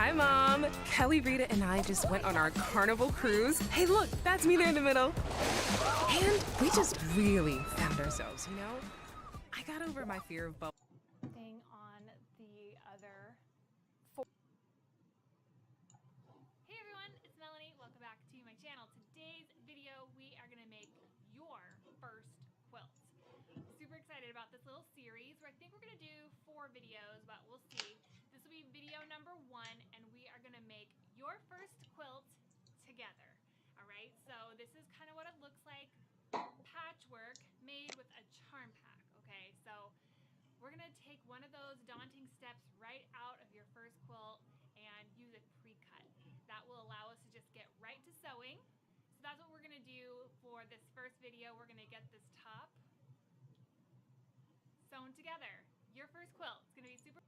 Hi, Mom. Kelly, Rita, and I just went on our carnival cruise. Hey, look, that's me there in the middle. And we just really found ourselves, you know? I got over my fear of bubbles. Thing on the other four. Hey everyone, it's Melanie. Welcome back to my channel. Today's video, we are gonna make your first quilt. Super excited about this little series where I think we're gonna do 4 videos, but we'll see. This will be video number 1, and we are gonna make your first quilt together. All right, so this is kind of what it looks like, patchwork made with a charm pack. Okay, so we're gonna take one of those daunting steps right out of your first quilt and use a pre-cut. That will allow us to just get right to sewing. So that's what we're gonna do for this first video. We're gonna get this top sewn together. Your first quilt. It's gonna be super.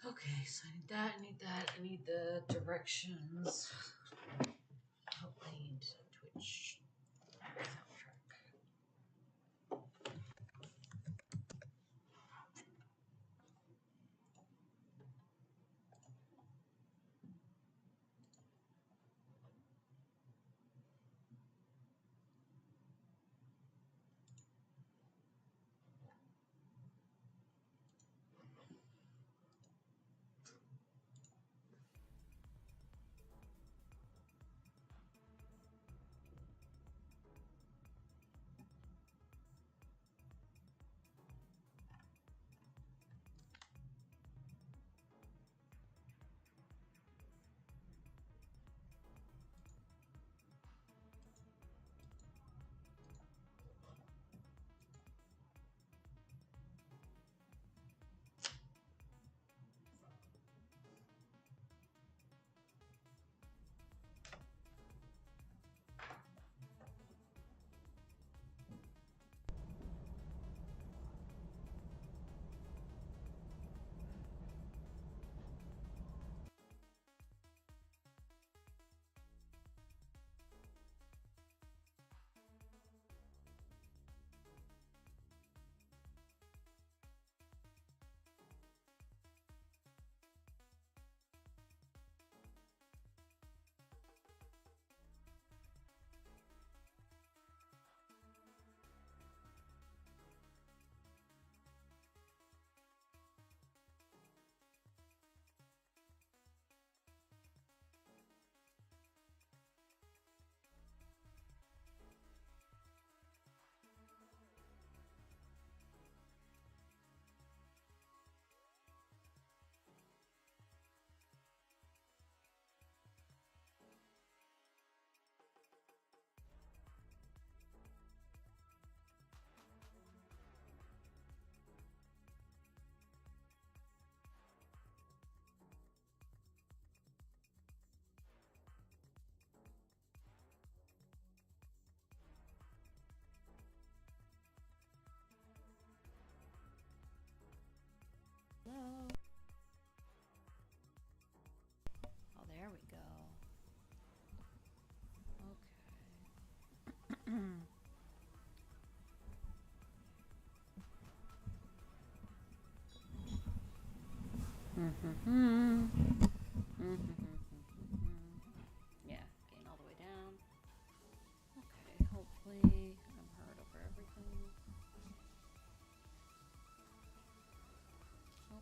Okay, so I need that, I need that, I need the directions. Oh, I need Twitch soundtrack. Hello. Oh, there we go. Okay. Yeah, getting all the way down. Okay, hopefully I'm heard over everything. Oh.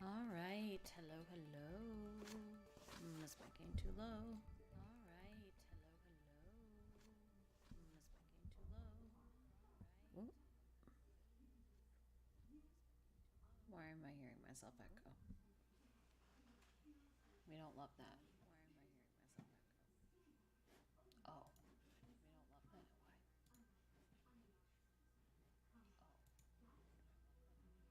All right. Hello, hello. Is my gain too low? All right. Hello, hello. Is my gain too low? Ooh. Why am I hearing myself echo? We don't love that. Why am I hearing myself echo? Oh. We don't love that. Why? Oh.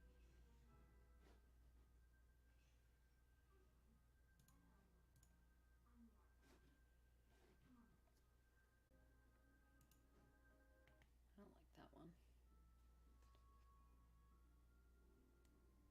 I don't like that one. Oh, let me edit that screen title.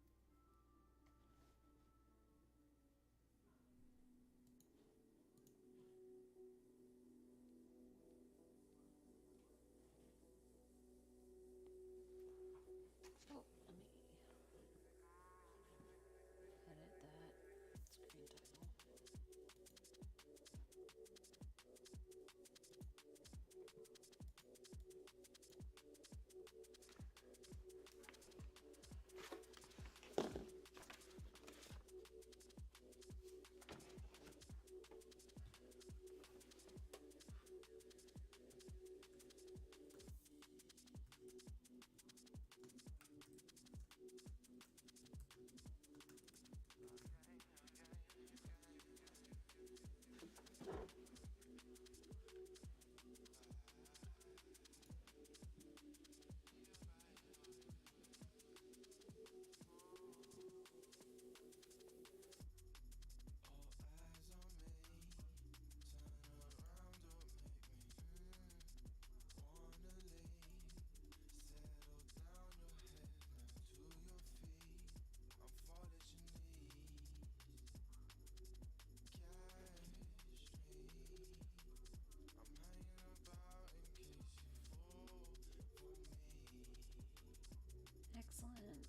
Excellent.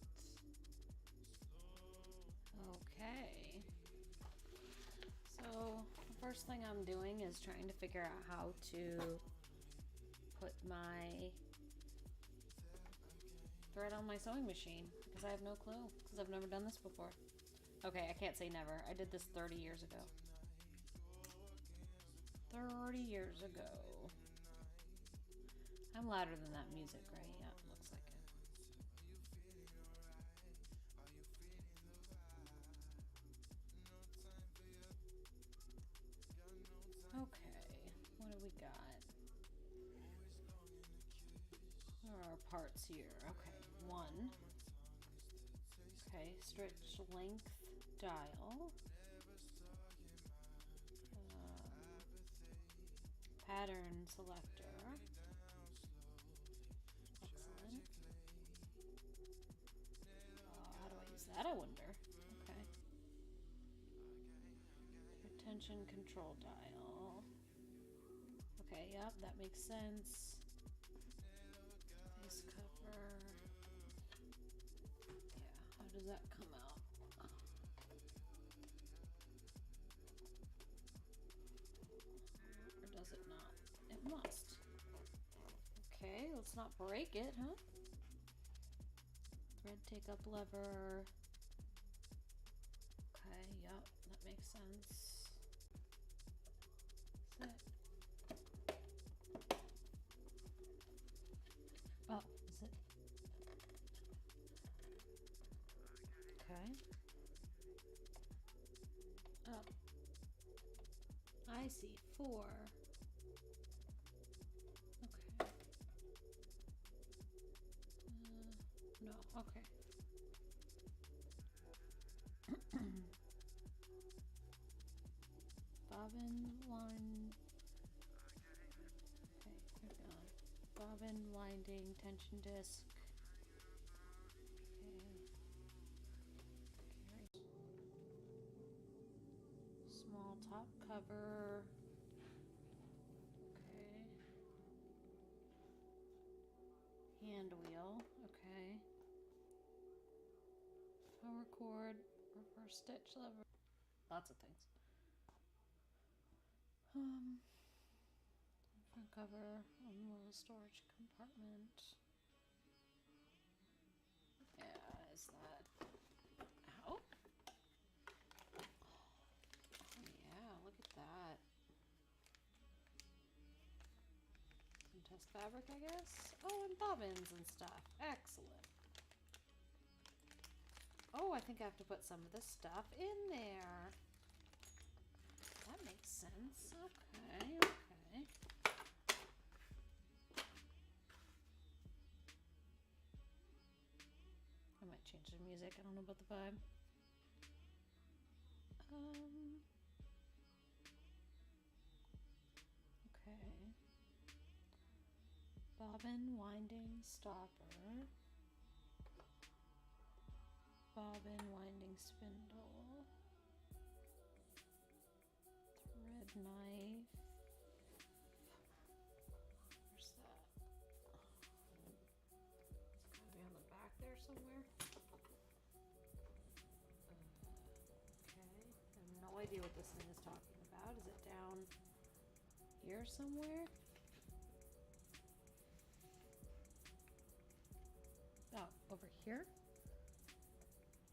Okay. So, the first thing I'm doing is trying to figure out how to put my thread on my sewing machine because I have no clue because I've never done this before. Okay, I can't say never. I did this 30 years ago. 30 years ago. I'm louder than that music, right? Yeah, looks like it. Okay, what do we got? There are parts here. Okay, one. Okay, stretch length dial. Pattern selector. Excellent. How do I use that, I wonder? Okay. Retention control dial. Okay, yep, that makes sense. Face cover. Yeah, how does that come out? Or does it not? It must. Okay, let's not break it, huh? Thread take up lever. Okay, yep, that makes sense. Set. Oh, is it? Okay. Oh. I see. 4. Okay. No, okay. Bobbin line. Okay, we're gone. Bobbin winding tension disc. Okay. Small top cover. Okay. Hand wheel. Okay. Power cord. Reverse stitch lever. Lots of things. Front cover. Little storage compartment. Yeah, is that? Ow. nice fabric, I guess. Oh, and bobbins and stuff. Excellent. Oh, I think I have to put some of this stuff in there. That makes sense. Okay, okay. I might change the music. I don't know about the vibe. Okay. Bobbin winding stopper. Bobbin winding spindle. Thread knife. Where's that? It's gotta be on the back there somewhere. Okay. I have no idea what this thing is talking about. Is it down here somewhere? Oh, over here?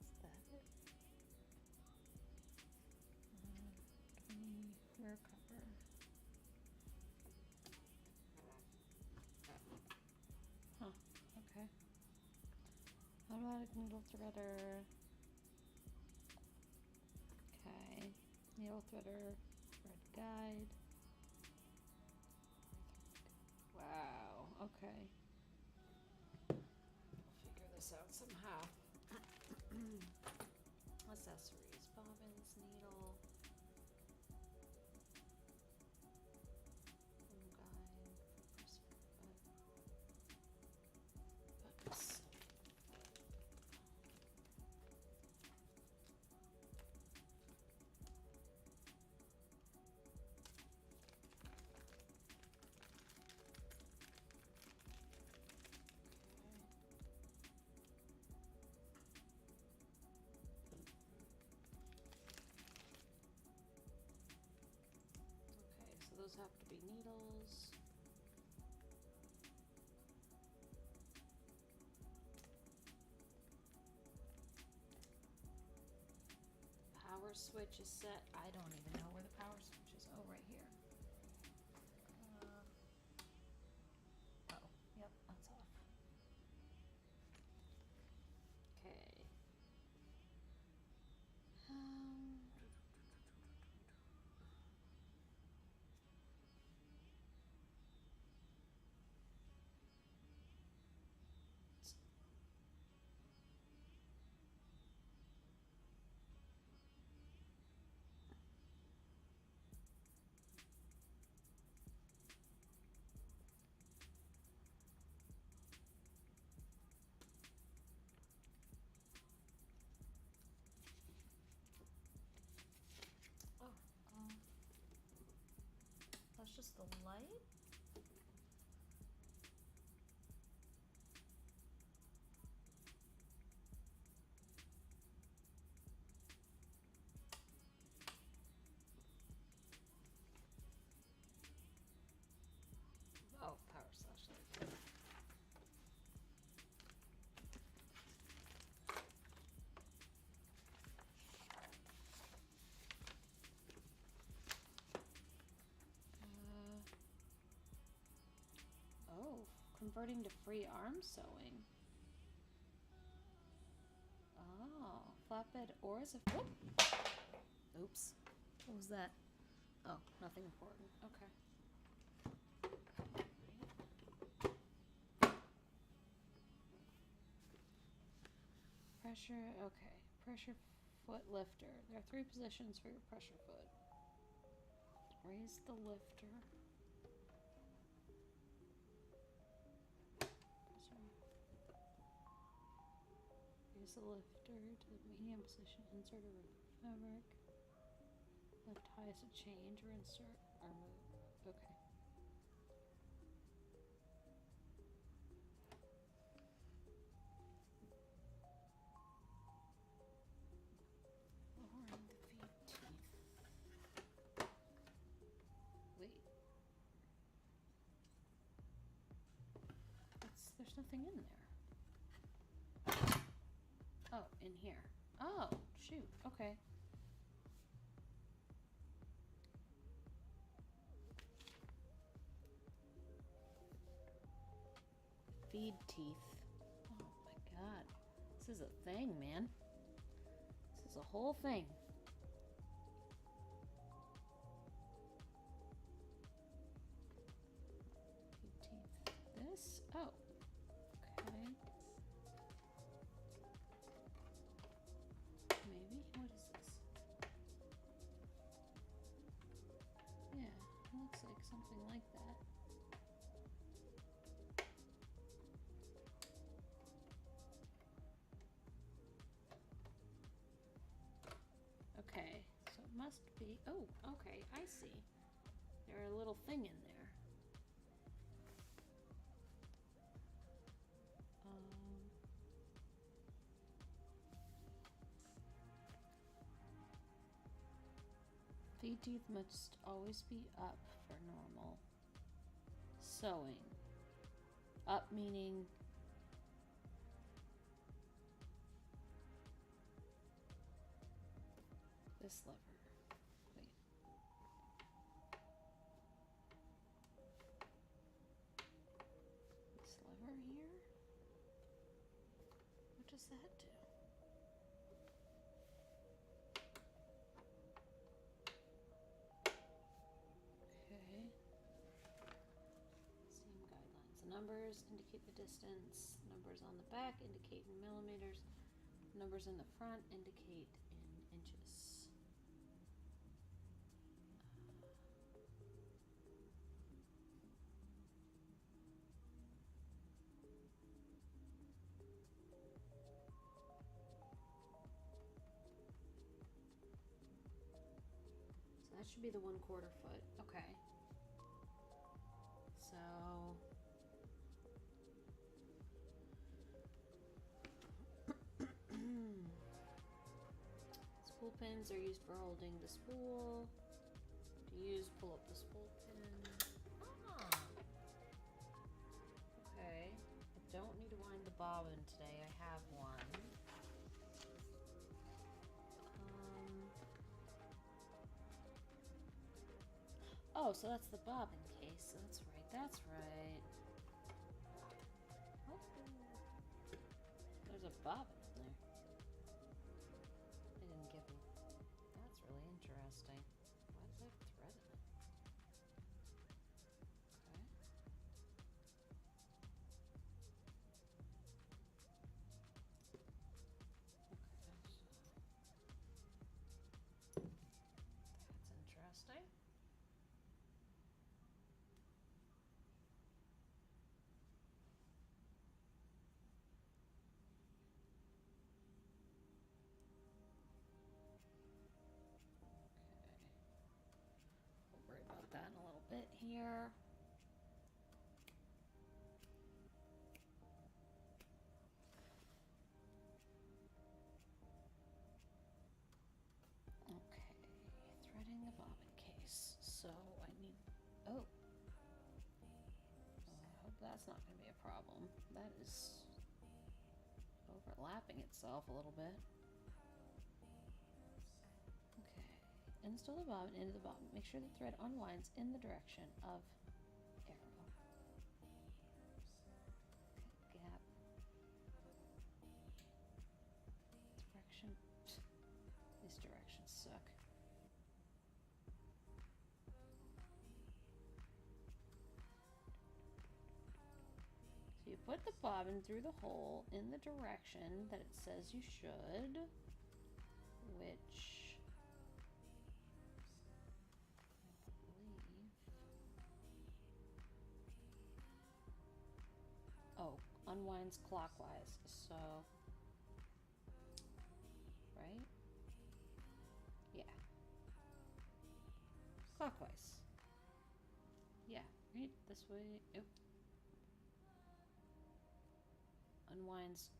Is that it? 20 rear cover. Huh, okay. Automatic needle threader. Okay. Needle threader, thread guide. Wow, okay. Figure this out somehow. Accessories, bobbins, needle, guide, buttons. Okay, so those have to be needles. Power switch is set. I don't even know where the power switch is. Oh, right here. Oh, yep, that's off. Okay. Oh, that's just the light? Oh, power slash light. Oh, converting to free arm sewing. Oh, flatbed oars of. Whoop. Oops. What was that? Oh, nothing important. Okay. Pressure. Okay. Pressure foot lifter. There are 3 positions for your pressure foot. Raise the lifter. Raise the lifter to the medium position. Insert or remove fabric. Lift high as a change or insert or move. Okay. Lowering the feet teeth. Wait. There's nothing in there. Oh, in here. Oh, shoot. Okay. feed teeth. Oh my god. This is a thing, man. This is a whole thing. Feed teeth. This? Oh. Okay. Maybe? What is this? Yeah, it looks like something like that. Okay, so it must be, oh, okay, I see. There's a little thing in there. Feed teeth must always be up for normal. Sewing. Up meaning this lever. Wait. This lever here? What does that do? Okay. Same guidelines. Numbers indicate the distance. Numbers on the back indicate in millimeters. Numbers in the front indicate in inches. So that should be the 1/4 foot. Okay. So spool pins are used for holding the spool. To use, pull up the spool pin. Ah. Okay. I don't need to wind the bobbin today. I have one. Oh, so that's the bobbin case. That's right. That's right. Oh, there's a bobbin in there. They didn't give me. That's really interesting. Why does it have thread in it? Okay. That's interesting. We'll worry about that in a little bit here. Okay, threading the bobbin case. So I need, oh. I hope that's not going to be a problem. That is overlapping itself a little bit. Okay, install the bobbin into the bobbin. Make sure the thread unwinds in the direction of arrow. Okay, gap. Direction. These directions suck. So you put the bobbin through the hole in the direction that it says you should, which I believe. Oh, unwinds clockwise. So, right? Yeah. Clockwise. Yeah, right? This way. Oop. Unwinds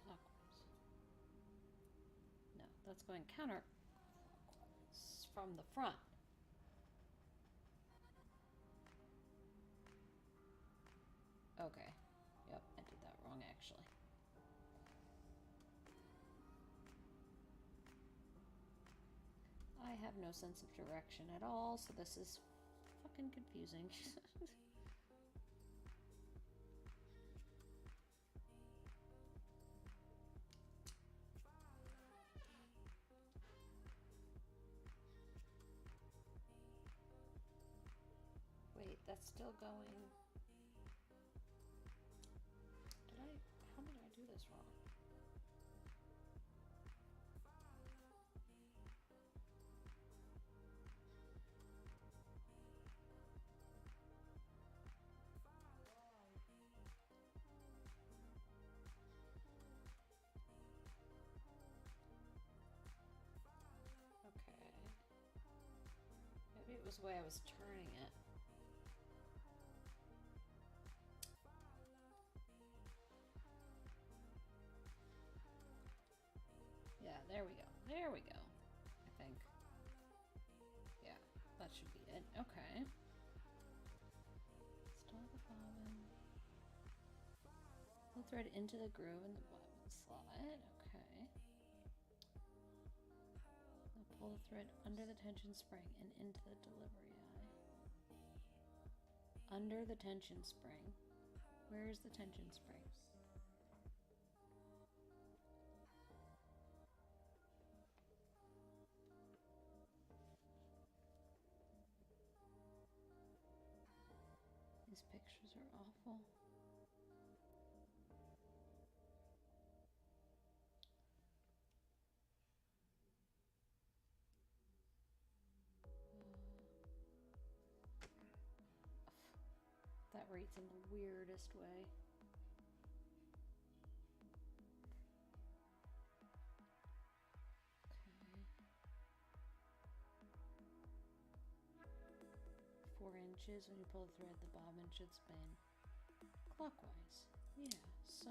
clockwise. No, that's going counter from the front. Okay. Yep, I did that wrong actually. I have no sense of direction at all, so this is fucking confusing. that's still going. How did I do this wrong? Okay. Maybe it was the way I was turning it. Yeah, there we go. There we go. I think. Yeah, that should be it. Okay. Start the bobbin. Pull the thread into the groove in the bobbin slot. Okay. Now pull the thread under the tension spring and into the delivery eye. Under the tension spring. Where is the tension spring? These pictures are awful. That reads in the weirdest way. Okay. 4 inches. When you pull the thread, the bobbin should spin clockwise. Yeah, so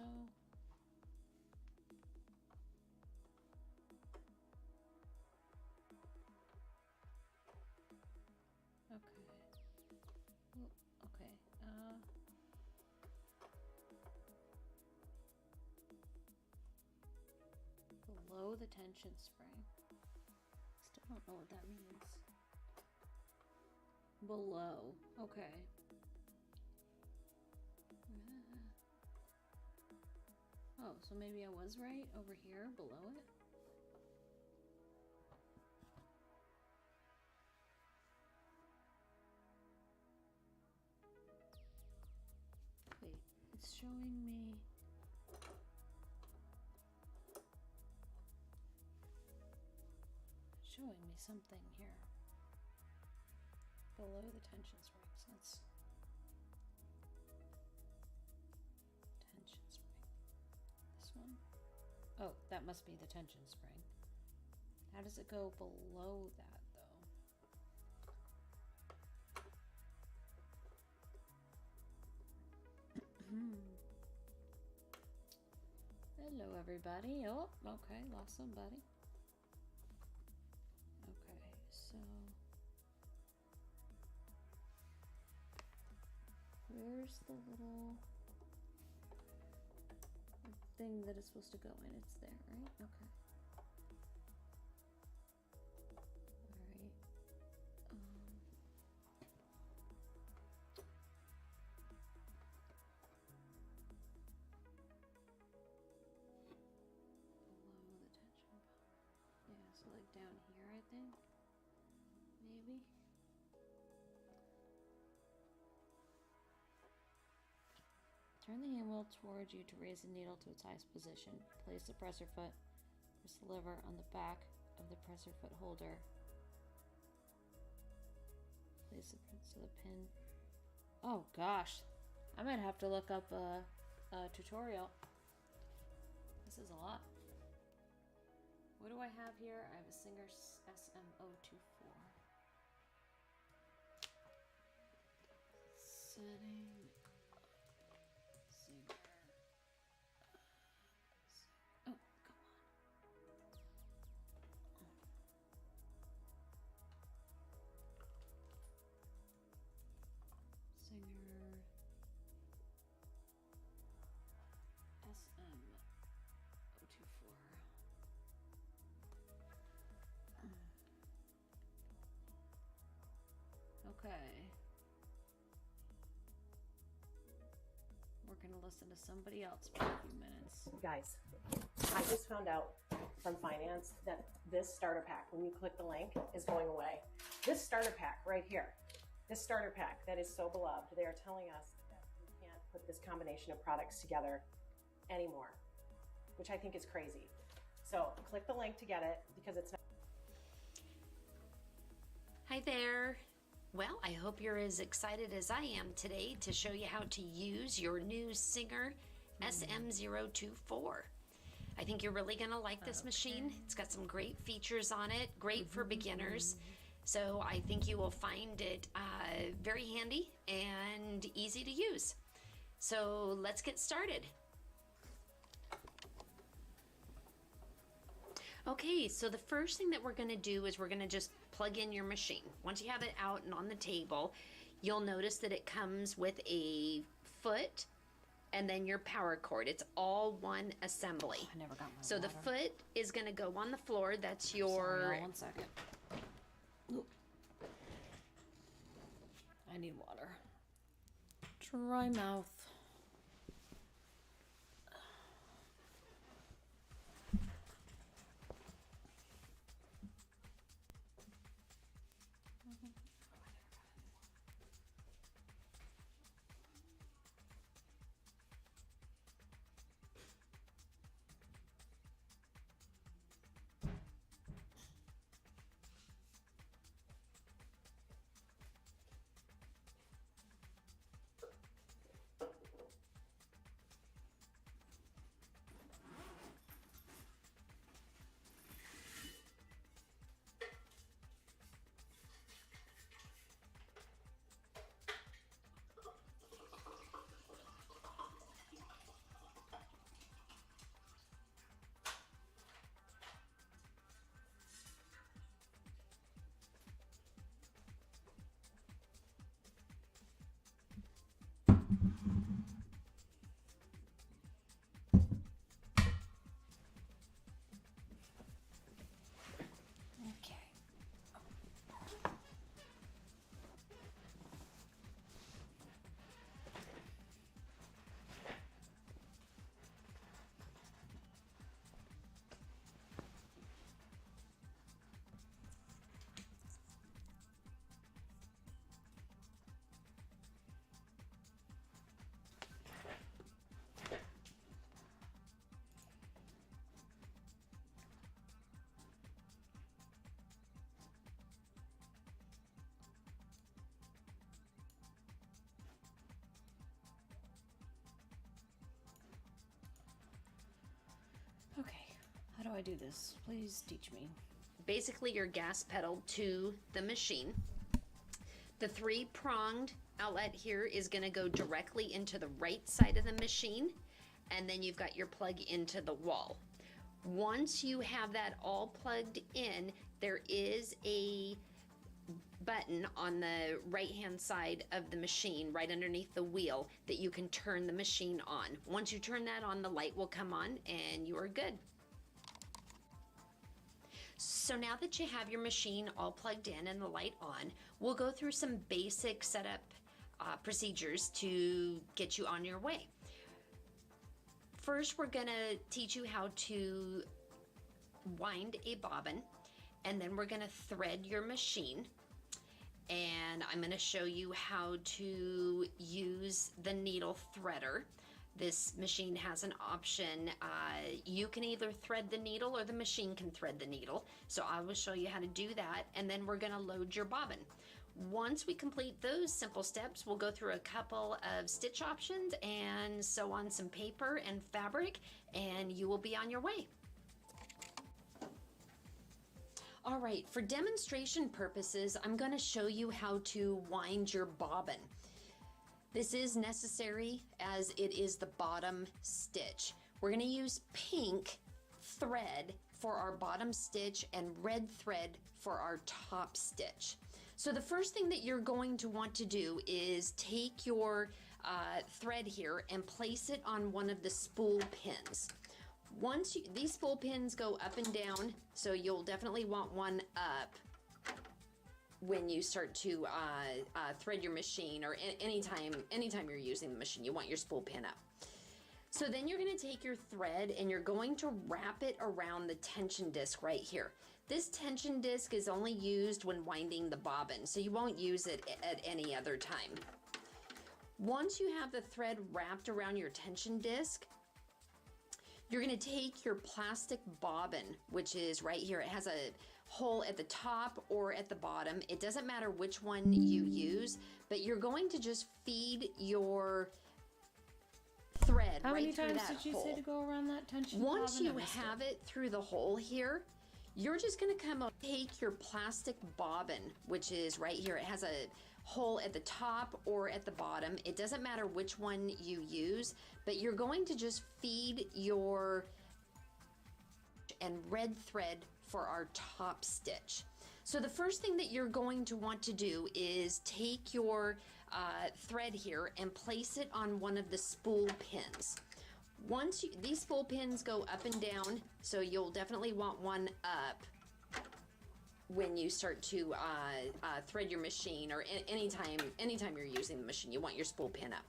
okay. Well, okay. Below the tension spring. Still don't know what that means. Below. Okay. Oh, so maybe I was right over here below it? Wait, it's showing me. Showing me something here. Below the tension springs. That's tension spring. This one? Oh, that must be the tension spring. How does it go below that, though? Hello, everybody. Oh, okay, lost somebody. Okay, so where's the little thing that is supposed to go in? It's there, right? Okay. So like down here, I think, maybe. Turn the hand wheel towards you to raise the needle to its highest position. Place the presser foot, press the lever on the back of the presser foot holder. Place the pin. Oh gosh, I might have to look up a tutorial. This is a lot. What do I have here? I have a Singer SM024. Setting. Singer. Oh, come on. Singer. SM024. Okay. We're gonna listen to somebody else for a few minutes. Guys, I just found out from finance that this starter pack, when you click the link, is going away. This starter pack right here, the starter pack that is so beloved. They are telling us that we can't put this combination of products together anymore, which I think is crazy. So click the link to get it because it's not. Hi there. Well, I hope you're as excited as I am today to show you how to use your new Singer SM024. I think you're really going to like this machine. It's got some great features on it, great for beginners. So I think you will find it very handy and easy to use. So let's get started. Okay, so the first thing that we're going to do is we're going to just plug in your machine. Once you have it out and on the table, you'll notice that it comes with a foot and then your power cord. It's all one assembly. I never got my So water. the foot is going to go on the floor. That's your... Sorry, y'all, 1 second. Oop. I need water. Dry mouth. Okay. Okay, how do I do this? Please teach me. Basically your gas pedal to the machine. The 3-pronged outlet here is going to go directly into the right side of the machine, and then you've got your plug into the wall. Once you have that all plugged in, there is a button on the right hand side of the machine right underneath the wheel that you can turn the machine on. Once you turn that on, the light will come on and you are good. So now that you have your machine all plugged in and the light on, we'll go through some basic setup procedures to get you on your way. First, we're gonna teach you how to wind a bobbin, and then we're gonna thread your machine. And I'm gonna show you how to use the needle threader. This machine has an option. You can either thread the needle or the machine can thread the needle. So I will show you how to do that, and then we're gonna load your bobbin. Once we complete those simple steps, we'll go through a couple of stitch options and sew on some paper and fabric, and you will be on your way. All right, for demonstration purposes, I'm going to show you how to wind your bobbin. This is necessary as it is the bottom stitch. We're going to use pink thread for our bottom stitch and red thread for our top stitch. So the first thing that you're going to want to do is take your thread here and place it on one of the spool pins. Once these spool pins go up and down, so you'll definitely want one up when you start to thread your machine, or anytime you're using the machine, you want your spool pin up. So then you're going to take your thread and you're going to wrap it around the tension disc right here. This tension disc is only used when winding the bobbin, so you won't use it at any other time. Once you have the thread wrapped around your tension disc, you're going to take your plastic bobbin, which is right here. It has a hole at the top or at the bottom. It doesn't matter which one you use, but you're going to just feed your thread How many right through times that did you hole. say to go around that tension Once bobbin? you I missed have it. it through the hole here, you're just going to come up, take your plastic bobbin, which is right here. It has a hole at the top or at the bottom. It doesn't matter which one you use, but you're going to just feed your and red thread for our top stitch. So the first thing that you're going to want to do is take your thread here and place it on one of the spool pins. These spool pins go up and down, so you'll definitely want one up when you start to thread your machine, or anytime you're using the machine, you want your spool pin up.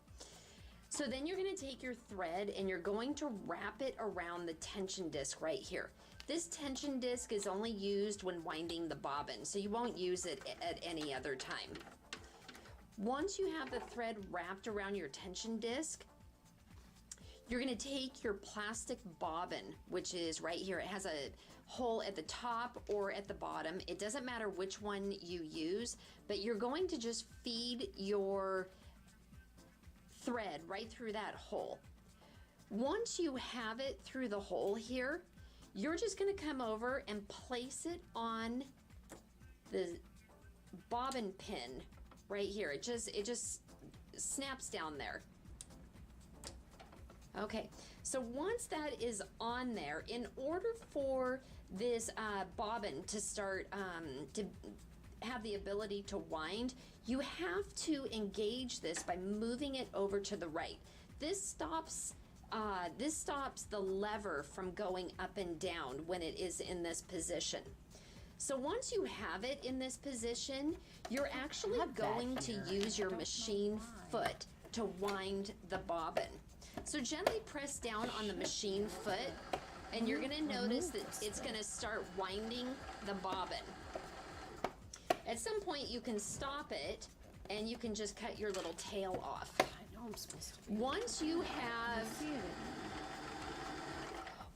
So then you're going to take your thread and you're going to wrap it around the tension disc right here. This tension disc is only used when winding the bobbin, so you won't use it at any other time. Once you have the thread wrapped around your tension disc, you're going to take your plastic bobbin, which is right here. It has a hole at the top or at the bottom. It doesn't matter which one you use, but you're going to just feed your thread right through that hole. Once you have it through the hole here, you're just going to come over and place it on the bobbin pin right here. It just snaps down there. Okay, so once that is on there, in order for this bobbin to start to have the ability to wind, you have to engage this by moving it over to the right. This stops the lever from going up and down when it is in this position. So once you have it in this position, you're actually going to use your machine foot to wind the bobbin. So gently press down on the machine foot, and you're going to notice that it's going to start winding the bobbin. At some point you can stop it and you can just cut your little tail off. I know I'm supposed to be.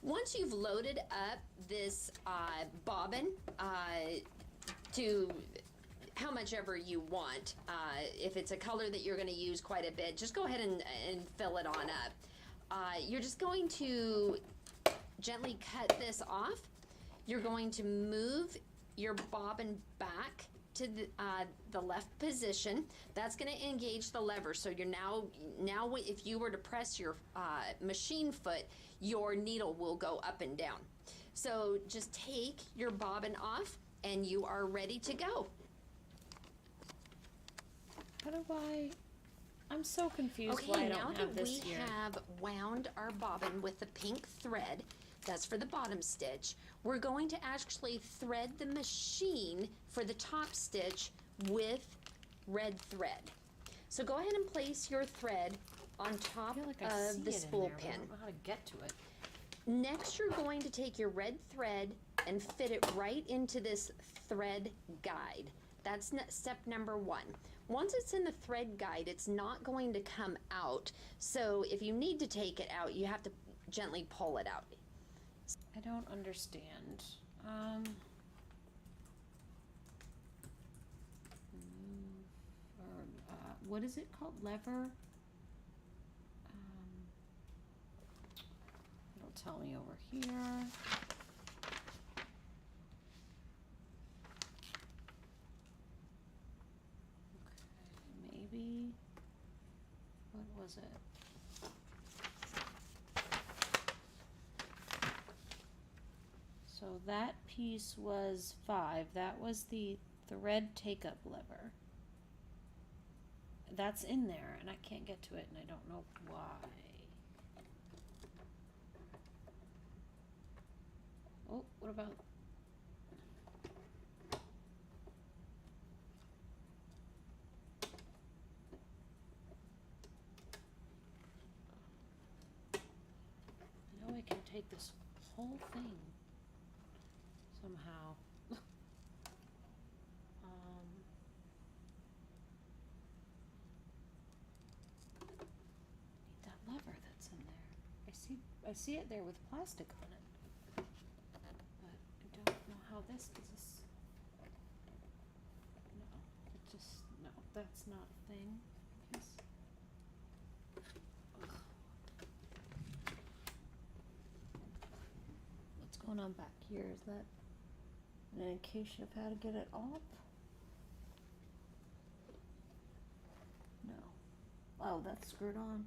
Once you've loaded up this bobbin to how much ever you want, if it's a color that you're going to use quite a bit, just go ahead and fill it on up. You're just going to gently cut this off. You're going to move your bobbin back to the left position. That's going to engage the lever. So you're now if you were to press your machine foot, your needle will go up and down. So just take your bobbin off and you are ready to go. How do I'm so confused why I Okay, don't now have that this we here. have wound our bobbin with the pink thread, that's for the bottom stitch, we're going to actually thread the machine for the top stitch with red thread. So go ahead and place your thread on top I feel like I see of the it in spool there, but I pin. don't know how to get to it. Next, you're going to take your red thread and fit it right into this thread guide. That's step number one. Once it's in the thread guide, it's not going to come out. So if you need to take it out, you have to gently pull it out. I don't understand. What is it called? Lever? It'll tell me over here. Okay, maybe. What was it? So that piece was 5. That was the thread take-up lever. That's in there, and I can't get to it, and I don't know why. Oh, what about... this whole thing somehow. Need that lever that's in there. I see it there with plastic on it. But I don't know how this is. No, that's not a thing. What's going on back here? Is that an indication of how to get it off? No. Oh, that's screwed on.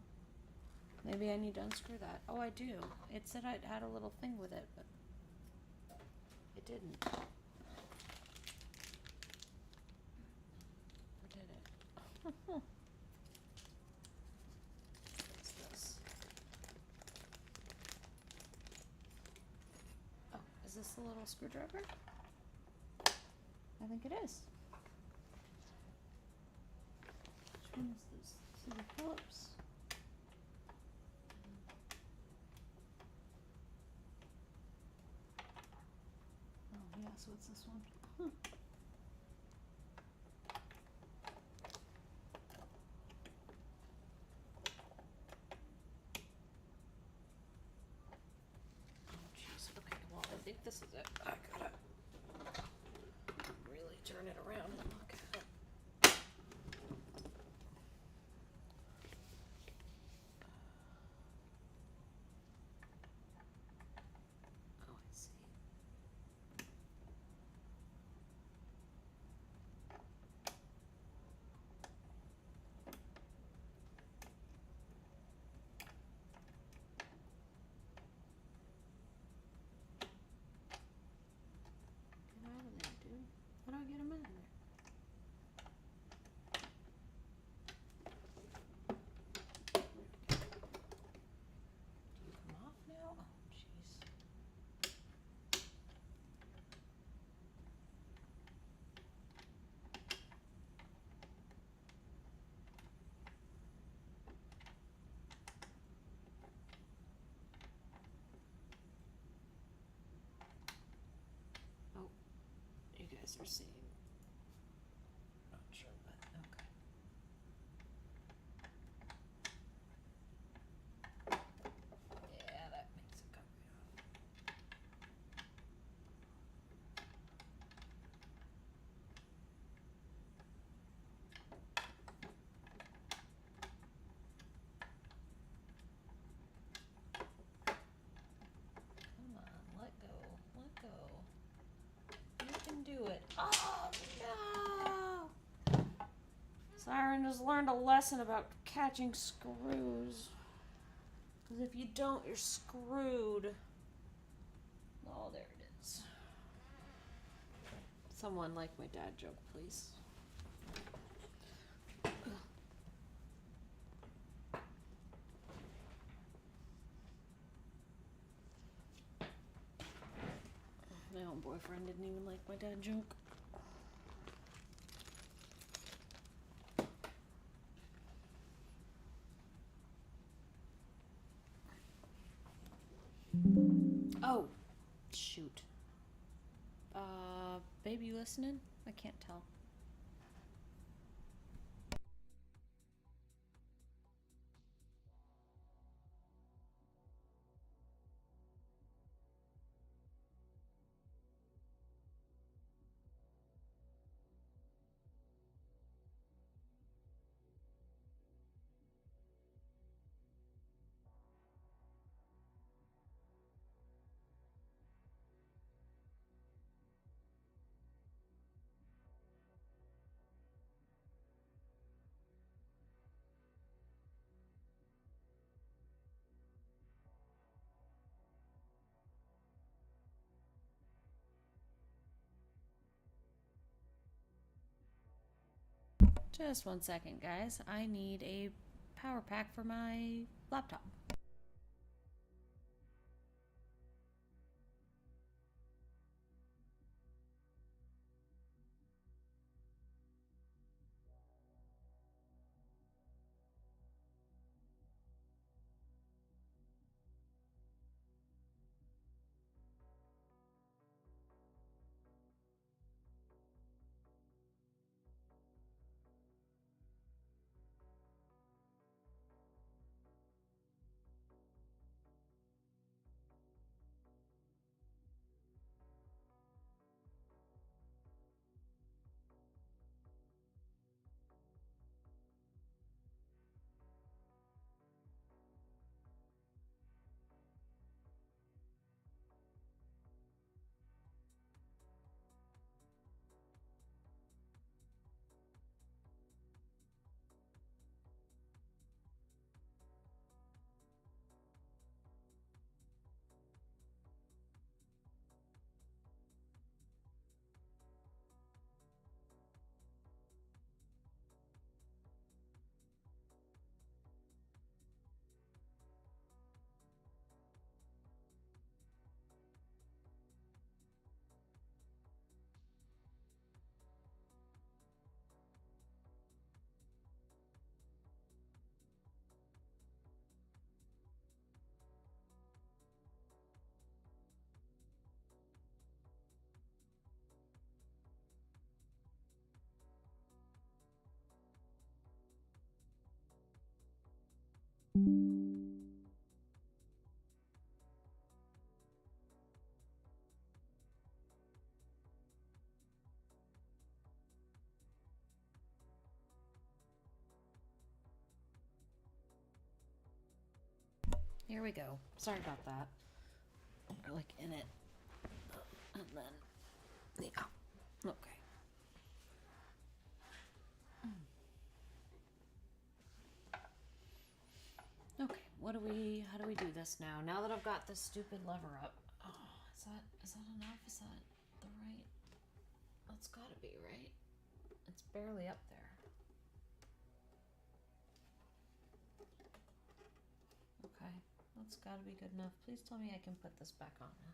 Maybe I need to unscrew that. Oh, I do. It said I had a little thing with it, but it didn't. Or did it? What's this? Oh, is this a little screwdriver? I think it is. Which one is this? See the Phillips? Oh yeah, so it's this one. Oh jeez. Okay, well I think this is it. I gotta really turn it around and look at it. Oh, I see. Get out of there, dude. How do I get him out of there? Do you come off now? Oh, jeez. Oh, you guys are seeing. Not sure, but okay. Yeah, that makes it come right off. Come on, let go, let go. You can do it. Oh no! Siren just learned a lesson about catching screws. Because if you don't, you're screwed. Oh, there it is. Someone like my dad joke, please. My own boyfriend didn't even like my dad joke. Oh, shoot. Babe, you listening? I can't tell. Just 1 second, guys. I need a power pack for my laptop. Here we go. Sorry about that. We're like in it. And then, yeah. Okay. Okay, how do we do this now? Now that I've got this stupid lever up. Oh, is that enough? Is that the right? That's gotta be, right? It's barely up there. Okay, that's gotta be good enough. Please tell me I can put this back on now.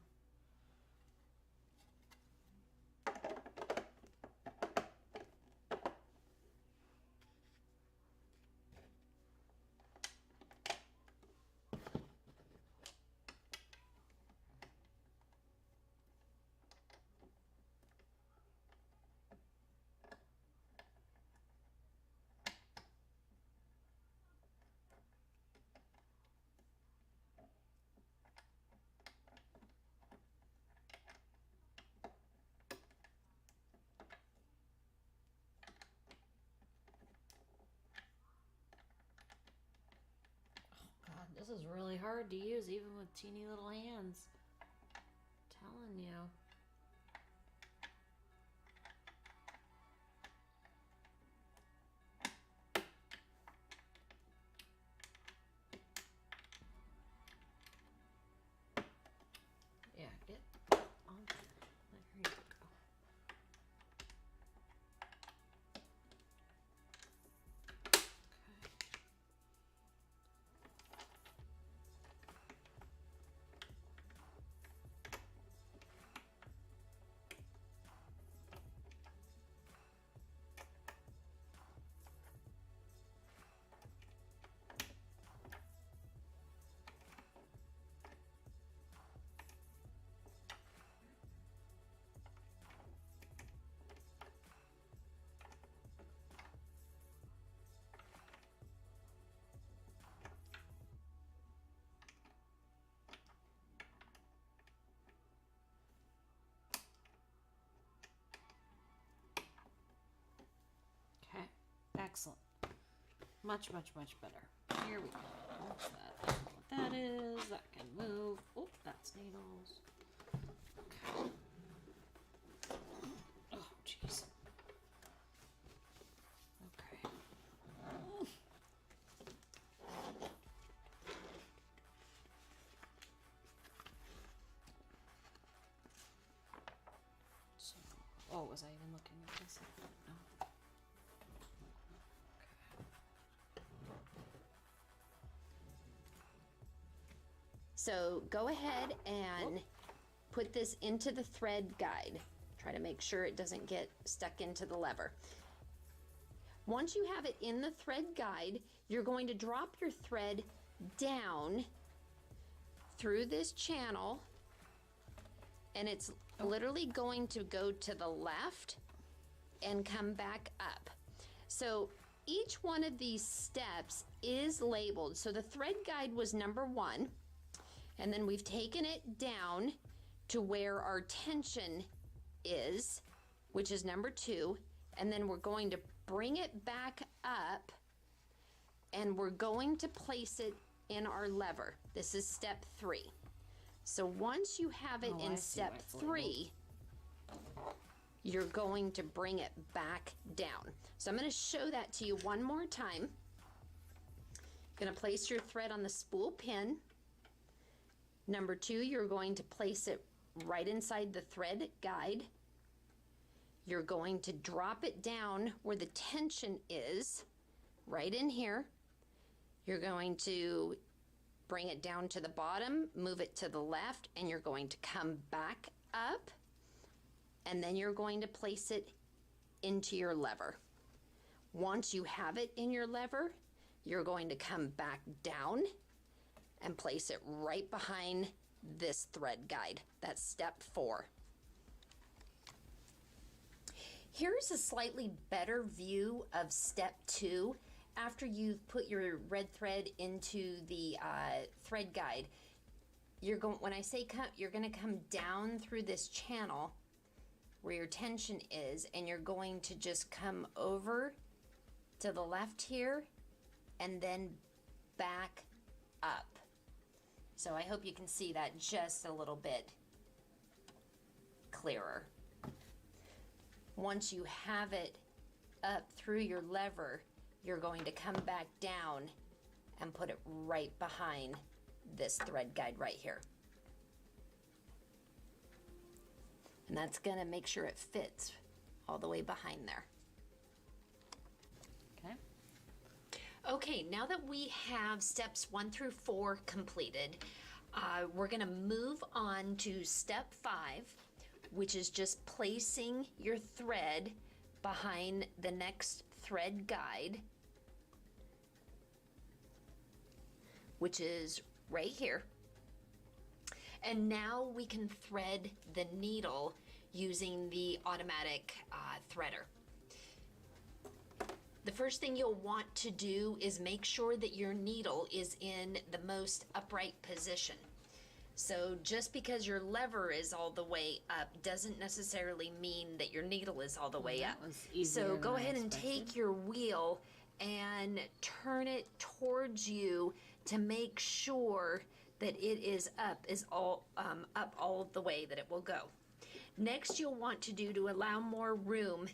God, this is really hard to use even with teeny little hands. I'm telling you. Yeah, get on there. There you go. Okay, excellent. Much, much, much better. Here we go. What's that? I don't know what that is. That can move. Oh, that's needles. Okay. Oh, jeez. Okay. So, oh, was I even looking at this? No. So go ahead and put this into the thread guide. Try to make sure it doesn't get stuck into the lever. Once you have it in the thread guide, you're going to drop your thread down through this channel, and it's literally going to go to the left and come back up. So each one of these steps is labeled. So the thread guide was number 1, and then we've taken it down to where our tension is, which is number 2, and then we're going to bring it back up, and we're going to place it in our lever. This is step 3. So once you have it in step 3, you're going to bring it back down. So I'm going to show that to you one more time. Going to place your thread on the spool pin. Number 2, you're going to place it right inside the thread guide. You're going to drop it down where the tension is, right in here. You're going to bring it down to the bottom, move it to the left, and you're going to come back up, and then you're going to place it into your lever. Once you have it in your lever, you're going to come back down and place it right behind this thread guide. That's step 4. Here's a slightly better view of step 2 after you've put your red thread into the thread guide. When I say come, you're going to come down through this channel where your tension is, and you're going to just come over to the left here and then back up. So I hope you can see that just a little bit clearer. Once you have it up through your lever, you're going to come back down and put it right behind this thread guide right here. And that's going to make sure it fits all the way behind there. Okay. Okay, now that we have steps 1 through 4 completed, we're going to move on to step 5, which is just placing your thread behind the next thread guide, which is right here. And now we can thread the needle using the automatic threader. The first thing you'll want to do is make sure that your needle is in the most upright position. So just because your lever is all the way up doesn't necessarily mean that your needle is all the way up. So go ahead and take your wheel and turn it towards you to make sure that it is up all the way that it will go. Next, you'll want to do to allow more room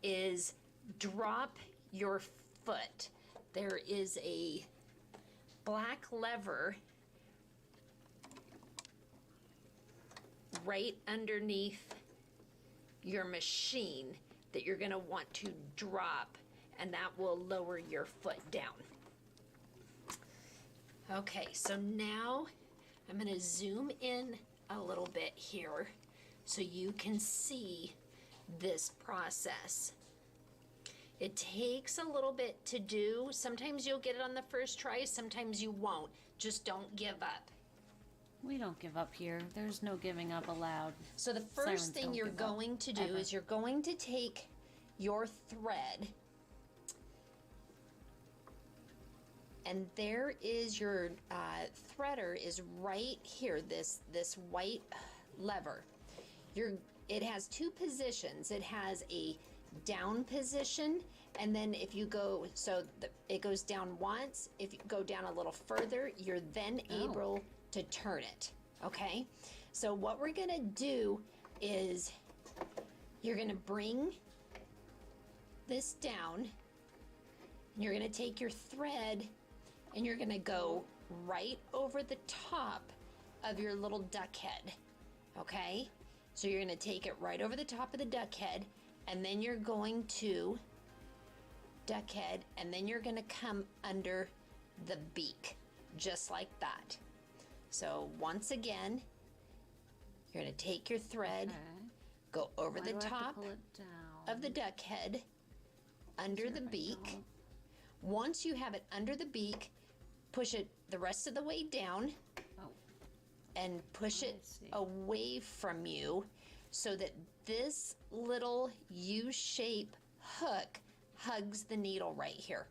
is drop your foot. There is a black lever right underneath your machine that you're going to want to drop, and that will lower your foot down. Okay, so now I'm going to zoom in a little bit here so you can see this process. It takes a little bit to do. Sometimes you'll get it on the first try, sometimes you won't. Just don't give up. We don't give up here. There's no giving up allowed. So the Sirens first thing don't you're give up, going to do ever. is you're going to take your thread, and there is your threader is right here, this white lever. It has 2 positions. It has a down position, and then if you go, it goes down once. If you go down a little further, you're then able to turn it. Okay, so what we're gonna do is you're gonna bring this down, and you're gonna take your thread and you're gonna go right over the top of your little duck head. Okay, so you're gonna take it right over the top of the duck head, and then you're going to duck head, and then you're gonna come under the beak, just like that. So once again, you're gonna take your thread, go over the top of the duck head, under the beak. Once you have it under the beak, push it the rest of the way down and push it away from you so that this little U-shape hook hugs the needle right here.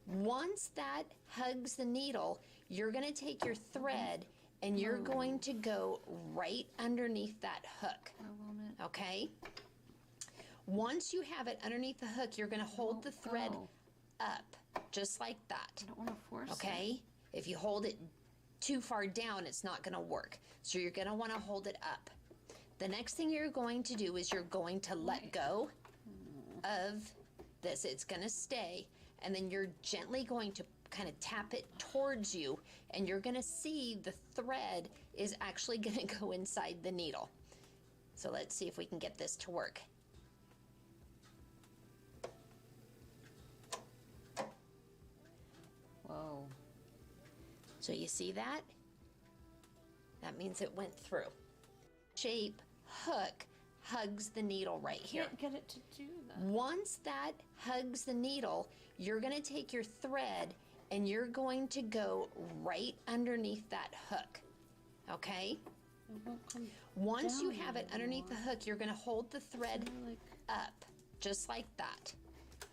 Once that hugs the needle, you're going to take your thread and you're going to go right underneath that hook. Okay? Once you have it underneath the hook, you're going to hold the thread up, just like that. I don't want to force Okay? If you hold it too far down, it's not going to work. So you're going to want to hold it up. The next thing you're going to do is you're going to let go of this. It's going to stay, and then you're gently going to kind of tap it towards you, and you're going to see the thread is actually going to go inside the needle. So let's see if we can get this to work. Whoa. So you see that? That means it went through. Shape hook hugs the needle right here. Can't get it to do that. Once that hugs the needle, you're going to take your thread and you're going to go right underneath that hook. Okay? It won't come Once you down have it underneath the anymore. hook, you're going to hold the thread So, like, up, just like that.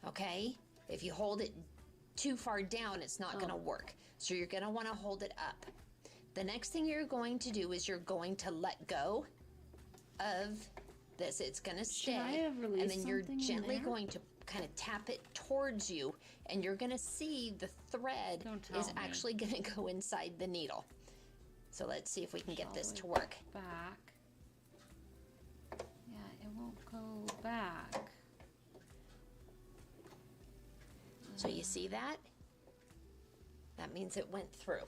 Okay? If you hold it too far down, it's not going to work. So you're going to want to hold it up. The next thing you're going to do is you're going to let go of this. It's going to Should stay. I have released And then you're something in gently there? going to kind of tap it towards you, and you're going to see the thread Don't tell is me. actually going to go inside the needle. So let's see if we can get All this the to way work. Back. Yeah, it won't go back. So you see that? That means it went through.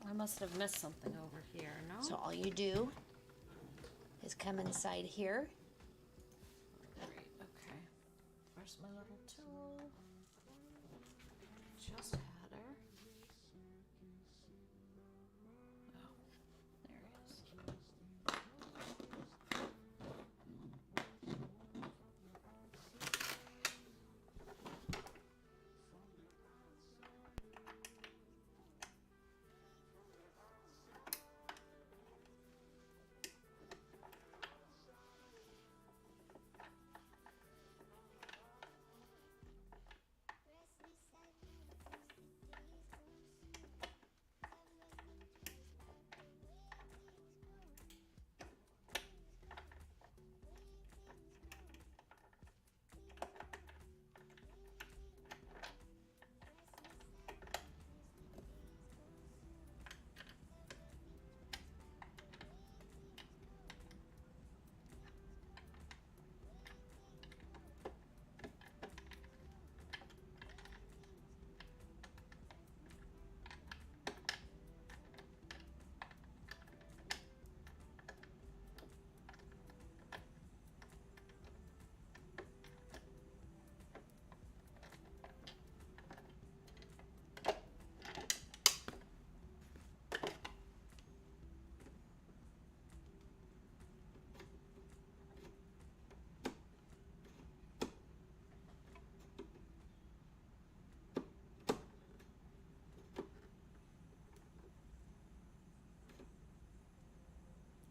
I must have missed something over here, no? So all you do is come inside here. Great, okay. Where's my little tool? Just had her. Oh, there he is.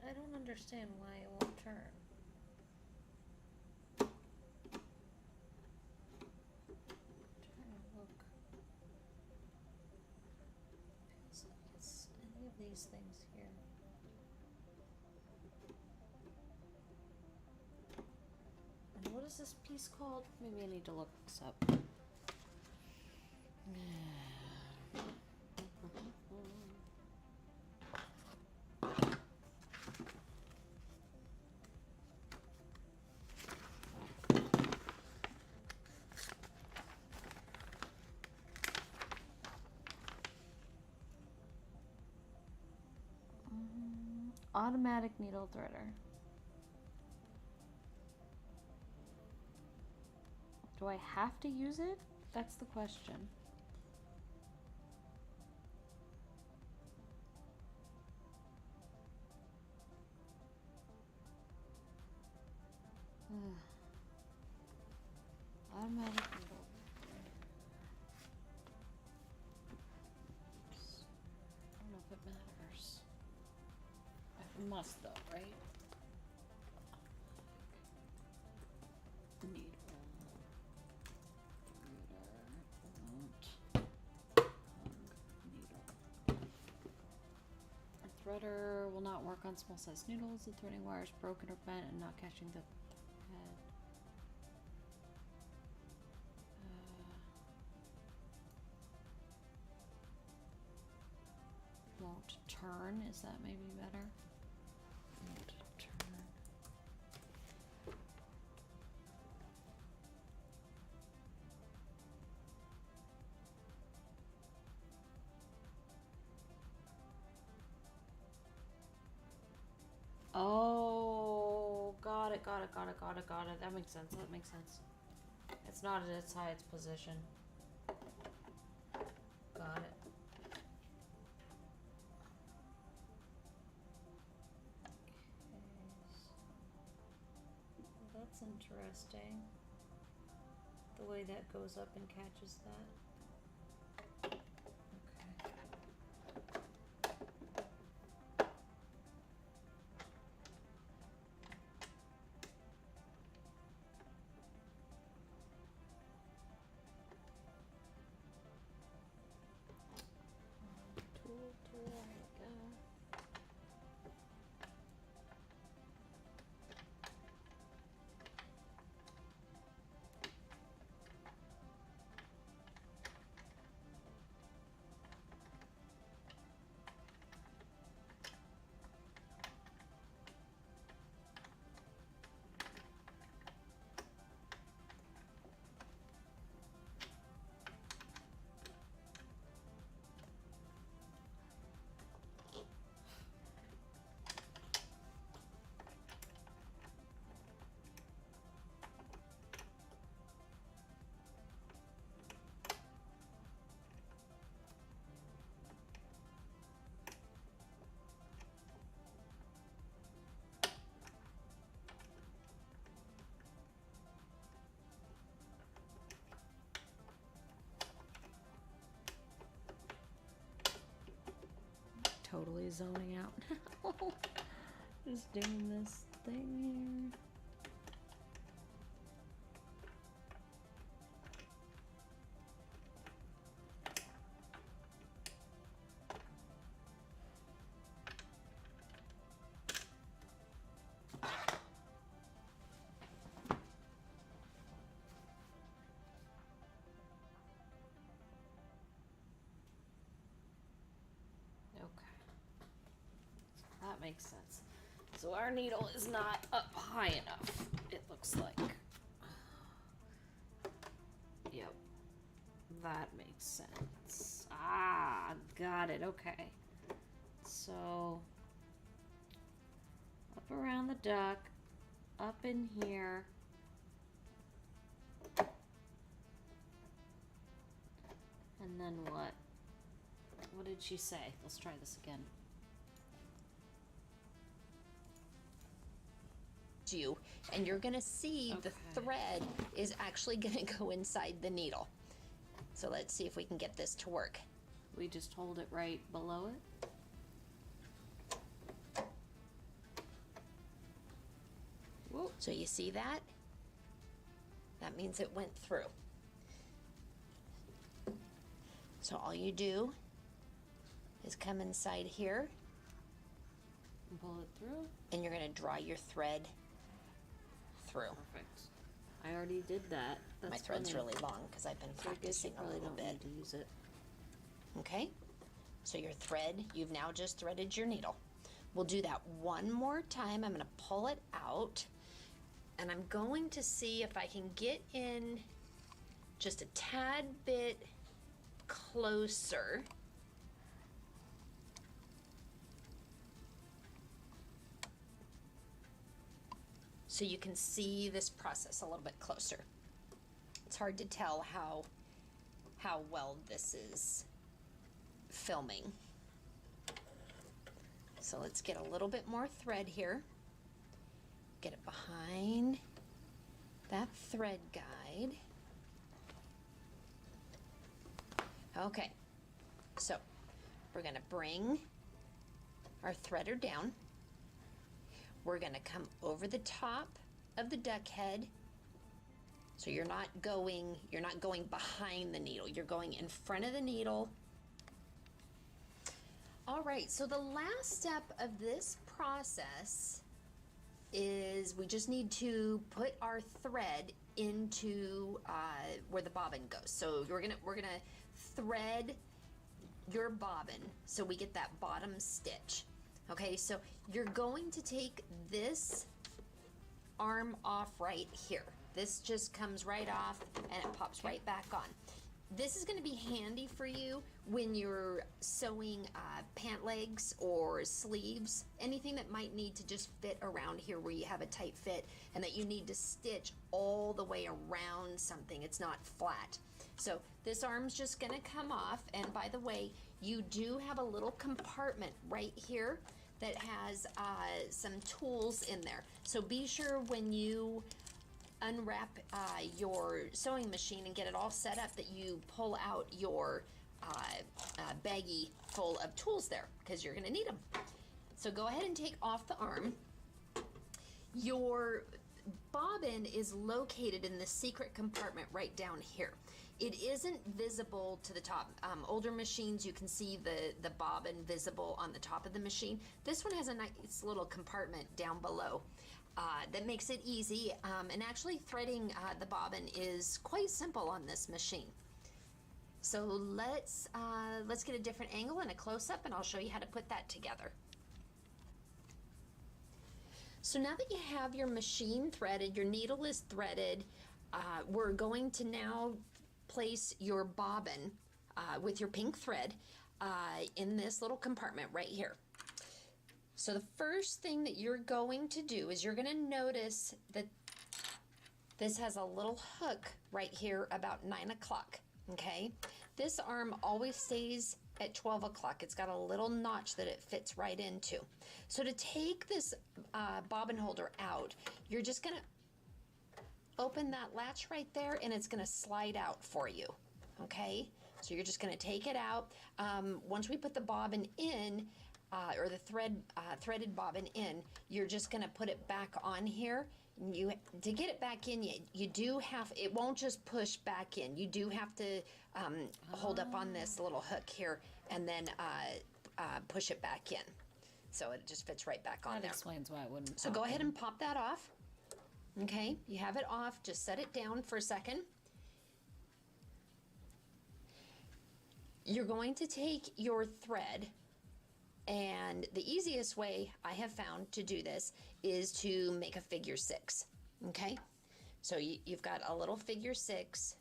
I don't understand why it won't turn. Trying to look. Feels like it's any of these things here. And what is this piece called? Maybe I need to look this up. Automatic needle threader. Do I have to use it? That's the question. Ugh. Automatic needle. I don't know if it matters. It must though, right? Needle. A threader will not work on small sized needles. The threading wire is broken or bent and not catching the thread. Won't turn. Is that maybe better? Won't turn. Oh, got it, got it, got it, got it, got it. That makes sense. That makes sense. It's not at its highest position. Got it. Well, that's interesting. The way that goes up and catches that. Okay. Tool, there we go. totally zoning out now. Just doing this thing here. That makes sense. So our needle is not up high enough, it looks like. Yep. That makes sense. Ah, got it. Okay. So, up around the duck, up in here. And then what? What did she say? Let's try this again. You, and you're gonna see the thread is actually gonna go inside the needle. So let's see if we can get this to work. We just hold it right below it. Whoa. So you see that? That means it went through. So all you do is come inside here And pull it through. and you're gonna draw your thread through. Perfect. I already did that. That's My thread's funny. really long because I've been So I guess you practicing a probably little don't bit. need to use it. Okay, so your thread, you've now just threaded your needle. We'll do that one more time. I'm gonna pull it out and I'm going to see if I can get in just a tad bit closer. So you can see this process a little bit closer. It's hard to tell how well this is filming. So let's get a little bit more thread here. Get it behind that thread guide. Okay, so we're gonna bring our threader down. We're gonna come over the top of the duck head. So you're not going behind the needle, you're going in front of the needle. All right, so the last step of this process is we just need to put our thread into where the bobbin goes. So we're gonna thread your bobbin so we get that bottom stitch. Okay, so you're going to take this arm off right here. This just comes right off and it pops right back on. This is going to be handy for you when you're sewing pant legs or sleeves, anything that might need to just fit around here where you have a tight fit and that you need to stitch all the way around something. It's not flat. So this arm's just going to come off, and by the way, you do have a little compartment right here that has some tools in there. So be sure when you unwrap your sewing machine and get it all set up that you pull out your baggie full of tools there, because you're going to need them. So go ahead and take off the arm. Your bobbin is located in the secret compartment right down here. It isn't visible to the top. Older machines, you can see the bobbin visible on the top of the machine. This one has a nice little compartment down below that makes it easy. And actually threading the bobbin is quite simple on this machine. So let's get a different angle and a close-up, and I'll show you how to put that together. So now that you have your machine threaded, your needle is threaded, we're going to now place your bobbin with your pink thread in this little compartment right here. So the first thing that you're going to do is you're going to notice that this has a little hook right here about 9 o'clock, okay? This arm always stays at 12 o'clock. It's got a little notch that it fits right into. So to take this bobbin holder out, you're just going to open that latch right there and it's going to slide out for you, okay? So you're just going to take it out. Once we put the bobbin in, or the threaded bobbin in, you're just going to put it back on here. To get it back in, you do have, it won't just push back in. You do have to hold up on this little hook here and then push it back in. So it just fits right back on That there. explains why it wouldn't. So pop go ahead in. and pop that off. Okay, you have it off. Just set it down for a second. You're going to take your thread, and the easiest way I have found to do this is to make a figure 6. Okay, so you've got a little figure 6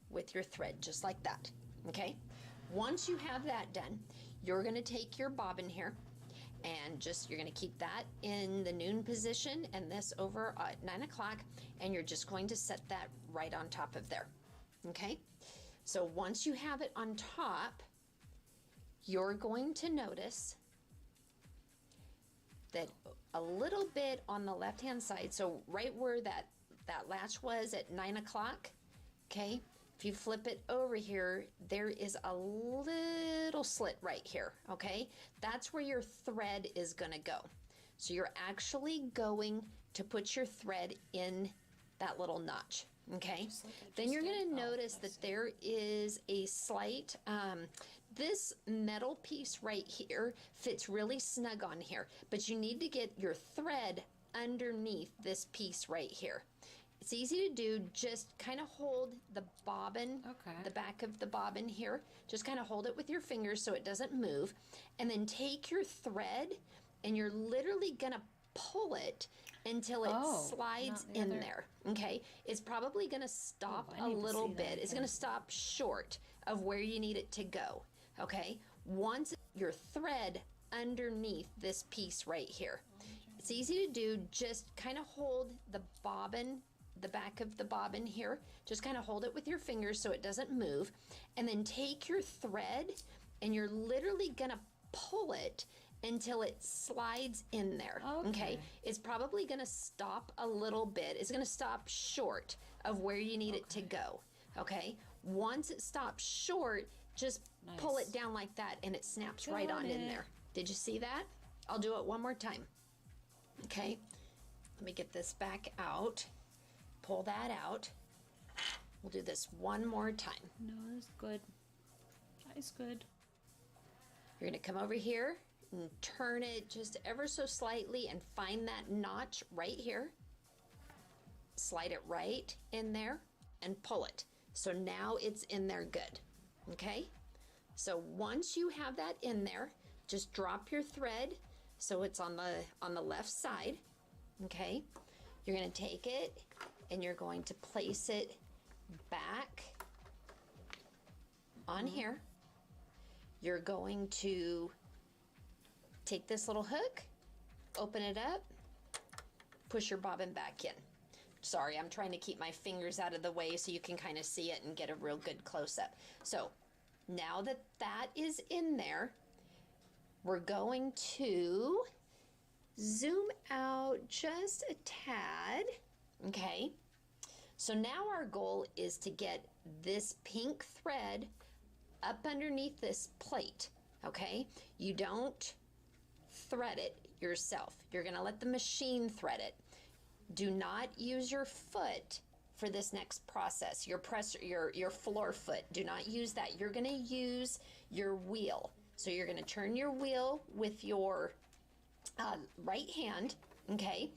with your thread, just like that. Okay, once you have that done, you're going to take your bobbin here, and you're going to keep that in the noon position and this over at 9 o'clock, and you're just going to set that right on top of there. Okay, so once you have it on top, you're going to notice that a little bit on the left hand side, so right where that latch was at 9 o'clock, okay, if you flip it over here, there is a little slit right here, okay? That's where your thread is gonna go. So you're actually going to put your thread in that little notch, okay? Then you're gonna notice that there is a slight, this metal piece right here fits really snug on here, but you need to get your thread underneath this piece right here. It's easy to do. Just kind of hold the bobbin, the back of the bobbin here. Just kind of hold it with your fingers so it doesn't move. And then take your thread and you're literally going to pull it until it slides in there. Okay? It's probably going to stop a little bit. It's going to stop short of where you need it to go. Okay? Once your thread underneath this piece right here. It's easy to do. Just kind of hold the bobbin, the back of the bobbin here, just kind of hold it with your fingers so it doesn't move, and then take your thread and you're literally gonna pull it until it slides in there. Okay, it's probably gonna stop a little bit. It's gonna stop short of where you need it to go. Okay, once it stops short, just pull it down like that and it snaps right on in there. Did you see that? I'll do it one more time. Okay, let me get this back out. Pull that out. We'll do this one more time. No, that's good. That is good. You're going to come over here and turn it just ever so slightly and find that notch right here. Slide it right in there and pull it. So now it's in there good. Okay? So once you have that in there, just drop your thread so it's on the left side. Okay? You're going to take it and you're going to place it back on here. You're going to take this little hook, open it up, push your bobbin back in. Sorry, I'm trying to keep my fingers out of the way so you can kind of see it and get a real good close-up. So now that that is in there, we're going to zoom out just a tad. Okay, so now our goal is to get this pink thread up underneath this plate. Okay, you don't thread it yourself. You're going to let the machine thread it. Do not use your foot for this next process. Your floor foot. Do not use that. You're going to use your wheel. So you're going to turn your wheel with your right hand. Okay.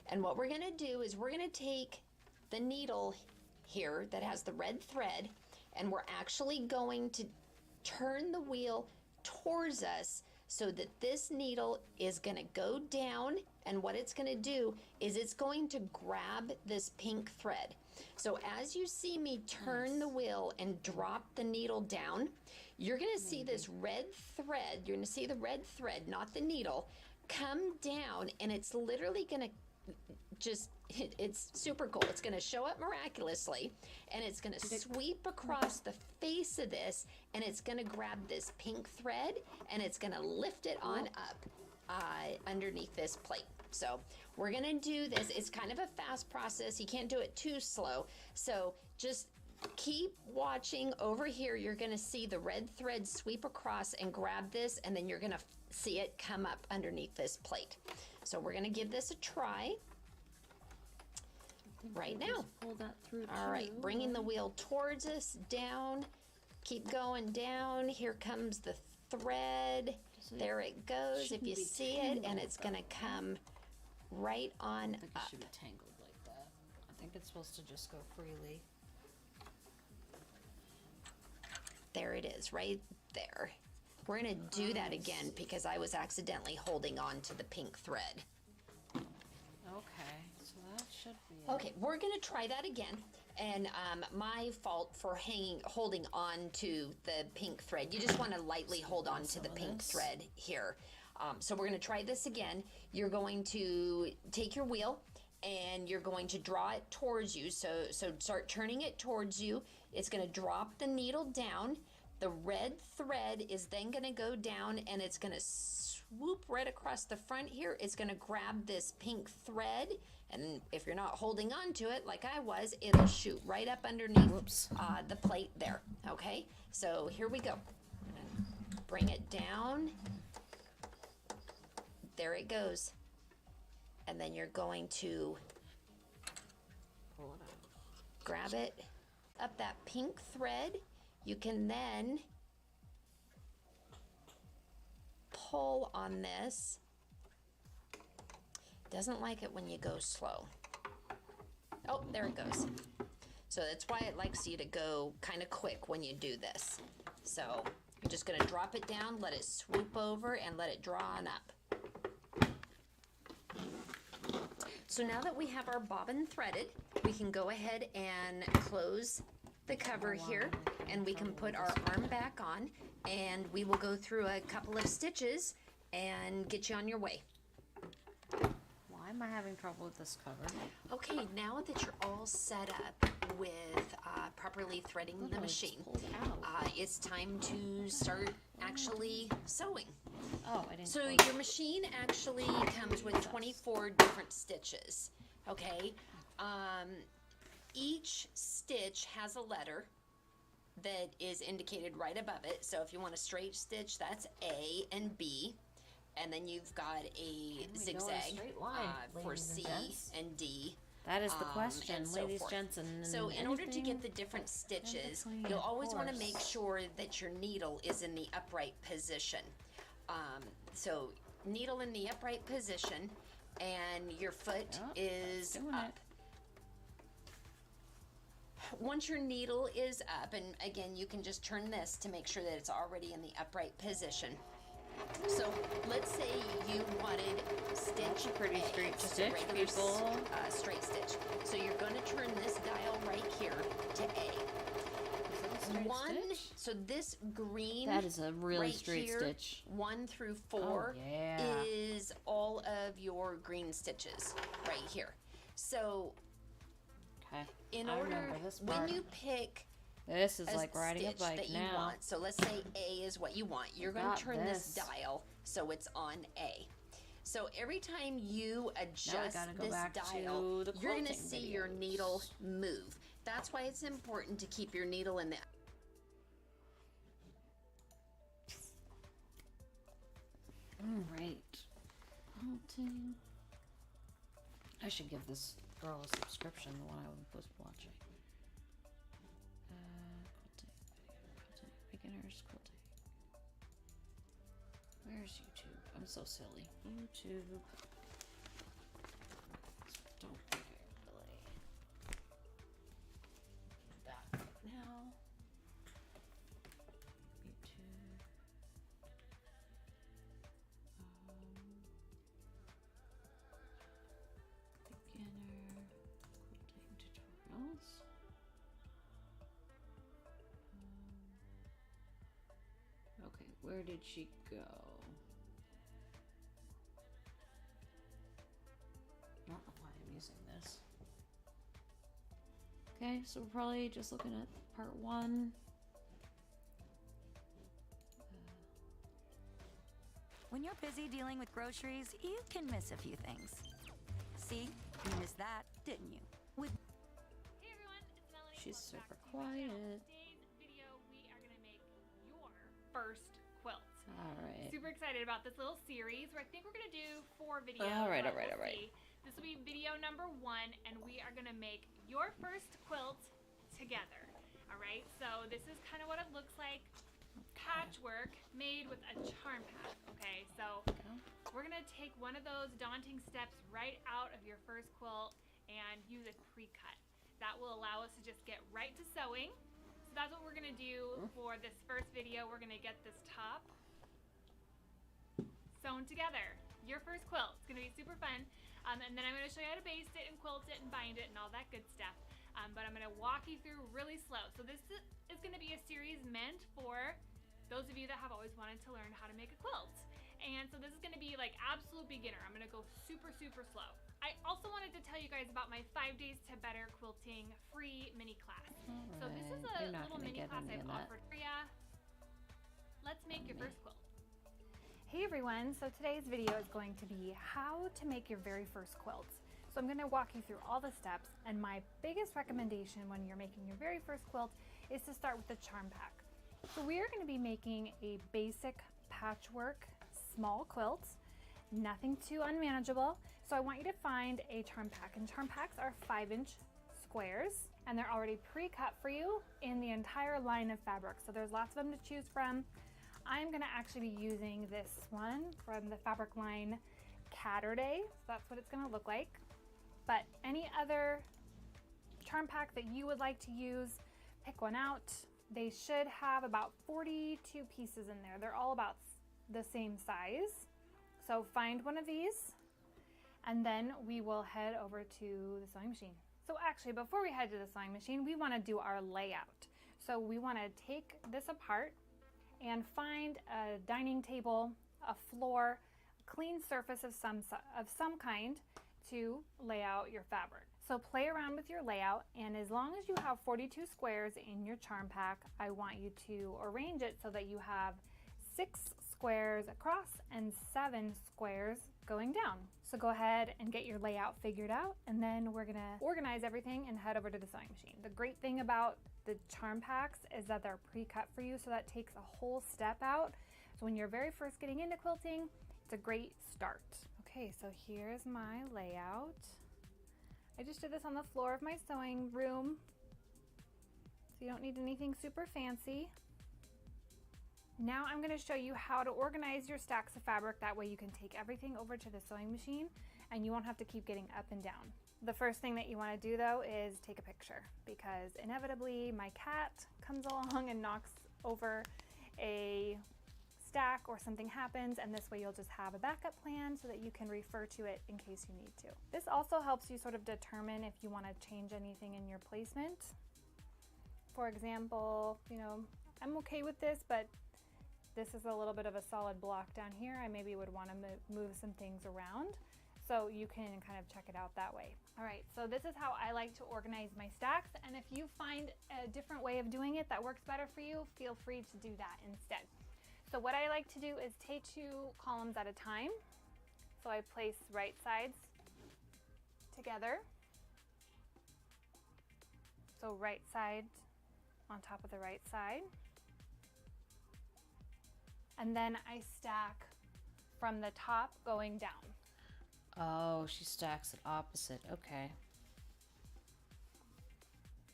And what we're going to do is we're going to take the needle here that has the red thread, and we're actually going to turn the wheel towards us so that this needle is going to go down, and what it's going to do is it's going to grab this pink thread. So as you see me turn the wheel and drop the needle down, you're going to see this red thread. You're going to see the red thread, not the needle, come down, and it's literally going to it's super cool. It's going to show up miraculously, and it's going to sweep across the face of this, and it's going to grab this pink thread, and it's going to lift it on up underneath this plate. So we're going to do this. It's kind of a fast process. You can't do it too slow. So just keep watching over here. You're going to see the red thread sweep across and grab this, and then you're going to see it come up underneath this plate. So we're going to give this a try right now. Pull that through. All right, bringing the wheel towards us, down, keep going down. Here comes the thread. There it goes. If you see it, and it's going to come right on I think it up. should be tangled like that. I think it's supposed to just go freely. There it is, right there. We're going to do that again because I was accidentally holding on to the pink thread. Okay, so that should be it. Okay, we're going to try that again. And my fault for holding on to the pink thread. You just want to lightly hold on to the pink thread here. So we're going to try this again. You're going to take your wheel and you're going to draw it towards you. So start turning it towards you. It's going to drop the needle down. The red thread is then going to go down and it's going to swoop right across the front here. It's going to grab this pink thread, and if you're not holding on to it like I was, it'll shoot right up underneath the plate there. Okay, so here we go. Bring it down. There it goes. And then you're going to grab it up that pink thread. You can then pull on this. Doesn't like it when you go slow. Oh, there it goes. So that's why it likes you to go kind of quick when you do this. So you're just going to drop it down, let it swoop over, and let it draw on up. So now that we have our bobbin threaded, we can go ahead and close the cover here, and we can put our arm back on, and we will go through a couple of stitches and get you on your way. Why am I having trouble with this cover? Okay, now that you're all set up with properly threading the machine, it's time to start actually sewing. Oh, I didn't. So your machine actually comes with 24 different stitches, okay? Each stitch has a letter that is indicated right above it. So if you want a straight stitch, that's A and B. And then you've got a zigzag for C and D. That is the question, and so ladies, forth. gents, and So in order to anything get the different stitches, between, you'll of always want to course. make sure that your needle is in the upright position. So needle in the upright position, and your foot is doing up. it. Once your needle is up, and again, you can just turn this to make sure that it's already in the upright position. So let's say you wanted stitch pretty A, straight just stitch, a regular people. Straight stitch. So you're going to turn this dial right here to A. So this green That is a really right straight here, stitch. 1 through 4 Oh, yeah. is all of your green stitches right here. So Okay. in I order, remember this when part. you pick This is a like riding a stitch bike that you now. want, so let's say A is what you want, you're going got to turn this this. dial so it's on A. So every time you adjust gotta go this back dial, to the you're going to quilting see your videos. needle move. That's why it's important to keep your needle in the Alright. Quilting. I should give this girl a subscription, the one I was watching. Quilting. Beginners quilting. Where's YouTube? I'm so silly. YouTube. Don't think I really need that right now. YouTube. Beginner quilting tutorials. Okay, where did she go? I don't know why I'm using this. Okay, so we're probably just looking at part 1. When you're busy dealing with groceries, you can miss a few things. See, you missed that, didn't you? With Hey everyone, it's Melanie. she's super Welcome back to my channel. quiet. Today's video, we are gonna make your first quilt. All right. Super excited about this little series where I think we're gonna do 4 videos. All right, but all right, we'll all right. see. This will be video number 1, and we are gonna make your first quilt together. All right, so this is kind of what it looks like. Patchwork made with a charm pack. Okay, so we're gonna take one of those daunting steps right out of your first quilt and use a pre-cut. That will allow us to just get right to sewing. So that's what we're gonna do for this first video. We're gonna get this top sewn together. Your first quilt. It's gonna be super fun. And then I'm gonna show you how to baste it and quilt it and bind it and all that good stuff. But I'm gonna walk you through really slow. So this is gonna be a series meant for those of you that have always wanted to learn how to make a quilt. And so this is gonna be like absolute beginner. I'm gonna go super, super slow. I also wanted to tell you guys about my 5 Days to Better Quilting free mini class. So this is a You're not little gonna mini get class any I've of that. offered for ya. Let's make your first quilt. Hey everyone, so today's video is going to be how to make your very first quilt. So I'm going to walk you through all the steps, and my biggest recommendation when you're making your very first quilt is to start with the charm pack. So we are going to be making a basic patchwork small quilt, nothing too unmanageable. So I want you to find a charm pack, and charm packs are 5-inch squares, and they're already pre-cut for you in the entire line of fabric. So there's lots of them to choose from. I'm gonna actually be using this one from the fabric line Catterday. So that's what it's gonna look like. But any other charm pack that you would like to use, pick one out. They should have about 42 pieces in there. They're all about the same size. So find one of these, and then we will head over to the sewing machine. So actually, before we head to the sewing machine, we wanna do our layout. So we wanna take this apart and find a dining table, a floor, a clean surface of some kind to lay out your fabric. So play around with your layout, and as long as you have 42 squares in your charm pack, I want you to arrange it so that you have 6 squares across and 7 squares going down. So go ahead and get your layout figured out, and then we're gonna organize everything and head over to the sewing machine. The great thing about the charm packs is that they're pre-cut for you, so that takes a whole step out. So when you're very first getting into quilting, it's a great start. Okay, so here's my layout. I just did this on the floor of my sewing room, so you don't need anything super fancy. Now I'm going to show you how to organize your stacks of fabric. That way you can take everything over to the sewing machine and you won't have to keep getting up and down. The first thing that you want to do though is take a picture, because inevitably my cat comes along and knocks over a stack or something happens, and this way you'll just have a backup plan so that you can refer to it in case you need to. This also helps you sort of determine if you want to change anything in your placement. For example, you know, I'm okay with this, but this is a little bit of a solid block down here. I maybe would want to move some things around. So you can kind of check it out that way. All right, so this is how I like to organize my stacks. And if you find a different way of doing it that works better for you, feel free to do that instead. So what I like to do is take 2 columns at a time. So I place right sides together. So right side on top of the right side. And then I stack from the top going down. Oh, she stacks it opposite. Okay.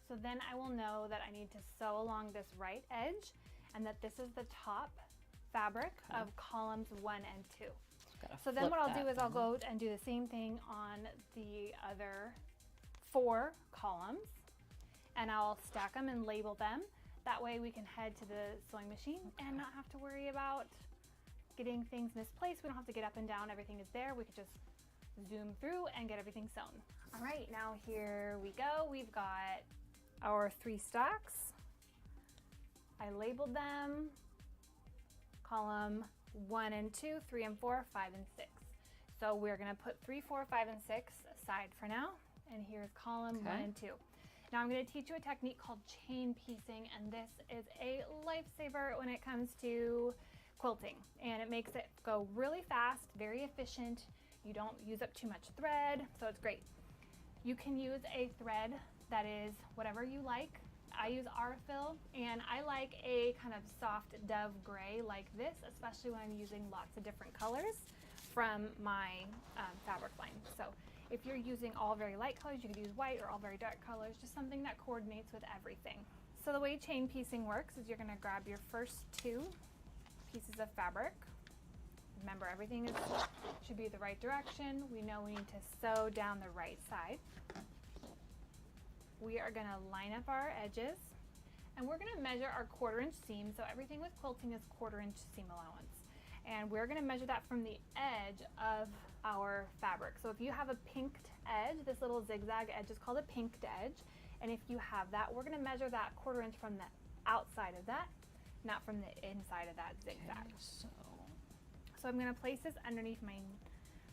So then I will know that I need to sew along this right edge, and that this is the top fabric of columns 1 and 2. So then what I'll do is I'll go and do the same thing on the other 4 columns, and I'll stack them and label them. That way we can head to the sewing machine and not have to worry about getting things misplaced. We don't have to get up and down. Everything is there. We could just zoom through and get everything sewn. All right, now here we go. We've got our 3 stacks. I labeled them. Column 1 and 2, 3 and 4, 5 and 6. So we're gonna put 3, 4, 5, and 6 aside for now. And here's column 1 and 2. Now I'm going to teach you a technique called chain piecing, and this is a lifesaver when it comes to quilting, and it makes it go really fast, very efficient. You don't use up too much thread, so it's great. You can use a thread that is whatever you like. I use Aurifil, and I like a kind of soft dove gray like this, especially when I'm using lots of different colors from my fabric line. So if you're using all very light colors, you could use white, or all very dark colors, just something that coordinates with everything. So the way chain piecing works is you're going to grab your first 2 pieces of fabric. Remember, everything should be the right direction. We know we need to sew down the right side. We are going to line up our edges, and we're going to measure our 1/4 inch seam. So everything with quilting is 1/4 inch seam allowance. And we're going to measure that from the edge of our fabric. So if you have a pinked edge, this little zigzag edge is called a pinked edge. And if you have that, we're going to measure that 1/4 inch from the outside of that, not from the inside of that zigzag. Okay, So I'm going to place this underneath my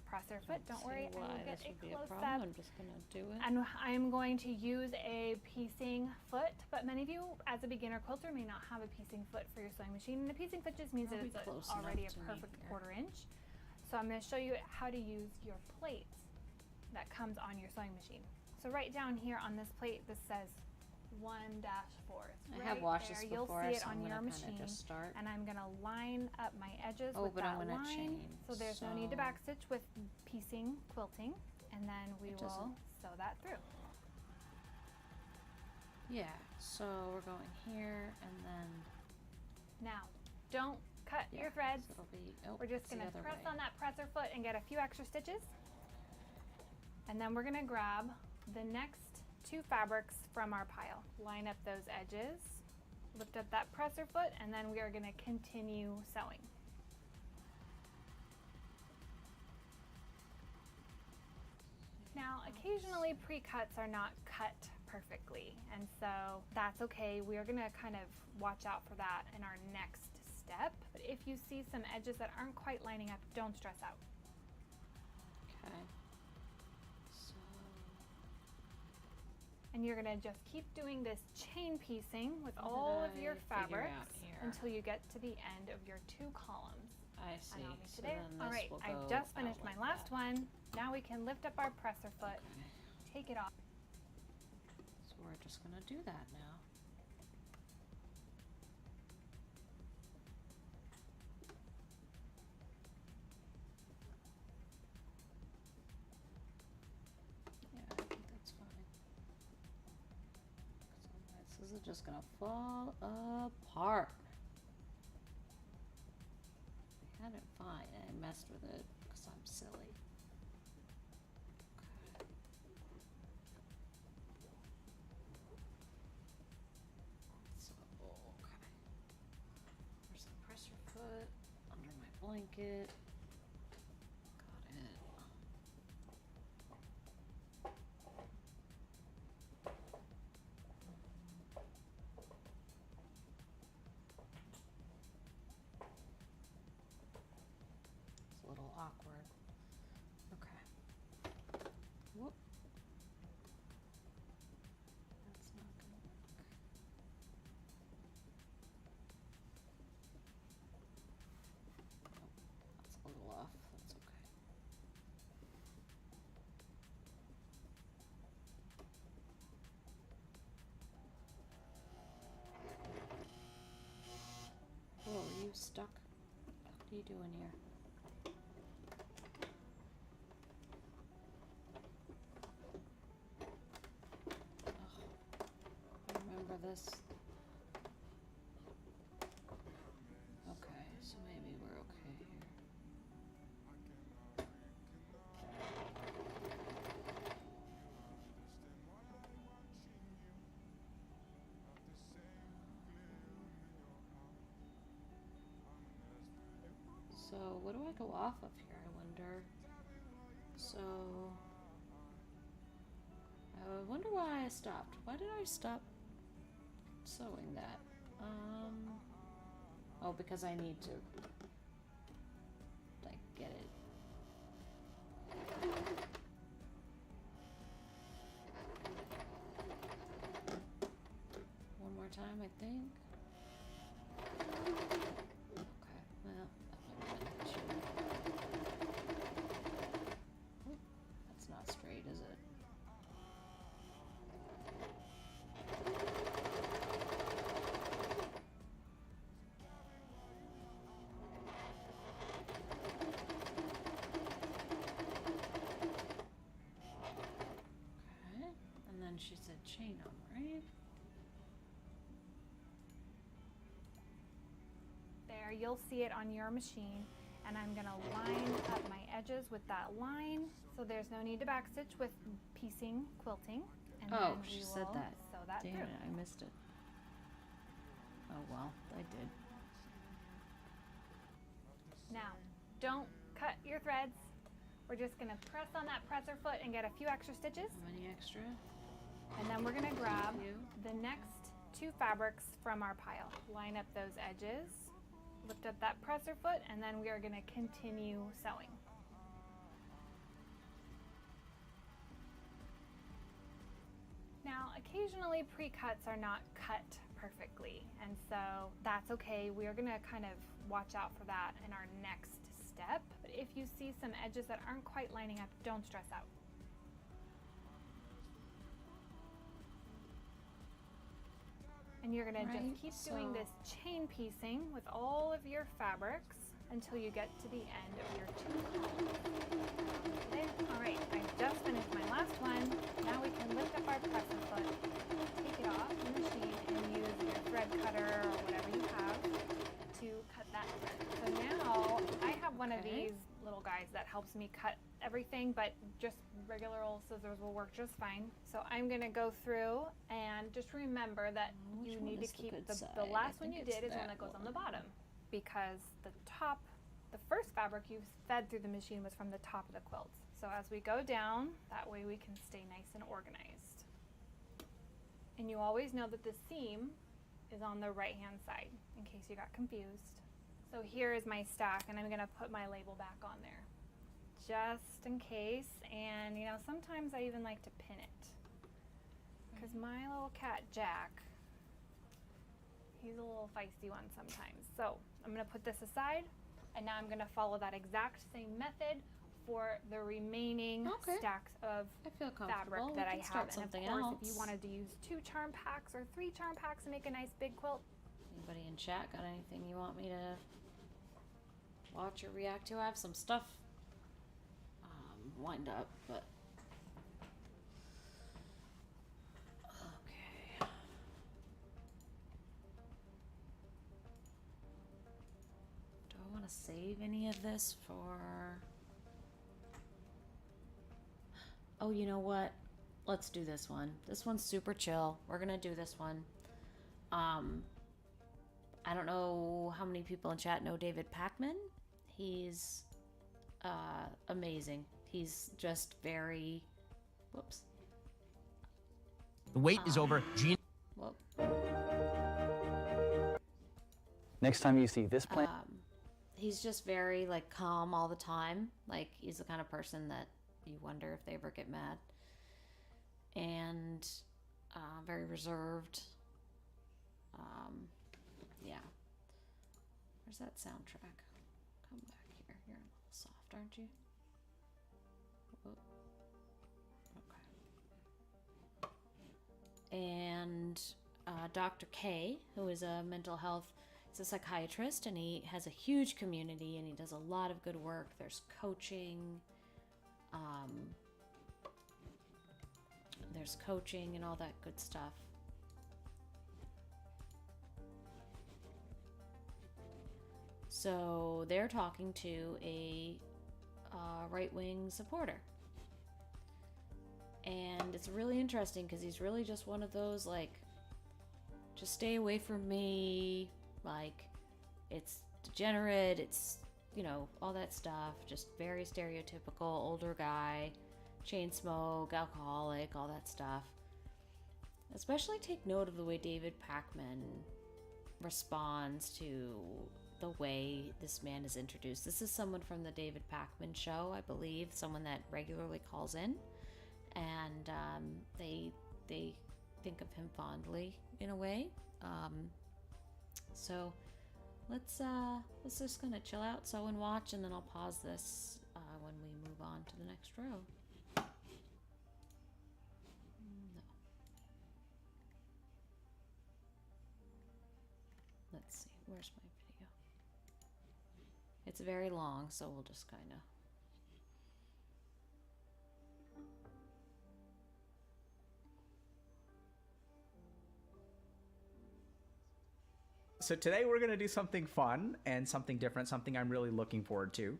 presser foot. Don't worry, I will get a close up. I'm just going to do it. And I'm going to use a piecing foot, but many of you as a beginner quilter may not have a piecing foot for your sewing machine. And a piecing foot just means that it's already a perfect 1/4 inch. So I'm going to show you how to use your plate that comes on your sewing machine. So right down here on this plate, this says 1-4. I have washed this You'll before, see it so on I'm your gonna kinda machine. just start. And I'm going to line up my edges Oh, with but that I'm gonna line. chain, So there's no need to so- backstitch with piecing quilting, and then we It will doesn't. sew that through. Yeah, so we're going here, and then Now, don't cut yeah, your threads. so it'll be, oh, We're just it's the going to other press way. on that presser foot and get a few extra stitches. And then we're going to grab the next 2 fabrics from our pile. Line up those edges, lift up that presser foot, and then we are going to continue sewing. Now, occasionally pre-cuts are not cut perfectly, and so that's okay. We are going to kind of watch out for that in our next step. But if you see some edges that aren't quite lining up, don't stress out. Okay. So, And you're going to just keep doing this chain piecing with What did all of I your figure fabrics out here? until you get to the end of your 2 columns. I see. And I'll meet So you there. then All this right, will I've go just out finished my like last that. one. Now we can lift up our presser foot, Okay. take it off. So we're just gonna do that now. Yeah, I think that's fine. 'Cause otherwise this is just gonna fall apart. I had it fine and I messed with it because I'm silly. Okay. So, okay. There's the presser foot under my blanket. Got it. It's a little awkward. Okay. Whoop. That's not gonna work. Nope, that's a little off. That's okay. Oh, are you stuck? What are you doing here? Ugh. Remember this? Okay, so maybe we're okay here. So what do I go off of here, I wonder? So I wonder why I stopped. Why did I stop sewing that? Oh, because I need to like get it. One more time, I think. Okay, well, that might be an issue. Oop, that's not straight, is it? there. You'll see it on your machine. And I'm gonna line up my edges with that line, so there's no need to backstitch with piecing quilting. And Oh, then she we said will that. sew that Damn through. it, I missed it. Oh well, I did. Now, don't cut your threads. We're just gonna press on that presser foot and get a few extra stitches. How many extra? And then we're gonna grab Few. the next 2 fabrics from our pile. Line up those edges, lift up that presser foot, and then we are gonna continue sewing. Now, occasionally pre-cuts are not cut perfectly, and so that's okay. We are gonna kind of watch out for that in our next step. But if you see some edges that aren't quite lining up, don't stress out. And you're gonna Right, just keep doing this chain piecing with all of your fabrics until you get to the end of your tube. There. All right, I just finished my last one. Now we can lift up our presser foot, take it off the machine, and use your thread cutter or whatever you have to cut that thread. So now I have one of these little guys that helps me cut everything, but just regular old scissors will work just fine. So I'm gonna go through and just remember that Which you one need to is the keep good the side? last I one think you it's did is one that that goes on the one. bottom, because the first fabric you fed through the machine was from the top of the quilt. So as we go down, that way we can stay nice and organized. And you always know that the seam is on the right hand side in case you got confused. So here is my stack, and I'm gonna put my label back on there just in case. And you know, sometimes I even like to pin it because my little cat Jack, he's a little feisty one sometimes. So I'm gonna put this aside, and now I'm gonna follow that exact same method for the remaining stacks of I feel fabric comfortable. that We I can have. start And something of course, else. if you wanted to use 2 charm packs or 3 charm packs to make a nice big quilt, Anybody in chat got anything you want me to watch or react to? I have some stuff lined up, but okay. Do I want to save any of this for? Oh, you know what? Let's do this one. This one's super chill. We're gonna do this one. I don't know how many people in chat know David Pakman. He's amazing. He's just very, whoops. The wait is over. Gene. Whoop. Next time you see this plant. He's just very like calm all the time. Like he's the kind of person that you wonder if they ever get mad. And very reserved. Yeah. Where's that soundtrack? Come back here. You're a little soft, aren't you? Whoop. Okay. And Dr. K, who is a mental health, he's a psychiatrist, and he has a huge community, and he does a lot of good work. There's coaching. There's coaching and all that good stuff. So they're talking to a right-wing supporter. And it's really interesting because he's really just one of those, like, just stay away from me. Like, it's degenerate, it's, you know, all that stuff. Just very stereotypical older guy, chain smoke, alcoholic, all that stuff. Especially take note of the way David Pakman responds to the way this man is introduced. This is someone from the David Pakman show, I believe, someone that regularly calls in, and they think of him fondly in a way. So let's just gonna chill out, sew and watch, and then I'll pause this when we move on to the next row. No. Let's see, where's my video? It's very long, so we'll just kind of. So today we're going to do something fun and something different, something I'm really looking forward to.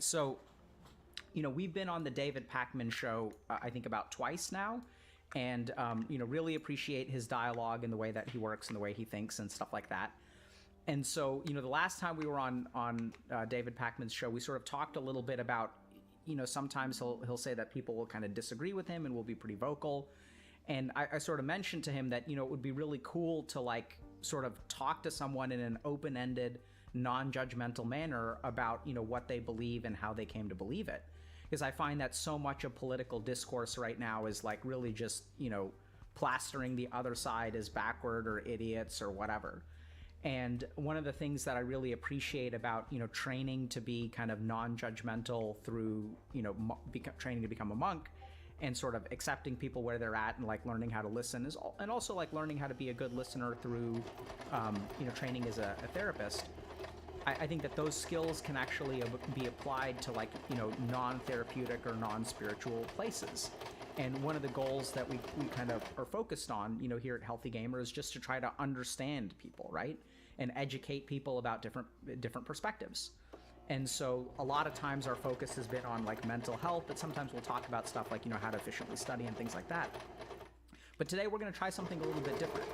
So, you know, we've been on the David Pakman show, I think about twice now, and, you know, really appreciate his dialogue and the way that he works and the way he thinks and stuff like that. And so, you know, the last time we were on David Pakman's show, we sort of talked a little bit about, you know, sometimes he'll say that people will kind of disagree with him and will be pretty vocal. And I sort of mentioned to him that, you know, it would be really cool to like sort of talk to someone in an open-ended, non-judgmental manner about, you know, what they believe and how they came to believe it. Because I find that so much of political discourse right now is like really just, you know, plastering the other side as backward or idiots or whatever. And one of the things that I really appreciate about, you know, training to be kind of non-judgmental through, you know, training to become a monk and sort of accepting people where they're at and like learning how to listen is, and also like learning how to be a good listener through, you know, training as a therapist. I think that those skills can actually be applied to like, you know, non-therapeutic or non-spiritual places. And one of the goals that we kind of are focused on, you know, here at Healthy Gamer is just to try to understand people, right? And educate people about different perspectives. And so a lot of times our focus has been on like mental health, but sometimes we'll talk about stuff like, you know, how to efficiently study and things like that. But today we're going to try something a little bit different.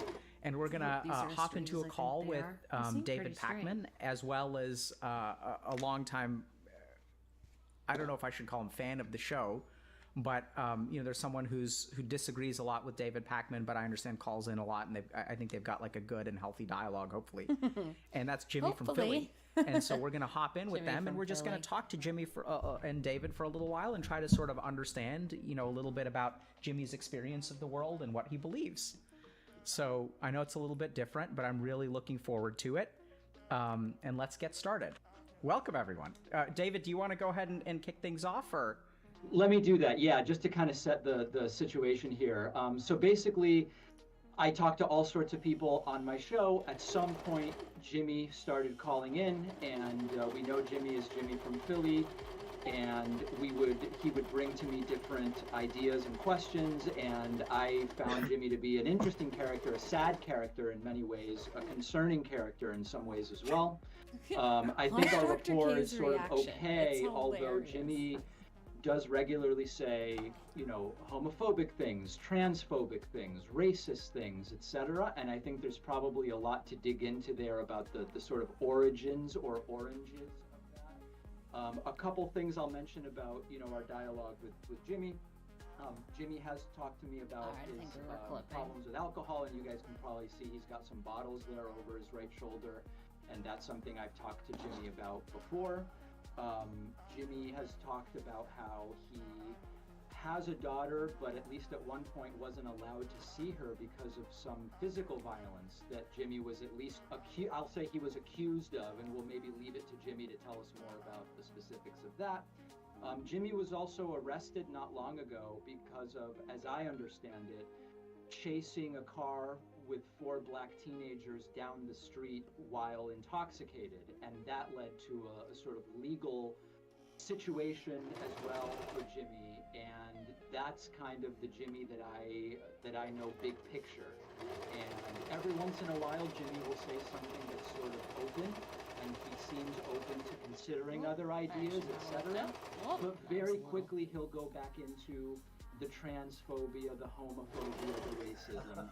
And we're going to hop into a call with David Pakman, as well as a longtime, I don't know if I should call him fan of the show, but you know, there's someone who disagrees a lot with David Pakman, but I understand calls in a lot, and I think they've got like a good and healthy dialogue, hopefully. And that's Jimmy from Philly. And so we're going to hop in with them, and we're just going to talk to Jimmy and David for a little while and try to sort of understand, you know, a little bit about Jimmy's experience of the world and what he believes. So I know it's a little bit different, but I'm really looking forward to it. And let's get started. Welcome, everyone. David, do you want to go ahead and kick things off, or? Let me do that, yeah, just to kind of set the situation here. So basically, I talked to all sorts of people on my show. At some point, Jimmy started calling in, and we know Jimmy is Jimmy from Philly, and he would bring to me different ideas and questions, and I found Jimmy to be an interesting character, a sad character in many ways, a concerning character in some ways as well. I think our rapport is sort of okay, although Jimmy does regularly say, you know, homophobic things, transphobic things, racist things, etc. And I think there's probably a lot to dig into there about the sort of origins or oranges of that. A couple things I'll mention about, you know, our dialogue with Jimmy. Jimmy has talked to me about his problems with alcohol, and you guys can probably see he's got some bottles there over his right shoulder, and that's something I've talked to Jimmy about before. Jimmy has talked about how he has a daughter, but at least at one point wasn't allowed to see her because of some physical violence that Jimmy was at least I'll say he was accused of, and we'll maybe leave it to Jimmy to tell us more about the specifics of that. Jimmy was also arrested not long ago because of, as I understand it, chasing a car with 4 black teenagers down the street while intoxicated, and that led to a sort of legal situation as well for Jimmy, and that's kind of the Jimmy that I know big picture. And every once in a while Jimmy will say something that's sort of open, and he seems open to considering other ideas, etc. But very quickly he'll go back into the transphobia, the homophobia, the racism.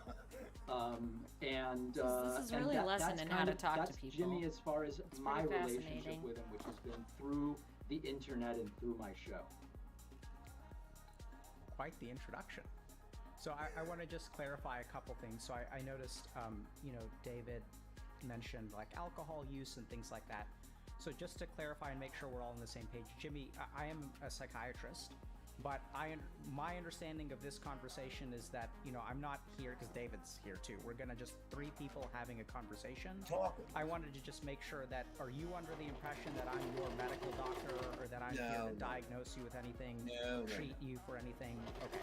This is really a lesson in how to talk to people. That's Jimmy as far as my relationship with him, which has been through the internet and through my show. Quite the introduction. So I want to just clarify a couple things. So I noticed, you know, David mentioned like alcohol use and things like that. So just to clarify and make sure we're all on the same page, Jimmy, I am a psychiatrist. But my understanding of this conversation is that, you know, I'm not here because David's here too. We're gonna just 3 people having a conversation. I wanted to just make sure that, are you under the impression that I'm your medical doctor, or that I'm here to diagnose you with anything, treat you for anything? Okay.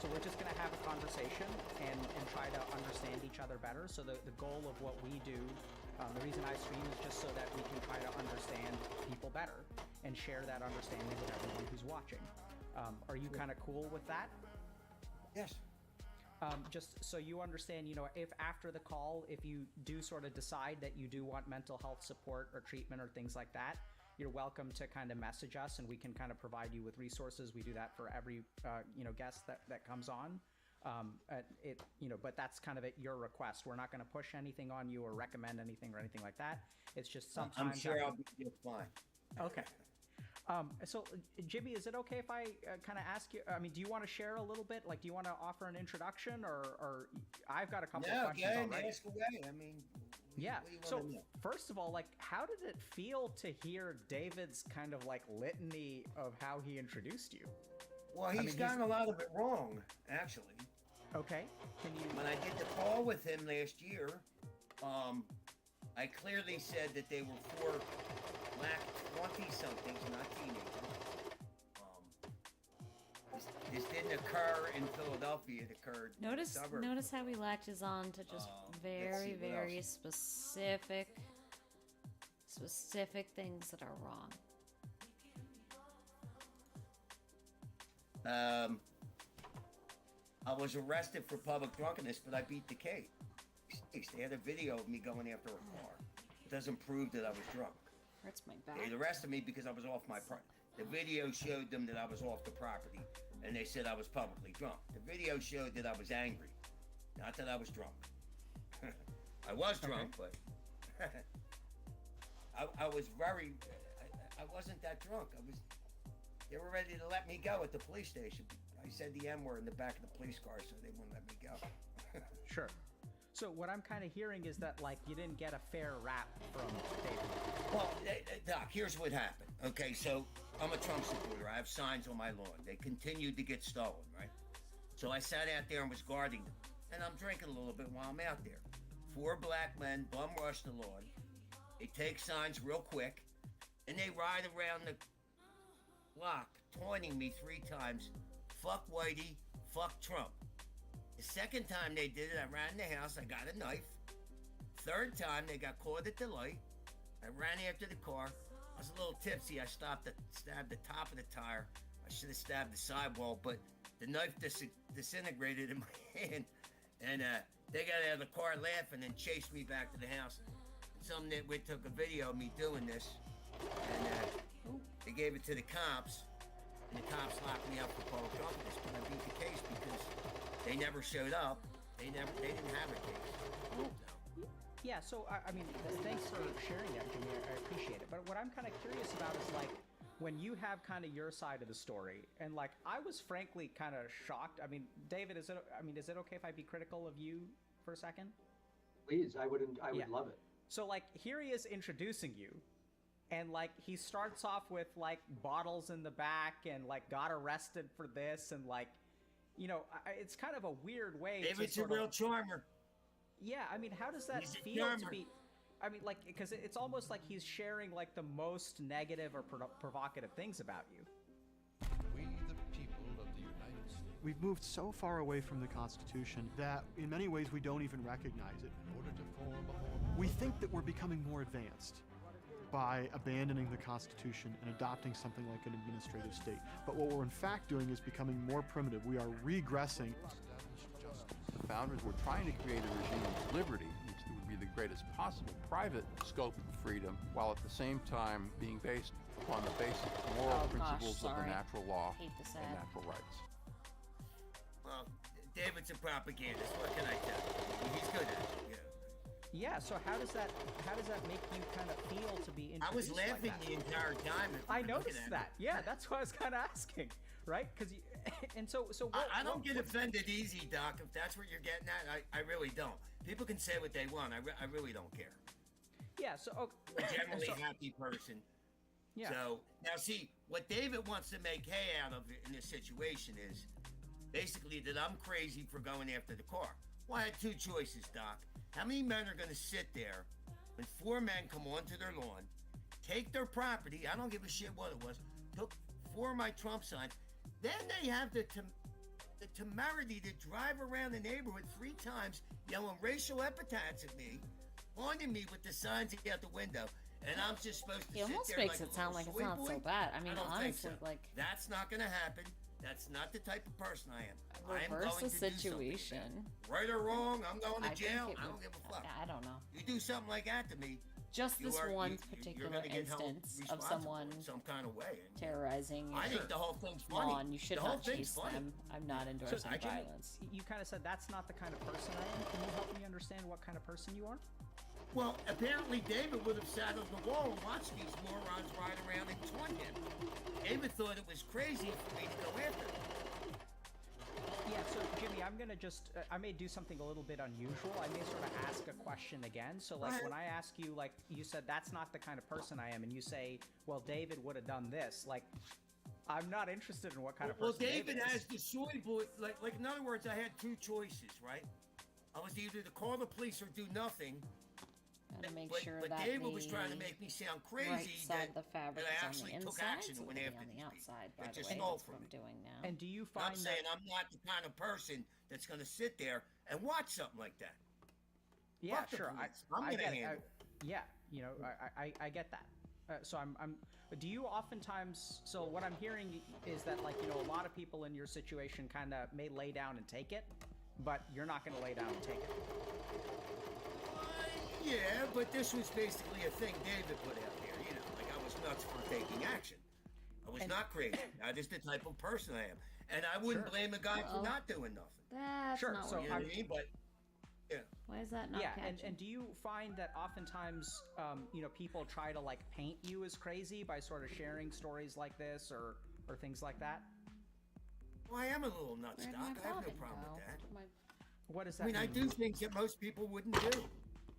So we're just gonna have a conversation and try to understand each other better. So the goal of what we do, the reason I stream is just so that we can try to understand people better and share that understanding with everyone who's watching. Are you kind of cool with that? Yes. just so you understand, if after the call, if you do sort of decide that you do want mental health support or treatment or things like that, you're welcome to kind of message us and we can kind of provide you with resources. We do that for every, guest that comes on. But that's kind of at your request. We're not going to push anything on you or recommend anything or anything like that. It's just sometimes. I'm sure I'll be just fine. Okay. So Jimmy, is it okay if I kind of ask you, do you want to share a little bit? Like, do you want to offer an introduction or I've got a couple of questions already. Ask away. Yeah. So first of all, like, how did it feel to hear David's kind of like litany of how he introduced you? Well, he's gotten a lot of it wrong, actually. Okay. When I did the call with him last year, I clearly said that they were 4 black 20-somethings, not teenagers. This didn't occur in Philadelphia. It occurred in the suburbs. Notice how he latches on to just very, very specific things that are wrong. I was arrested for public drunkenness, but I beat the case. They had a video of me going after a car. It doesn't prove that I was drunk. Hurts my back. They arrested me because I was off my property. The video showed them that I was off the property, and they said I was publicly drunk. The video showed that I was angry, not that I was drunk. I was drunk, but I was very. I wasn't that drunk. They were ready to let me go at the police station. I said the N-word in the back of the police car, so they wouldn't let me go. Sure. So what I'm kind of hearing is that, like, you didn't get a fair rap from David. Well, Doc, here's what happened. Okay, so I'm a Trump supporter. I have signs on my lawn. They continued to get stolen, right? So I sat out there and was guarding them. And I'm drinking a little bit while I'm out there. 4 black men bum rush the lawn. They take signs real quick. And they ride around the block, taunting me 3 times. Fuck Whitey, fuck Trump. The second time they did it, I ran in the house, I got a knife. Third time, they got caught at the light. I ran after the car. I was a little tipsy. I stabbed the top of the tire. I should have stabbed the sidewall, but the knife disintegrated in my hand. And they got out of the car laughing and chased me back to the house. Some nitwit took a video of me doing this, and they gave it to the cops. And the cops locked me up for public drunkenness, but I beat the case because they never showed up. They didn't have a case. So. Yeah, so thanks for sharing that, Jimmy. I appreciate it. But what I'm kind of curious about is, like, when you have kind of your side of the story, and like I was frankly kind of shocked. I mean, David, is it okay if I be critical of you for a second? Please, I would love it. So like here he is introducing you. And, like, he starts off with, like, bottles in the back and, like, got arrested for this. And, like, it's kind of a weird way David's a real charmer. Yeah, I mean, how does that feel to be... I mean, like, because it's almost like he's sharing, like, the most negative or provocative things about you. We, the people of the United States. We've moved so far away from the Constitution that, in many ways, we don't even recognize it. In order to form a we think that we're becoming more advanced by abandoning the Constitution and adopting something like an administrative state. But what we're in fact doing is becoming more primitive. We are regressing. The founders were trying to create a regime of liberty, which would be the greatest possible private scope of freedom, while at the same time being based upon the basic moral principles of the natural law and natural rights. Well, David's a propagandist. What can I tell you? He's good at it. Yeah, so how does that make you kind of feel to be introduced? I was laughing like the entire time. I noticed that. Yeah, that's why I was kind of asking, right? Because I don't get offended easy, Doc. If that's what you're getting at, I really don't. People can say what they want. I really don't care. Yeah. So I'm generally a happy person. Yeah. So now, see what David wants to make hay out of in this situation is basically that I'm crazy for going after the car. Well, I had 2 choices, Doc. How many men are going to sit there when 4 men come onto their lawn, take their property, I don't give a shit what it was, took 4 of my Trump signs, then they have the temerity to drive around the neighborhood 3 times yelling racial epithets at me, pointing me with the signs out the window, and I'm just supposed to sit there like a little He almost makes it sound like it's not so bad. I mean, honestly, so. like... That's not going to happen. That's not the type of person I am. I am Reverse going the to do situation. something. Right or wrong, I'm going to I think jail. it I would- don't give a fuck. I don't know. You do something like that to me. Just you this are- one you're particular gonna get held instance of responsible someone in some kind of way. And terrorizing I your think the whole thing's funny. lawn. You should The whole not thing's chase funny. them. I'm not endorsing Jimmy, violence. you kind of said that's not the kind of person I am. Can you help me understand what kind of person you are? Well, apparently David would have sat on the wall and watched these morons ride around and taunt him. David thought it was crazy for me to go after him. Yeah, so Jimmy, I'm gonna just, I may do something a little bit unusual. I may sort of ask a question again. So like when I ask you, like you said, that's not the kind of person I am, and you say, well, David would have done this. Like, I'm not interested in what kind of person David is. has the soy boy. Like in other words, I had two choices, right? I was either to call the police or do nothing. Gotta make but, sure but that David was the trying to make me sound crazy right side that, of the fabric that I is on actually the took inside, action so and went it'll be after on the these outside. people. By That the just way, stole that's from what I'm me. doing now. And do you I'm find saying that? I'm not the kind of person that's going to sit there and watch something like that. Yeah, Fuck the sure. police. I'm going to get it. handle it. Yeah, you know, I get that. So I'm. Do you oftentimes? So what I'm hearing is that, like, you know, a lot of people in your situation kind of may lay down and take it, but you're not going to lay down and take it. Yeah, but this was basically a thing David put out there. You know, like I was nuts for taking action. I was not crazy. I'm just the type of person I am, and I wouldn't blame a guy for not doing nothing. That's Sure, not so what You know I'm what I mean? But yeah. Why is that not Yeah, catching? and do you find that oftentimes, you know, people try to like paint you as crazy by sort of sharing stories like this or things like that? Well, I am a little nutstuck. Where'd my I have no bobbin problem go? with that. What does that I mean, I mean? do things that most people wouldn't do.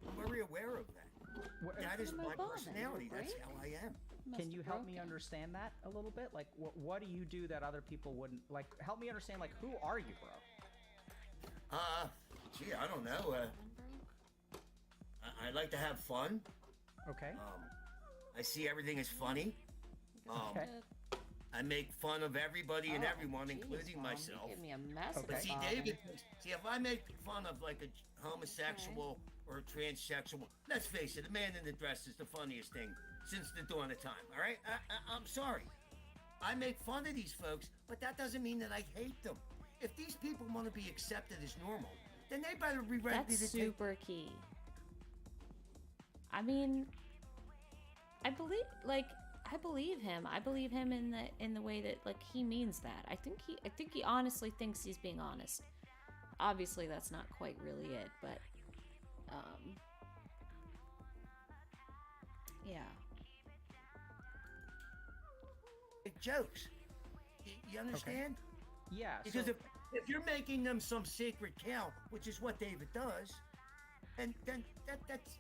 I'm very aware of that. That is my my bobbin? personality. Right? That's how I am. Can you help me understand that a little bit? Like, what do you do that other people wouldn't? Like, help me understand. Like, who are you, bro? Gee, I don't know. I like to have fun. Okay. I see everything as funny. Okay. I make fun of everybody and Oh, everyone, geez, including Mom, you myself. give me a mess of But see, bobbin. David, if I make fun of like a homosexual or a transsexual, let's face it, a man in a dress is the funniest thing since the dawn of time. All right, I'm sorry. I make fun of these folks, but that doesn't mean that I hate them. If these people want to be accepted as normal, then they better be ready That's to take. super key. I mean, I believe him. I believe him in the way that like he means that. I think he honestly thinks he's being honest. Obviously, that's not quite really it, but yeah. Jokes. You understand? Yeah. Because so, if you're making them some sacred cow, which is what David does, then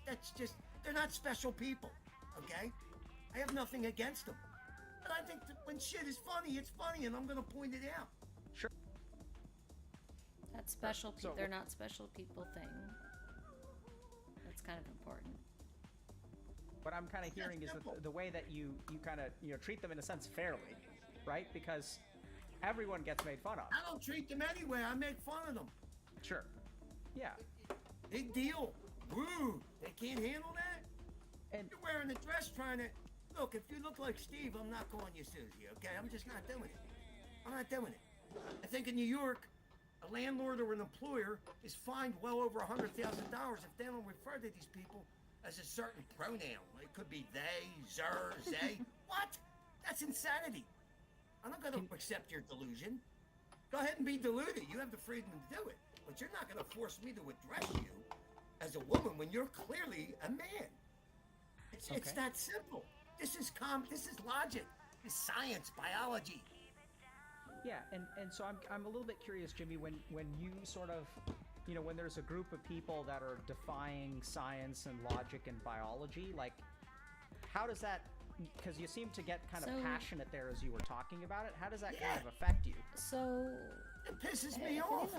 that's just they're not special people, okay? I have nothing against them, but I think that when shit is funny, it's funny, and I'm gonna point it out. sure. That special So- they're not special people thing. That's kind of important. What I'm kind of hearing is that the way that you kind of treat them in a sense fairly, right? Because everyone gets made fun of. I don't treat them anyway. I make fun of them. Sure. Yeah. Big deal. Woo! They can't handle that. And You're wearing a dress trying to look. If you look like Steve, I'm not calling you Susie. Okay? I'm just not doing it. I'm not doing it. I think in New York, a landlord or an employer is fined well over $100,000 if they don't refer to these people as a certain pronoun. It could be they, zer, they. What? That's insanity. I'm not going to accept your delusion. Go ahead and be deluded. You have the freedom to do it. But you're not going to force me to address you as a woman when you're clearly a man. It's that simple. This is logic. It's science, biology. yeah, and so I'm a little bit curious, Jimmy, when you sort of, when there's a group of people that are defying science and logic and biology, like, how does that? Because you seem to get kind of passionate there as you were talking about it. How does that kind of affect you? So it pisses me if off.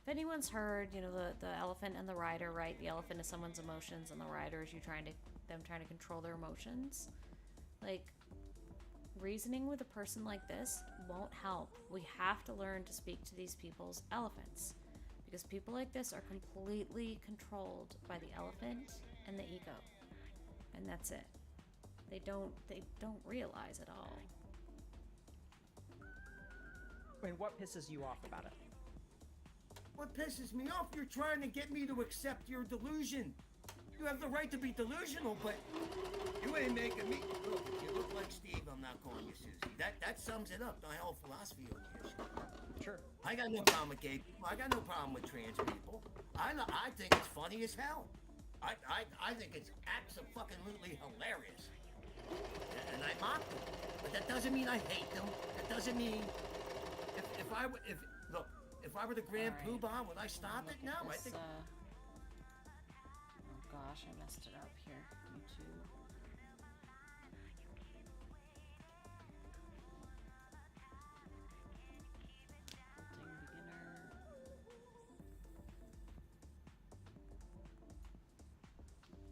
If anyone's heard, the elephant and the rider, right? The elephant is someone's emotions, and the rider is them trying to control their emotions. Like, reasoning with a person like this won't help. We have to learn to speak to these people's elephants, because people like this are completely controlled by the elephant and the ego, and that's it. they don't realize at all. And what pisses you off about it? What pisses me off, you're trying to get me to accept your delusion. You have the right to be delusional, but you ain't making me. Look, if you look like Steve, I'm not calling you Susie. That sums it up, my whole philosophy on the issue. Sure. I got no problem with gay people. I got no problem with trans people. I think it's funny as hell. I think it's absolutely hilarious. And I mock them. But that doesn't mean I hate them. That doesn't mean if I were the Grand Poobah, would I stop it? No, I think. Oh gosh, I messed it up here. YouTube. Quilting beginner.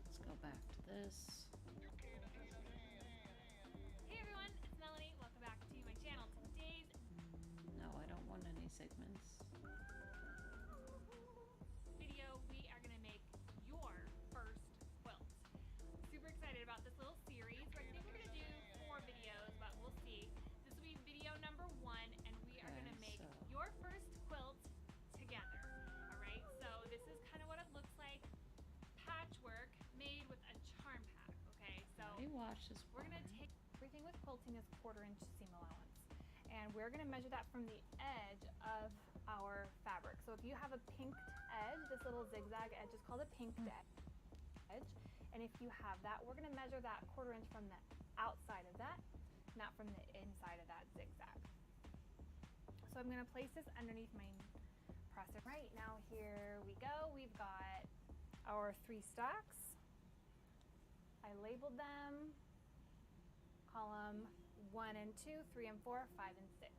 Let's go back to this. Hey everyone, it's Melanie. Welcome back to my channel. Today's No, I don't want any segments. video, we are going to make your first quilt. Super excited about this little series. I think we're going to do 4 videos, but we'll see. This will be video number 1, and we are going to make your first quilt together. Alright, so this is kind of what it looks like. Patchwork made with a charm pack, okay? So we're going to take everything with quilting is 1/4 inch seam allowance. And we're going to measure that from the edge of our fabric. So if you have a pinked edge, this little zigzag edge is called a pinked edge. And if you have that, we're going to measure that 1/4 inch from the outside of that, not from the inside of that zigzag. So I'm going to place this underneath my presser. Right now, here we go. We've got our 3 stocks. I labeled them. Column 1 and 2, 3 and 4, 5 and 6.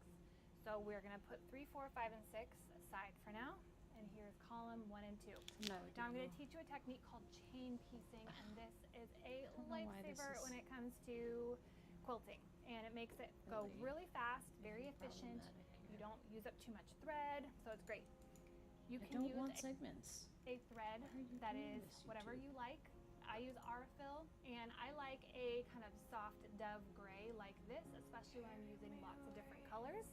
So we're going to put 3, 4, 5, and 6 aside for now. And here's column 1 and 2. Now I'm going to teach you a technique called chain piecing, and this is a lifesaver when it comes to quilting. And it makes it go really fast, very efficient. You don't use up too much thread, so it's great. You can use segments. A thread that is whatever you like. I use Aurifil, and I like a kind of soft dove gray like this, especially when I'm using lots of different colors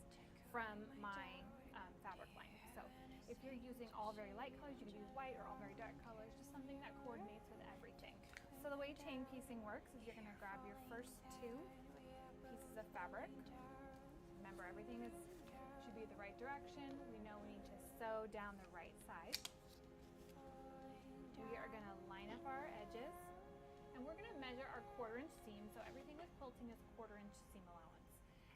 from my fabric line. So if you're using all very light colors, you can use white or all very dark colors, just something that coordinates with everything. So the way chain piecing works is you're going to grab your first 2 pieces of fabric. Remember, everything should be the right direction. We know we need to sew down the right side. We are going to line up our edges, and we're going to measure our 1/4 inch seam. So everything with quilting is 1/4 inch seam allowance.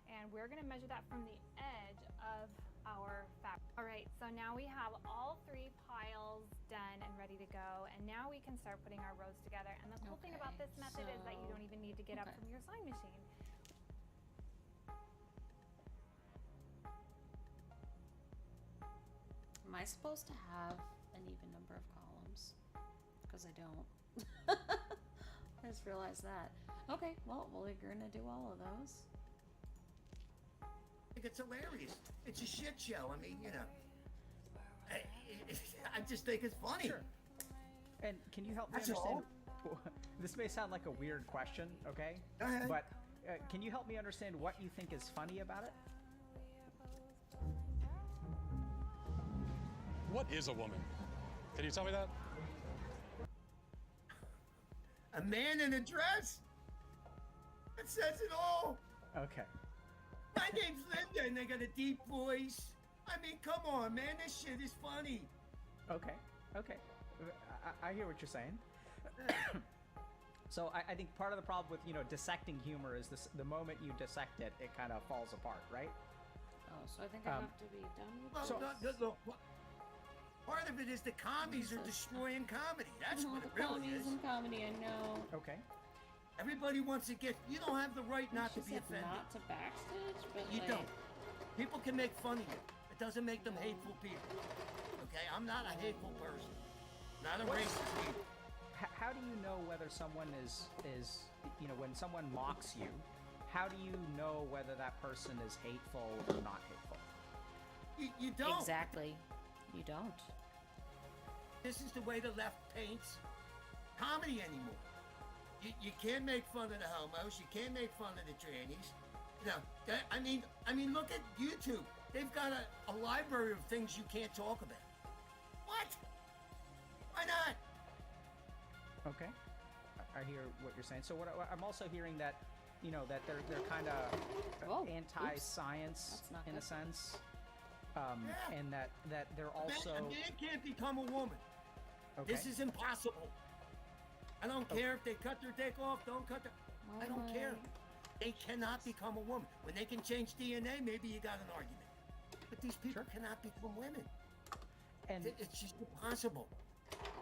And we're going to measure that from the edge of our fabric. All right, so now we have all 3 piles done and ready to go, and now we can start putting our rows together. And the cool thing about this method is that you don't even need to get up from your sewing machine. Am I supposed to have an even number of columns? Because I don't. I just realized that. Okay, well, we're gonna do all of those. I think it's hilarious. It's a shit show. I mean, you know, I just think it's funny. Sure. And can you help me understand? This may sound like a weird question, okay? Go ahead. But can you help me understand what you think is funny about it? What is a woman? Can you tell me that? A man in a dress? That says it all. Okay. My name's Linda, and they got a deep voice. I mean, come on, man, this shit is funny. Okay. I hear what you're saying. So I think part of the problem with, dissecting humor is the moment you dissect it, it kind of falls apart, right? Oh, so I think I have to be done with this? Look, part of it is the commies are destroying comedy. That's what it really is. And comedy, I know. Okay. Everybody wants to get. You don't have the right not to be offended. Not to backstitch, but you don't. People can make fun of you. It doesn't make them hateful people. Okay, I'm not a hateful person. Not a racist either. How do you know whether someone is when someone mocks you, how do you know whether that person is hateful or not hateful? You don't. Exactly. You don't. This is the way the left paints comedy anymore. You can't make fun of the homos. You can't make fun of the trannies. I mean, look at YouTube. They've got a library of things you can't talk about. What? Why not? Okay, I hear what you're saying. So I'm also hearing that, that they're kind of anti-science in a sense, and that they're also. A man can't become a woman. Okay. This is impossible. I don't care if they cut their dick off. Don't cut their. I don't care. They cannot become a woman. When they can change DNA, maybe you got an argument. But these people cannot become women. And it's just impossible.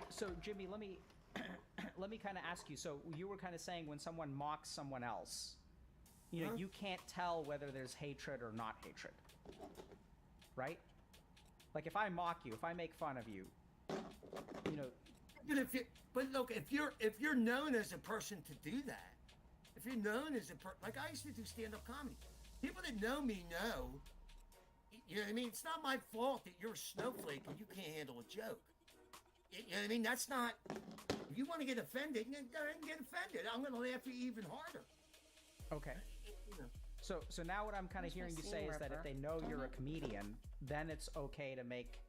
So, Jimmy, let me kind of ask you. So, you were kind of saying when someone mocks someone else, you can't tell whether there's hatred or not hatred, right? Like if I mock you, if I make fun of you, But look, if you're known as a person to do that, if you're known as like I used to do stand-up comedy, people that know me know. You know what I mean? It's not my fault that you're a snowflake and you can't handle a joke. You know what I mean? That's not. If you want to get offended, then go ahead and get offended. I'm going to laugh at you even harder. Okay. So now what I'm kind of hearing you say is that if they know you're a comedian, then it's okay to make,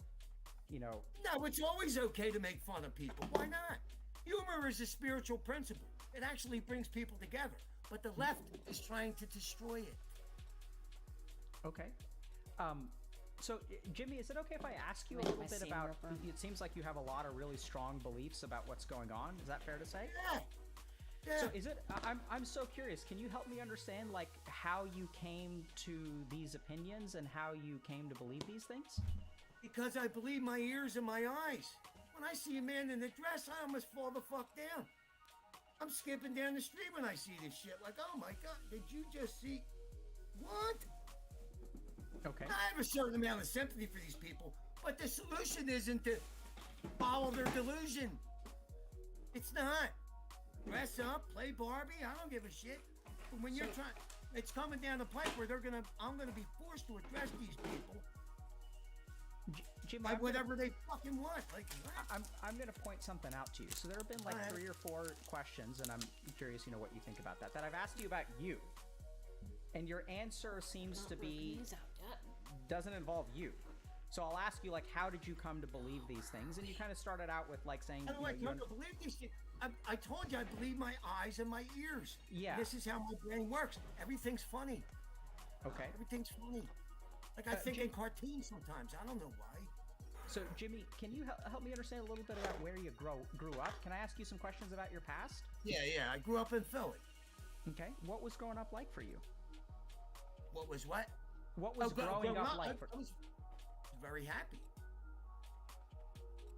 No, it's always okay to make fun of people. Why not? Humor is a spiritual principle. It actually brings people together. But the left is trying to destroy it. Okay. So, Jimmy, is it okay if I ask you a little bit about, it seems like you have a lot of really strong beliefs about what's going on. Is that fair to say? Yeah. So is it, I'm so curious, can you help me understand, like, how you came to these opinions and how you came to believe these things? Because I believe my ears and my eyes. When I see a man in a dress, I almost fall the fuck down. I'm skipping down the street when I see this shit. Like, oh my God, did you just see? What? Okay. I have a certain amount of sympathy for these people, but the solution isn't to follow their delusion. It's not. Dress up, play Barbie, I don't give a shit. But when you're trying, it's coming down the pipe where I'm gonna be forced to address these people. Jim, by whatever they fucking want. Like, what? I'm gonna point something out to you. So there have been like 3 or 4 questions, and I'm curious, what you think about that I've asked you about you. And your answer seems to be doesn't involve you. So I'll ask you, like, how did you come to believe these things? And you kind of started out with like saying, how do I come to believe these things? I told you I believe my eyes and my ears. Yeah. This is how my brain works. Everything's funny. Okay. Everything's funny. Like I think in cartoons sometimes. I don't know why. So Jimmy, can you help me understand a little bit about where you grew up? Can I ask you some questions about your past? Yeah. I grew up in Philly. Okay. What was growing up like for you? What was what? What was growing up like for you? I was very happy.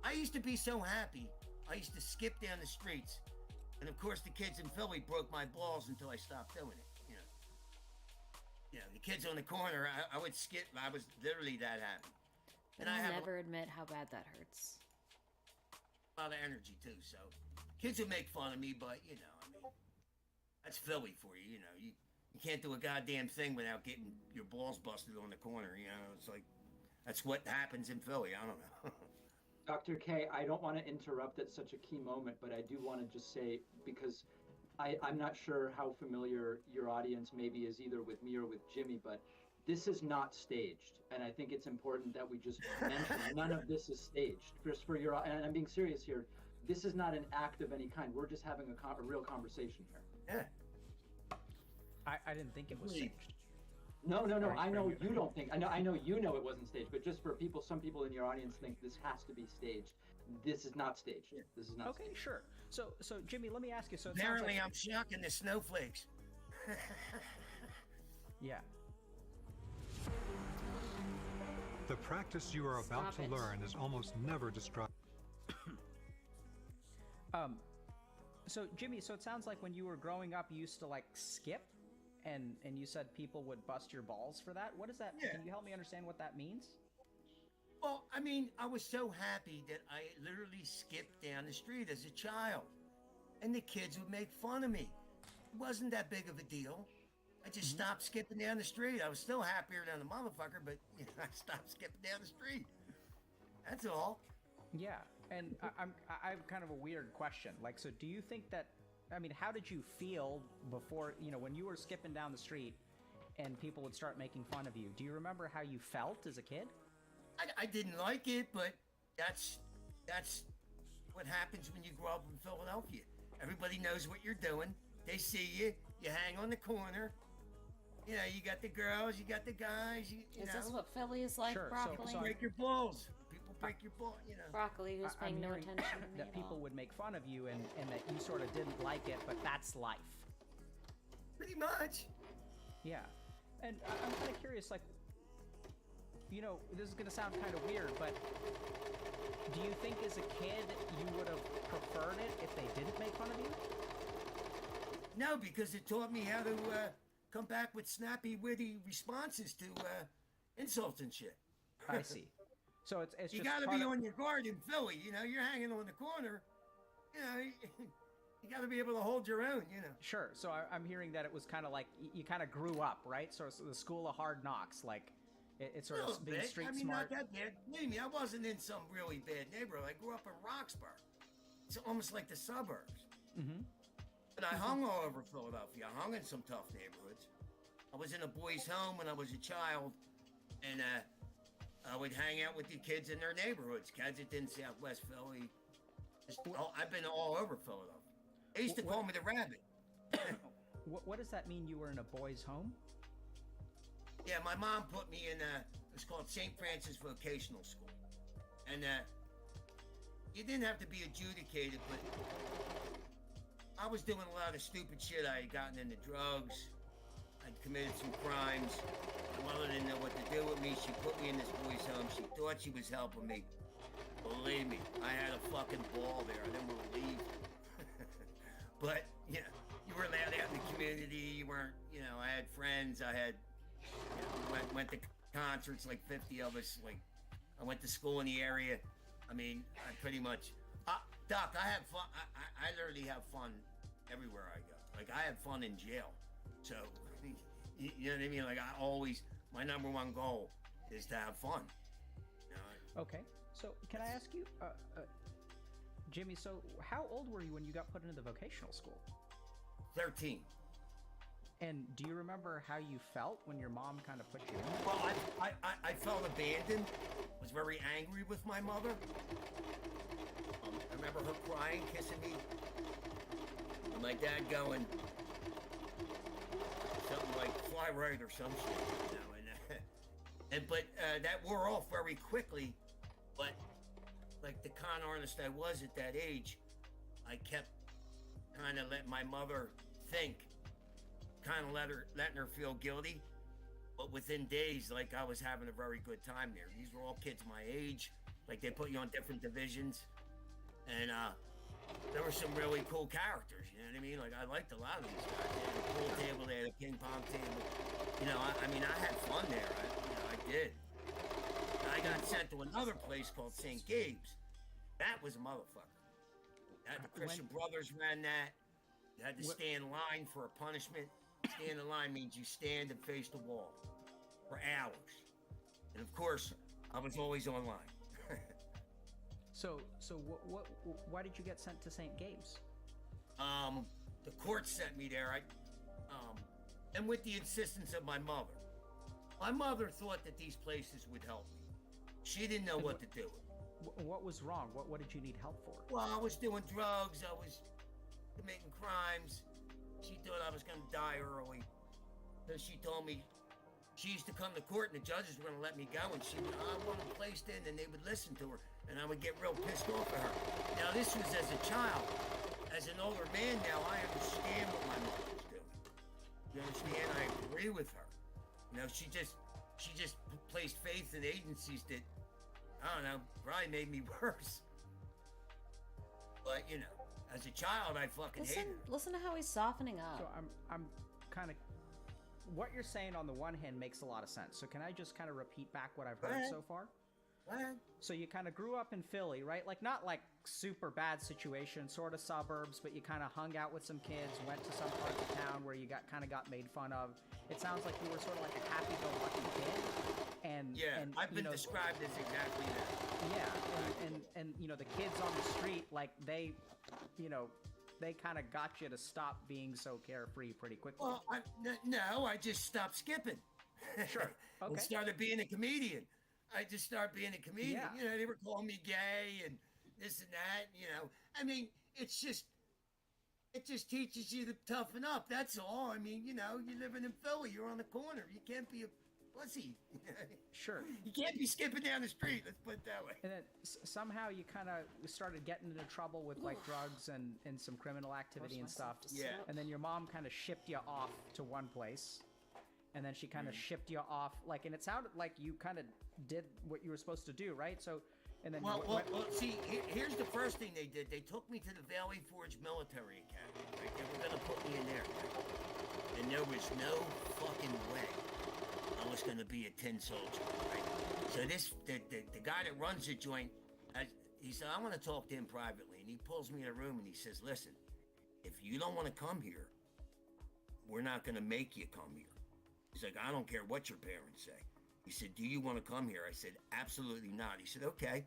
I used to be so happy. I used to skip down the streets. And of course the kids in Philly broke my balls until I stopped doing it. The kids on the corner, I would skip. I was literally that happy. And I never admit how bad that hurts. A lot of energy too, so kids would make fun of me, but that's Philly for you. You can't do a goddamn thing without getting your balls busted on the corner. It's like that's what happens in Philly. I don't know. Dr. K, I don't want to interrupt at such a key moment, but I do want to just say, because I'm not sure how familiar your audience maybe is either with me or with Jimmy, but this is not staged. And I think it's important that we just mention none of this is staged. Just for your, and I'm being serious here, this is not an act of any kind. We're just having a real conversation here. Yeah. I didn't think it was staged. No. I know you don't think. I know you know it wasn't staged. But just for people, some people in your audience think this has to be staged. This is not staged. This is not. Okay, staged. Sure. So Jimmy, let me ask you. So it apparently, like... I'm shocking the snowflakes. Yeah. The practice you are about to learn is almost never described. So Jimmy, so it sounds like when you were growing up, you used to like skip, and you said people would bust your balls for that. What does that? Yeah. Can you help me understand what that means? Well, I was so happy that I literally skipped down the street as a child, and the kids would make fun of me. It wasn't that big of a deal. I just stopped skipping down the street. I was still happier than the motherfucker, but I stopped skipping down the street. That's all. Yeah, and I'm kind of a weird question. Like, so do you think that I mean, how did you feel before, when you were skipping down the street and people would start making fun of you? Do you remember how you felt as a kid? I didn't like it, but that's what happens when you grow up in Philadelphia. Everybody knows what you're doing. They see you. You hang on the corner. You know, you got the girls, you got the guys. Is this what Philly is like, Sure, Broccoli? People break your balls. People break your ball. Broccoli, who's paying no attention to me that at people all. would make fun of you and that you sort of didn't like it, but that's life. Pretty much. Yeah. And I'm kind of curious, like, this is going to sound kind of weird, but do you think as a kid you would have preferred it if they didn't make fun of you? No, because it taught me how to come back with snappy, witty responses to insults and shit. I see. So it's you just got to part be of... on your guard in Philly. You're hanging on the corner. You got to be able to hold your own. Sure. So I'm hearing that it was kind of like you kind of grew up, right? So it's the school of hard knocks, like it's sort of being street smart. Not that bad. Believe me, I wasn't in some really bad neighborhood. I grew up in Roxbury. It's almost like the suburbs. Mm-hmm. But I hung all over Philadelphia. I hung in some tough neighborhoods. I was in a boys' home when I was a child, and I would hang out with the kids in their neighborhoods. Kensington, Southwest Philly. I've been all over Philadelphia. They used to call me the rabbit. What does that mean? You were in a boys' home? Yeah, my mom put me in it's called St. Francis Vocational School, and you didn't have to be adjudicated, but I was doing a lot of stupid shit. I had gotten into drugs. I'd committed some crimes. My mother didn't know what to do with me. She put me in this boys' home. She thought she was helping me. Believe me, I had a fucking ball there. I didn't want to leave. But, you were allowed out in the community. You weren't, I had friends. I had, went to concerts, like 50 of us. Like, I went to school in the area. I mean, I pretty much, Doc, I have fun. I literally have fun everywhere I go. Like, I had fun in jail. So, you know what I mean? Like, my number one goal is to have fun. Okay. So, can I ask you, Jimmy, so how old were you when you got put into the vocational school? 13. And do you remember how you felt when your mom kind of put you in? Well, I felt abandoned. Was very angry with my mother. I remember her crying, kissing me. And my dad going something like "fly right" or some shit, but that wore off very quickly. But like the con artist I was at that age, I kept kind of letting my mother think, kind of letting her feel guilty. But within days, like, I was having a very good time there. These were all kids my age. Like, they put you on different divisions. And there were some really cool characters, you know what I mean? Like, I liked a lot of these guys. They had a pool table, they had a ping pong table. I mean, I had fun there. I did. I got sent to another place called St. Gabe's. That was a motherfucker. The Christian Brothers ran that. You had to stand in line for a punishment. Stand in line means you stand and face the wall for hours. And of course, I was always online. So why did you get sent to St. Gabe's? The court sent me there. And with the insistence of my mother. My mother thought that these places would help me. She didn't know what to do. What was wrong? What did you need help for? Well, I was doing drugs. I was committing crimes. She thought I was going to die early. Then she told me she used to come to court and the judges were going to let me go. And she would, I want them placed in, and they would listen to her. And I would get real pissed off at her. Now, this was as a child. As an older man now, I understand what my mother was doing. You understand? I agree with her. She just placed faith in agencies that, I don't know, probably made me worse. But, as a child, I fucking hated her. Listen to how he's softening up. So I'm kind of, what you're saying on the one hand makes a lot of sense. So can I just kind of repeat back what I've heard so far? So you kind of grew up in Philly, right? Like, not like super bad situation, sort of suburbs, but you kind of hung out with some kids, went to some parts of town where you got made fun of. It sounds like you were sort of like a happy-go-lucky kid. And I've been described as exactly that. Yeah, and the kids on the street, like, they, they kind of got you to stop being so carefree pretty quickly. Well, no, I just stopped skipping. Sure. Okay. And started being a comedian. I just started being a comedian. Yeah. You know, they were calling me gay and this and that. You know, I mean, it just teaches you to toughen up. That's all. I mean, you know, you're living in Philly. You're on the corner. You can't be a pussy. Sure. You can't be skipping down the street. Let's put it that way. And then somehow you kind of started getting into trouble with like drugs and some criminal activity and stuff. Yeah. And then your mom kind of shipped you off to one place. And then she kind of shipped you off, like, and it sounded like you kind of did what you were supposed to do, right? So, and then Well, see, here's the first thing they did. They took me to the Valley Forge Military Academy. Right? They were gonna put me in there, right? And there was no fucking way I was gonna be a tin soldier, right? So the guy that runs the joint, he said, I want to talk to him privately, and he pulls me in a room and he says, listen, if you don't want to come here, we're not gonna make you come here. He's like, I don't care what your parents say. He said, do you want to come here? I said, absolutely not. He said, okay.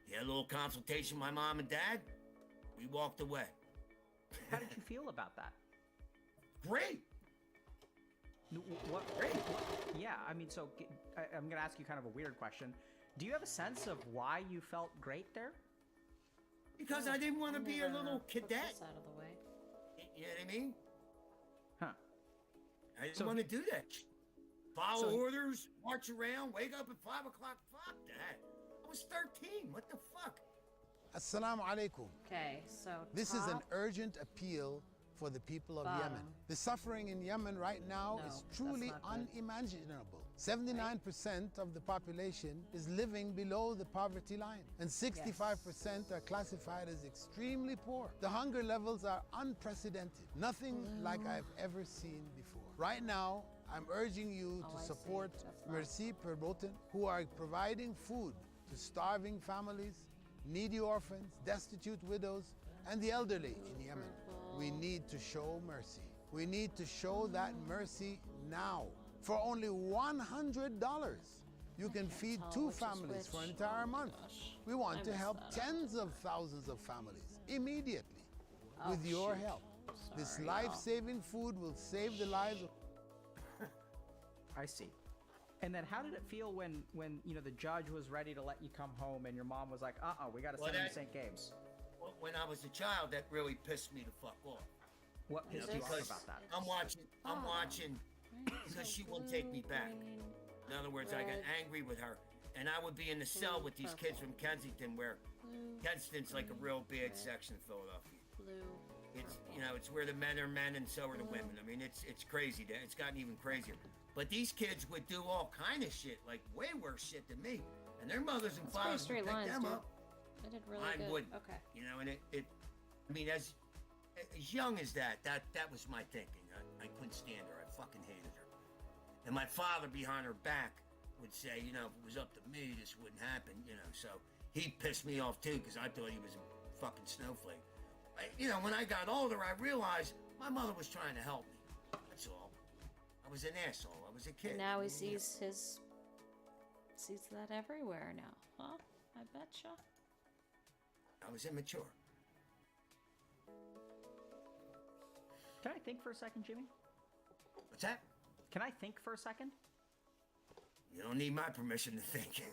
He had a little consultation with my mom and dad. We walked away. How did you feel about that? Great. What? Yeah, I mean, so I'm going to ask you kind of a weird question. Do you have a sense of why you felt great there? Because I didn't want to be a little cadet. This out of the way. You know what I mean? Huh. I didn't want to do that. Follow orders, march around, wake up at 5 o'clock. Fuck that. I was 13. What the fuck? Assalamu alaikum. Okay, so This is an urgent appeal for the people of Yemen. The suffering in Yemen right now is truly unimaginable. 79% of the population is living below the poverty line, and 65% are classified as extremely poor. The hunger levels are unprecedented, nothing like I've ever seen before. Right now, I'm urging you to support Merci Perboten, who are providing food to starving families, needy orphans, destitute widows, and the elderly in Yemen. We need to show mercy. We need to show that mercy now. For only $100, you can feed 2 families for an entire month. We want to help tens of thousands of families immediately with your help. This life-saving food will save the lives of... I see. And then how did it feel when you know, the judge was ready to let you come home and your mom was like, we got to send him to St. Gabe's? When I was a child, that really pissed me the fuck off. What pissed you off about that? I'm watching because she won't take me back. In other words, I got angry with her, and I would be in the cell with these kids from Kensington, where Kensington's like a real bad section of Philadelphia. It's, you know, it's where the men are men and so are the women. I mean, it's crazy. It's gotten even crazier. But these kids would do all kind of shit, like way worse shit than me, and their mothers and fathers would pick them up. I did really Mine good. wouldn't. Okay. You know, and it I mean, as young as that was my thinking. I couldn't stand her. I fucking hated her. And my father behind her back would say, you know, if it was up to me, this wouldn't happen, you know. So he pissed me off too, because I thought he was a fucking snowflake. You know, when I got older, I realized my mother was trying to help me. That's all. I was an asshole. I was a kid. And now he sees that everywhere now, huh? I betcha. I was immature. Can I think for a second, Jimmy? What's that? Can I think for a second? You don't need my permission to think.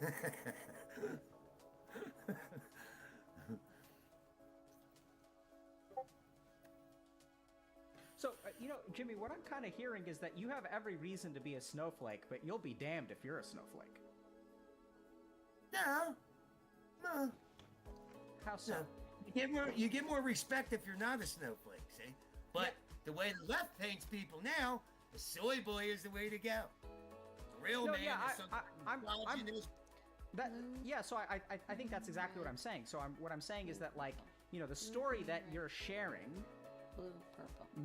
So, you know, Jimmy, what I'm kind of hearing is that you have every reason to be a snowflake, but you'll be damned if you're a snowflake. No. How so? No. You get more respect if you're not a snowflake, see? But the way the left paints people now, the soy boy is the way to go. The real man is So I think that's exactly what I'm saying. So what I'm saying is that, like, you know, the story that you're sharing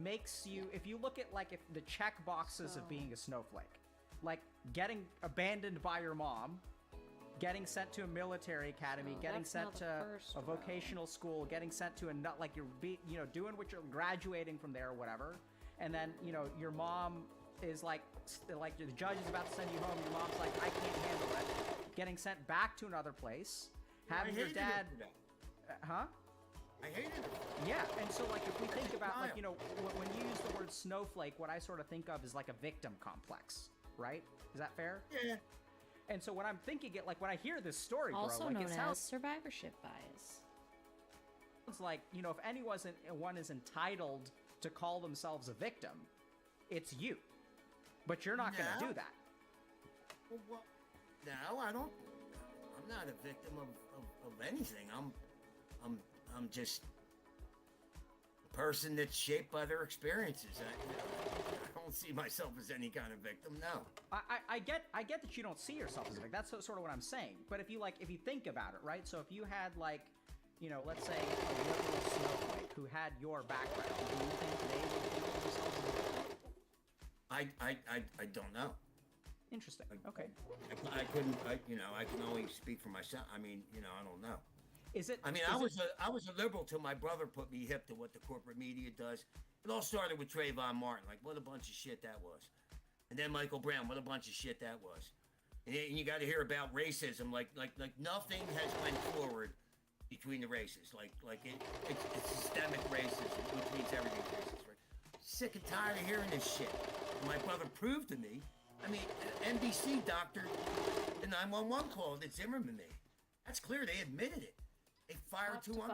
makes you, if you look at, like, if the check boxes of being a snowflake, like getting abandoned by your mom, getting sent to a military academy, getting sent to a vocational school, getting sent to like you're doing what you're graduating from there or whatever, and then, you know, your mom is like the judge is about to send you home, your mom's like, I can't handle it, getting sent back to another place, having your dad, I hated her. Yeah, and so like if we think about like, you know, when you use the word snowflake, what I sort of think of is like a victim complex, right? Is that fair? Yeah. And so when I'm thinking it, like when I hear this story, Also bro, like known it as sounds survivorship bias. like, you know, if one is entitled to call themselves a victim, it's you. But you're not going to do that. Well, what? No, I don't. I'm not a victim of anything. I'm just a person that's shaped by their experiences. I don't see myself as any kind of victim. No. I get that you don't see yourself as a victim. That's sort of what I'm saying. But if you think about it, right? So if you had like, you know, let's say a liberal snowflake who had your background, do you think they would think of themselves as a victim? I don't know. Interesting. Okay. I couldn't. I can only speak for myself. I mean, I don't know. Is it? I mean, I was a liberal till my brother put me hip to what the corporate media does. It all started with Trayvon Martin. Like, what a bunch of shit that was. And then Michael Brown. What a bunch of shit that was. And you got to hear about racism. Like nothing has went forward between the races. It's systemic racism, which means everything's racist. Right? Sick and tired of hearing this shit. And my brother proved to me. I mean, NBC doctored the 911 call that Zimmerman made. That's clear. They admitted it. They fired 200.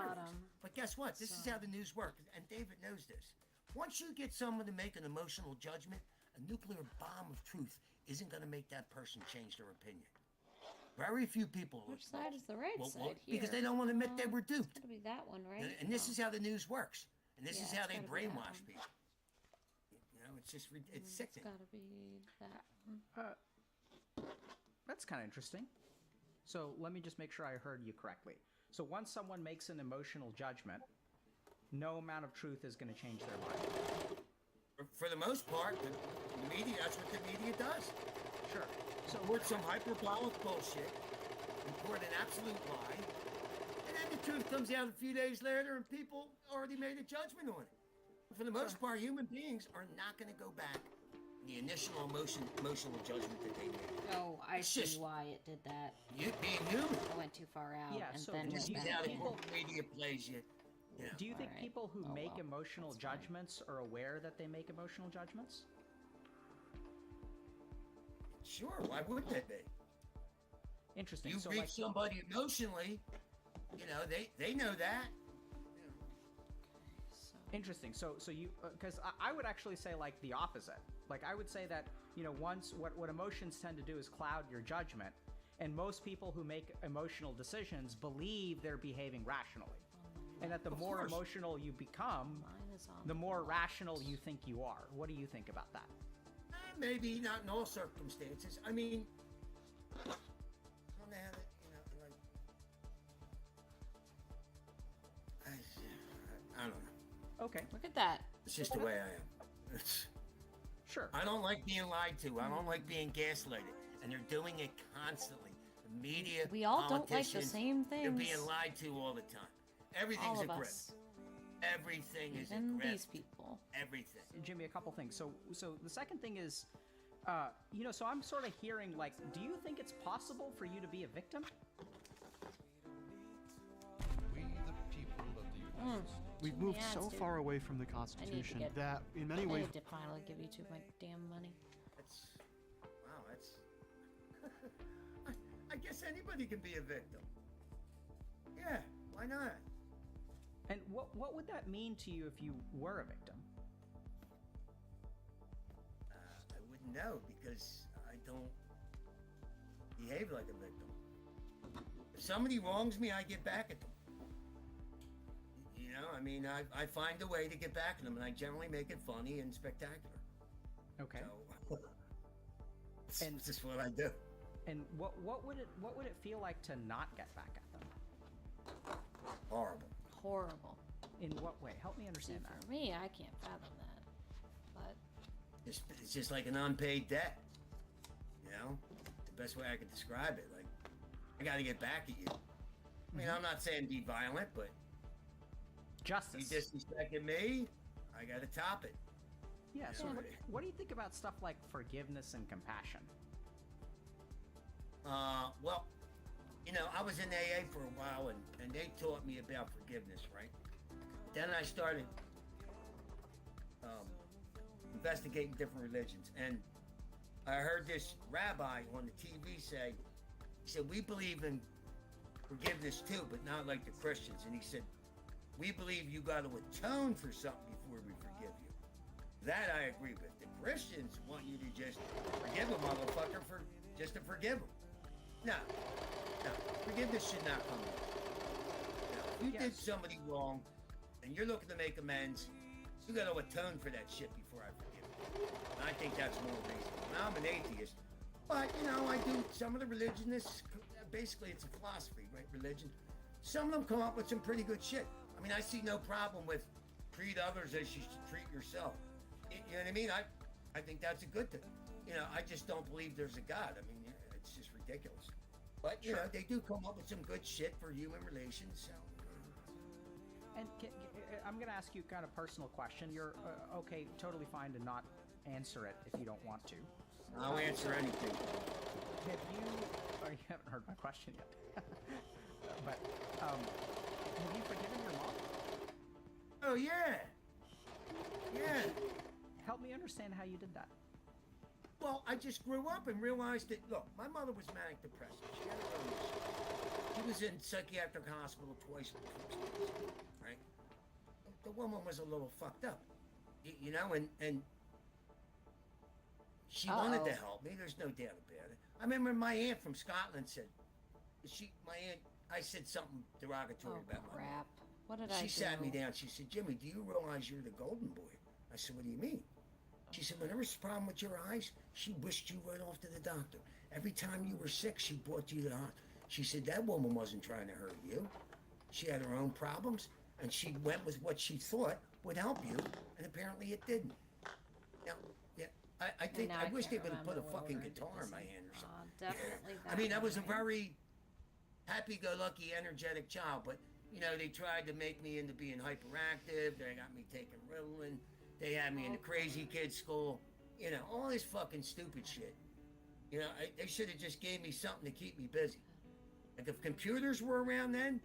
But guess what? This is how the news works, and David knows this. Once you get someone to make an emotional judgment, a nuclear bomb of truth isn't going to make that person change their opinion. Very few people. Which side is the right side here? Because they don't want to admit they were duped. It's gonna be that one, right? And this is how the news works. And this is how they gotta be brainwash people. It's just, it's sickening. It's gotta be that one. That's kind of interesting. So let me just make sure I heard you correctly. So once someone makes an emotional judgment, no amount of truth is going to change their mind. For the most part, the media, that's what the media does. Sure. So report some hyperbolic bullshit, report an absolute lie, and then the truth comes out a few days later and people already made a judgment on it. For the most part, human beings are not going to go back the initial emotional judgment that they made. Oh, I see why it did that. You being human. I went too far out, Yeah, and so then do went you back think in. people- Media plays you. Do you think Alright. people who Oh, make well. emotional That's fine. judgments are aware that they make emotional judgments? Sure, why would they be? Interesting. You so reach like, somebody emotionally, they know that. Interesting. So you, because I would actually say like the opposite. Like I would say that, once what emotions tend to do is cloud your judgment, and most people who make emotional decisions believe they're behaving rationally, and that the more emotional you become, the more rational you think you are. What do you think about that? Maybe not in all circumstances. I mean, I don't know how to, I don't know. Okay. Look at that. It's just the way I am. Sure. I don't like being lied to. I don't like being gaslighted. And they're doing it constantly. The media, We all don't like the politicians, same They're things. being lied to all the time. Everything's All a of grip. us. Everything is a Even grip. these people. Everything. Jimmy, a couple things. So the second thing is, so I'm sort of hearing like, do you think it's possible for you to be a victim? We the people of the United States. We've moved so far away from the Constitution that in many I ways... need to finally give you two my damn money. That's I guess anybody can be a victim. Yeah, why not? And what would that mean to you if you were a victim? I wouldn't know because I don't behave like a victim. If somebody wrongs me, I get back at them. I find a way to get back at them, and I generally make it funny and spectacular. Okay. So, it's just what I do. And what would it feel like to not get back at them? Horrible. In what way? Help me understand See, that. for me, I can't fathom that. But It's just like an unpaid debt. The best way I could describe it. Like, I got to get back at you. I mean, I'm not saying be violent, but justice. You disrespected me, I got to top it. Yeah. So what do you think about stuff like forgiveness and compassion? Well, I was in AA for a while, and they taught me about forgiveness, right? then I started investigating different religions, and I heard this rabbi on the TV say, he said, we believe in forgiveness too, but not like the Christians. And he said, we believe you got to atone for something before we forgive you. That I agree with. The Christians want you to just forgive a motherfucker for just to forgive them. No, forgiveness should not come with it. Now, if you did somebody wrong and you're looking to make amends, you got to atone for that shit before I forgive you. And I think that's more reasonable. Now, I'm an atheist, but, you know, I do some of the religionists, basically it's a philosophy, right, religion. Some of them come up with some pretty good shit. I mean, I see no problem with treat others as you should treat yourself. You know what I mean? I think that's a good thing. You know, I just don't believe there's a God. I mean, it's just ridiculous. But, you know, they do come up with some good shit for human relations, so... And I'm going to ask you kind of personal question. You're okay, totally fine to not answer it if you don't want to. I'll answer anything. Have you... Oh, you haven't heard my question yet. But, have you forgiven your mom? Oh, yeah. Yeah. Help me understand how you did that. Well, I just grew up and realized that, look, my mother was manic depressive. She had her own issues. She was in psychiatric hospital twice before, right? The woman was a little fucked up, you know, and she wanted to help me. There's no doubt about it. I remember my aunt from Scotland said, I said something derogatory about my mom. What did I do? She sat me down. She said, Jimmy, do you realize you're the golden boy? I said, what do you mean? She said, whenever there's a problem with your eyes, she whisked you right off to the doctor. Every time you were sick, she brought you to the hospital. She said, that woman wasn't trying to hurt you. She had her own problems, and she went with what she thought would help you, and apparently it didn't. Now, yeah, I wish they would have put a fucking guitar in my hand or something. Definitely. I mean, I was a very happy-go-lucky, energetic child, but, you know, they tried to make me into being hyperactive. They got me taking Ritalin. They had me in the crazy kid school. You know, all this fucking stupid shit. You know, they should have just gave me something to keep me busy. Like, if computers were around then,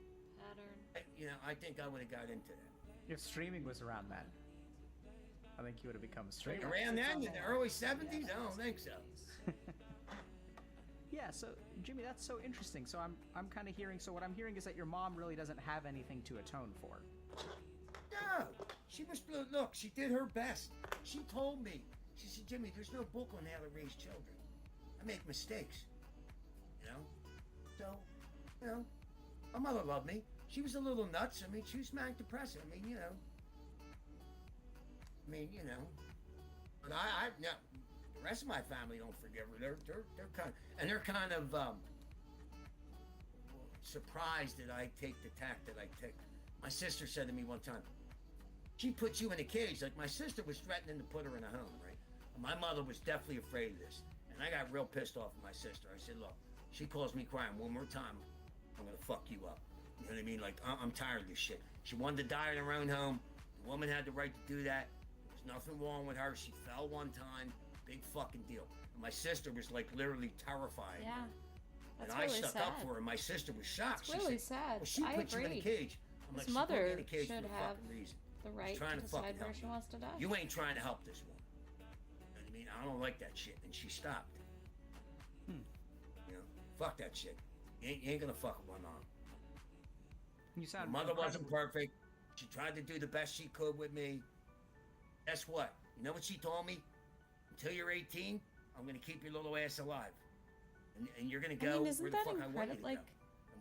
I think I would have got into that. If streaming was around then, I think you would have become a streamer. Around then, in the early 70s? I don't think so. Yeah, so Jimmy, that's so interesting. So I'm kind of hearing. So what I'm hearing is that your mom really doesn't have anything to atone for. No, she was. Look, she did her best. She told me. She said, Jimmy, there's no book on how to raise children. I make mistakes. You know. So, you know, my mother loved me. She was a little nuts. I mean, she was manic depressive. I mean, you know. But no. The rest of my family don't forgive her. They're kind of surprised that I take the tack that I take. My sister said to me one time, she put you in a cage. Like, my sister was threatening to put her in a home, right? And my mother was definitely afraid of this. And I got real pissed off at my sister. I said, look, she calls me crying one more time, I'm gonna fuck you up. You know what I mean? Like, I'm tired of this shit. She wanted to die in her own home. The woman had the right to do that. There was nothing wrong with her. She fell one time. Big fucking deal. And my sister was, like, literally terrified. Yeah. That's and really I stuck sad. up for her, and my sister was shocked. It's really said, sad. Well, she I put you in a agree. cage. I'm His like, mother she put me in a cage should for a have fucking reason. the right She's trying to fucking decide where help she me. wants to die. You ain't trying to help this woman. You know what I mean? I don't like that shit. And she stopped. You know, fuck that shit. You ain't gonna fuck with my mom. You sound. My mother wasn't perfect. She tried to do the best she could with me. Guess what? You know what she told me? Until you're 18, I'm gonna keep your little ass alive. And you're gonna go isn't where the that fuck I want you to like, go.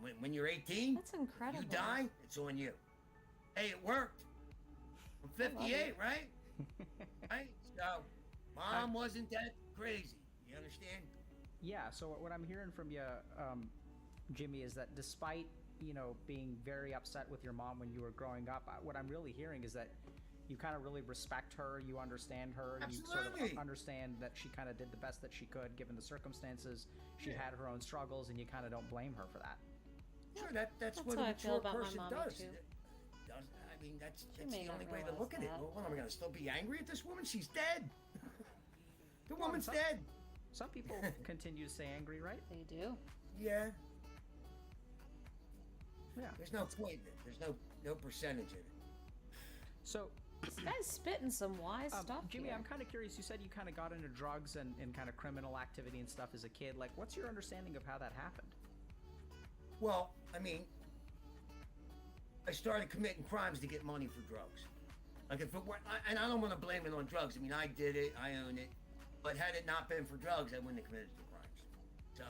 And when you're 18, that's incredible. you die, it's on you. Hey, it worked. I'm 58, right? Right? So, mom wasn't that crazy. You understand? Yeah, so what I'm hearing from you, Jimmy, is that despite, you know, being very upset with your mom when you were growing up, what I'm really hearing is that you kind of really respect her, you understand her, and you sort of understand that she kind of did the best that she could given the circumstances. She had her own struggles, and you kind of don't blame her for that. Sure, that's what how a I feel mature about my person mommy, does. too. I mean, that's may the not only way to realize look at it. that. Well, what, am I going to still be angry at this woman? She's dead. The Well, woman's dead. Some people continue to stay angry, right? They do. Yeah. Yeah. There's no point in it. There's no percentage in it. So, this guy's spitting some wise stuff Jimmy, here. I'm kind of curious. You said you kind of got into drugs and kind of criminal activity and stuff as a kid. Like, what's your understanding of how that happened? Well, I mean, I started committing crimes to get money for drugs. Like if it were, and I don't want to blame it on drugs. I mean, I did it, I own it. But had it not been for drugs, I wouldn't have committed the crimes. So,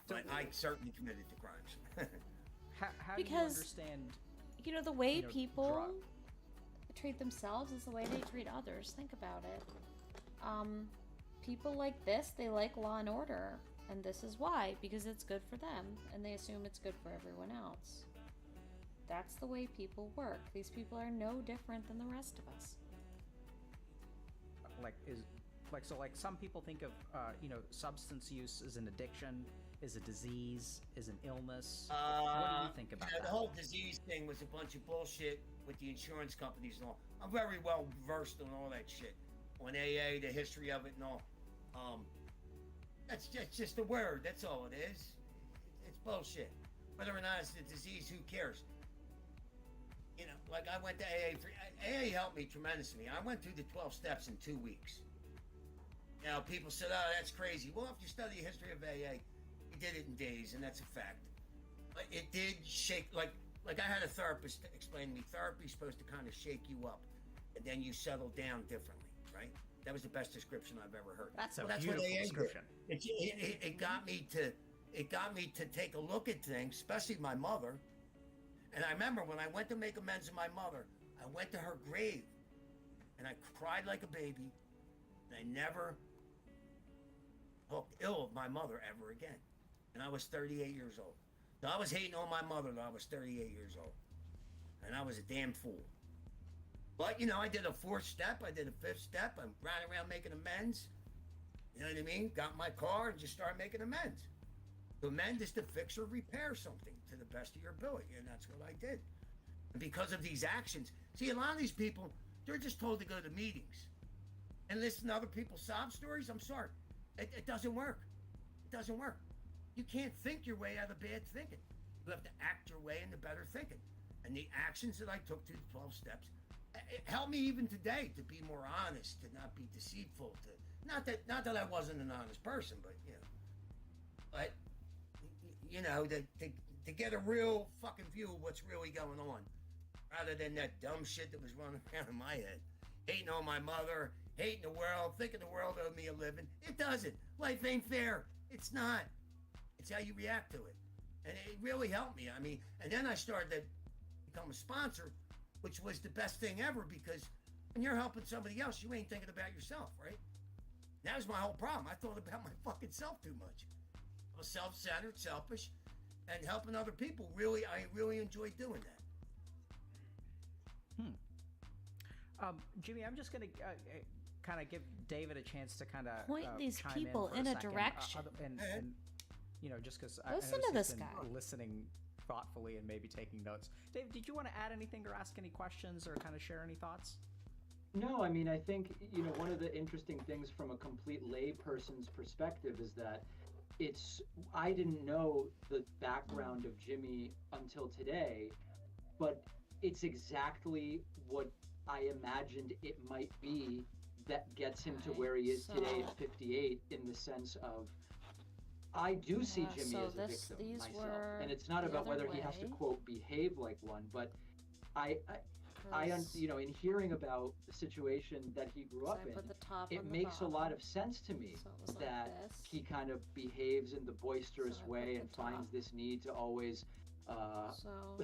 but I certainly committed the crimes. How do you Because, understand? You know, the way you know, people drug- treat themselves is the way they treat others. Think about it. People like this, they like law and order. And this is why, because it's good for them, and they assume it's good for everyone else. That's the way people work. These people are no different than the rest of us. Like some people think of you know, substance use as an addiction, as a disease, as an illness. What do you think about that? The whole disease thing was a bunch of bullshit with the insurance companies and all. I'm very well versed on all that shit, on AA, the history of it and all. That's just a word. That's all it is. It's bullshit. Whether or not it's a disease, who cares? You know, like I went to AA helped me tremendously. I went through the 12 steps in 2 weeks. Now, people said, oh, that's crazy. Well, if you study the history of AA, he did it in days, and that's a fact. But it did shake, like I had a therapist explain to me, therapy's supposed to kind of shake you up, and then you settle down differently, right? That was the best description I've ever heard. That's a what beautiful AA description. did. It got me to take a look at things, especially my mother. And I remember when I went to make amends to my mother, I went to her grave, and I cried like a baby, and I never looked ill of my mother ever again. And I was 38 years old. So I was hating on my mother till I was 38 years old. And I was a damn fool. But, you know, I did a 4th step, I did a 5th step, I ran around making amends. You know what I mean? Got in my car and just started making amends. To amend is to fix or repair something to the best of your ability, and that's what I did. And because of these actions, see, a lot of these people, they're just told to go to meetings and listen to other people's sob stories. I'm sorry. It doesn't work. It doesn't work. You can't think your way out of bad thinking. You have to act your way into better thinking. And the actions that I took through the 12 steps, it helped me even today to be more honest, to not be deceitful, to not that I wasn't an honest person, but to get a real fucking view of what's really going on, rather than that dumb shit that was running around in my head. Hating on my mother, hating the world, thinking the world owed me a living. It doesn't. Life ain't fair. It's not. It's how you react to it. And it really helped me. I mean, and then I started to become a sponsor, which was the best thing ever, because when you're helping somebody else, you ain't thinking about yourself, right? That was my whole problem. I thought about my fucking self too much. I was self-centered, selfish, and helping other people, I really enjoyed doing that. Jimmy, I'm just going to kind of give David a chance to kind of point these chime people in a second. direction. And you know, just because Listen to this guy. Listening thoughtfully and maybe taking notes. David, did you want to add anything or ask any questions or kind of share any thoughts? No, I mean, I think, you know, one of the interesting things from a complete lay person's perspective is that I didn't know the background of Jimmy until today, but it's exactly what I imagined it might be that gets him to where he is today at 58, in the sense of, I do see Jimmy as a victim myself. And it's not about whether he has to, quote, behave like one, but you know, in hearing about the situation that he grew up in, it makes a lot of sense to me that he kind of behaves in the boisterous way and finds this need to always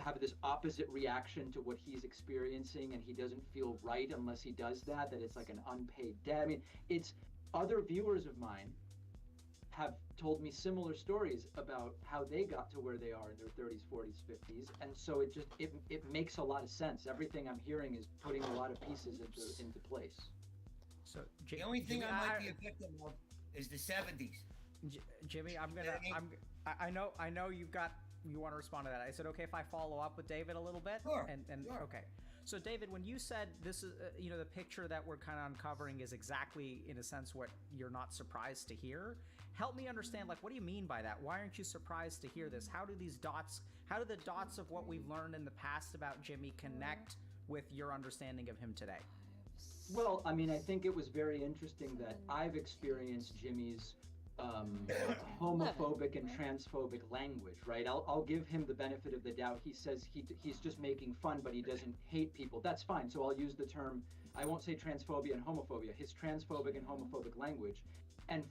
have this opposite reaction to what he's experiencing, and he doesn't feel right unless he does that it's like an unpaid debt. I mean, it's other viewers of mine have told me similar stories about how they got to where they are in their 30s, 40s, 50s, and so it makes a lot of sense. Everything I'm hearing is putting a lot of pieces into place. So the only thing I might be a victim of is the 70s. Jimmy, I know you want to respond to that. I said, okay, if I follow up with David a little bit? Sure. Sure. Okay. So David, when you said this is, you know, the picture that we're kind of uncovering is exactly, in a sense, what you're not surprised to hear, help me understand, like, what do you mean by that? Why aren't you surprised to hear this? How do the dots of what we've learned in the past about Jimmy connect with your understanding of him today? Well, I mean, I think it was very interesting that I've experienced Jimmy's homophobic and transphobic language, right? I'll give him the benefit of the doubt. He says he's just making fun, but he doesn't hate people. That's fine. So I'll use the term, I won't say transphobia and homophobia, his transphobic and homophobic language. And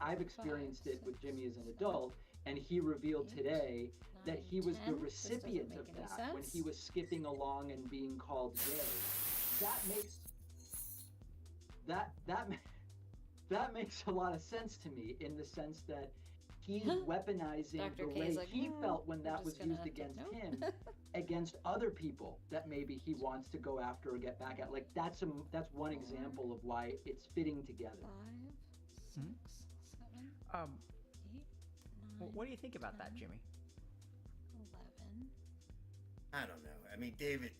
I've experienced it with Jimmy as an adult, and he revealed today that he was the recipient of that when he was skipping along and being called gay. That makes a lot of sense to me, in the sense that he's weaponizing Dr. the K's way like, he felt when that was gonna used against him, against other people that maybe he wants to go after or get back at. Like that's one example of why it's fitting together. 5, 6, 7, 8, 9. What do you think about that, Jimmy? 11. I don't know. I mean, David,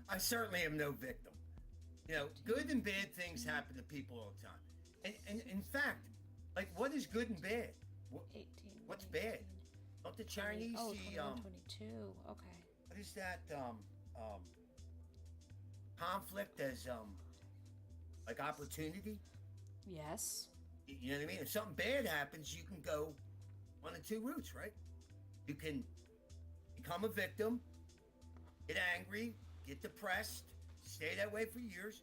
I certainly am no victim. You know, good and bad things happen to people all the time. And in fact, like, what is good and bad? 18. What's bad? Don't the Chinese see 22. Okay. what is that conflict as like opportunity? Yes. You know what I mean? If something bad happens, you can go one of two routes, right? You can become a victim, get angry, get depressed, stay that way for years,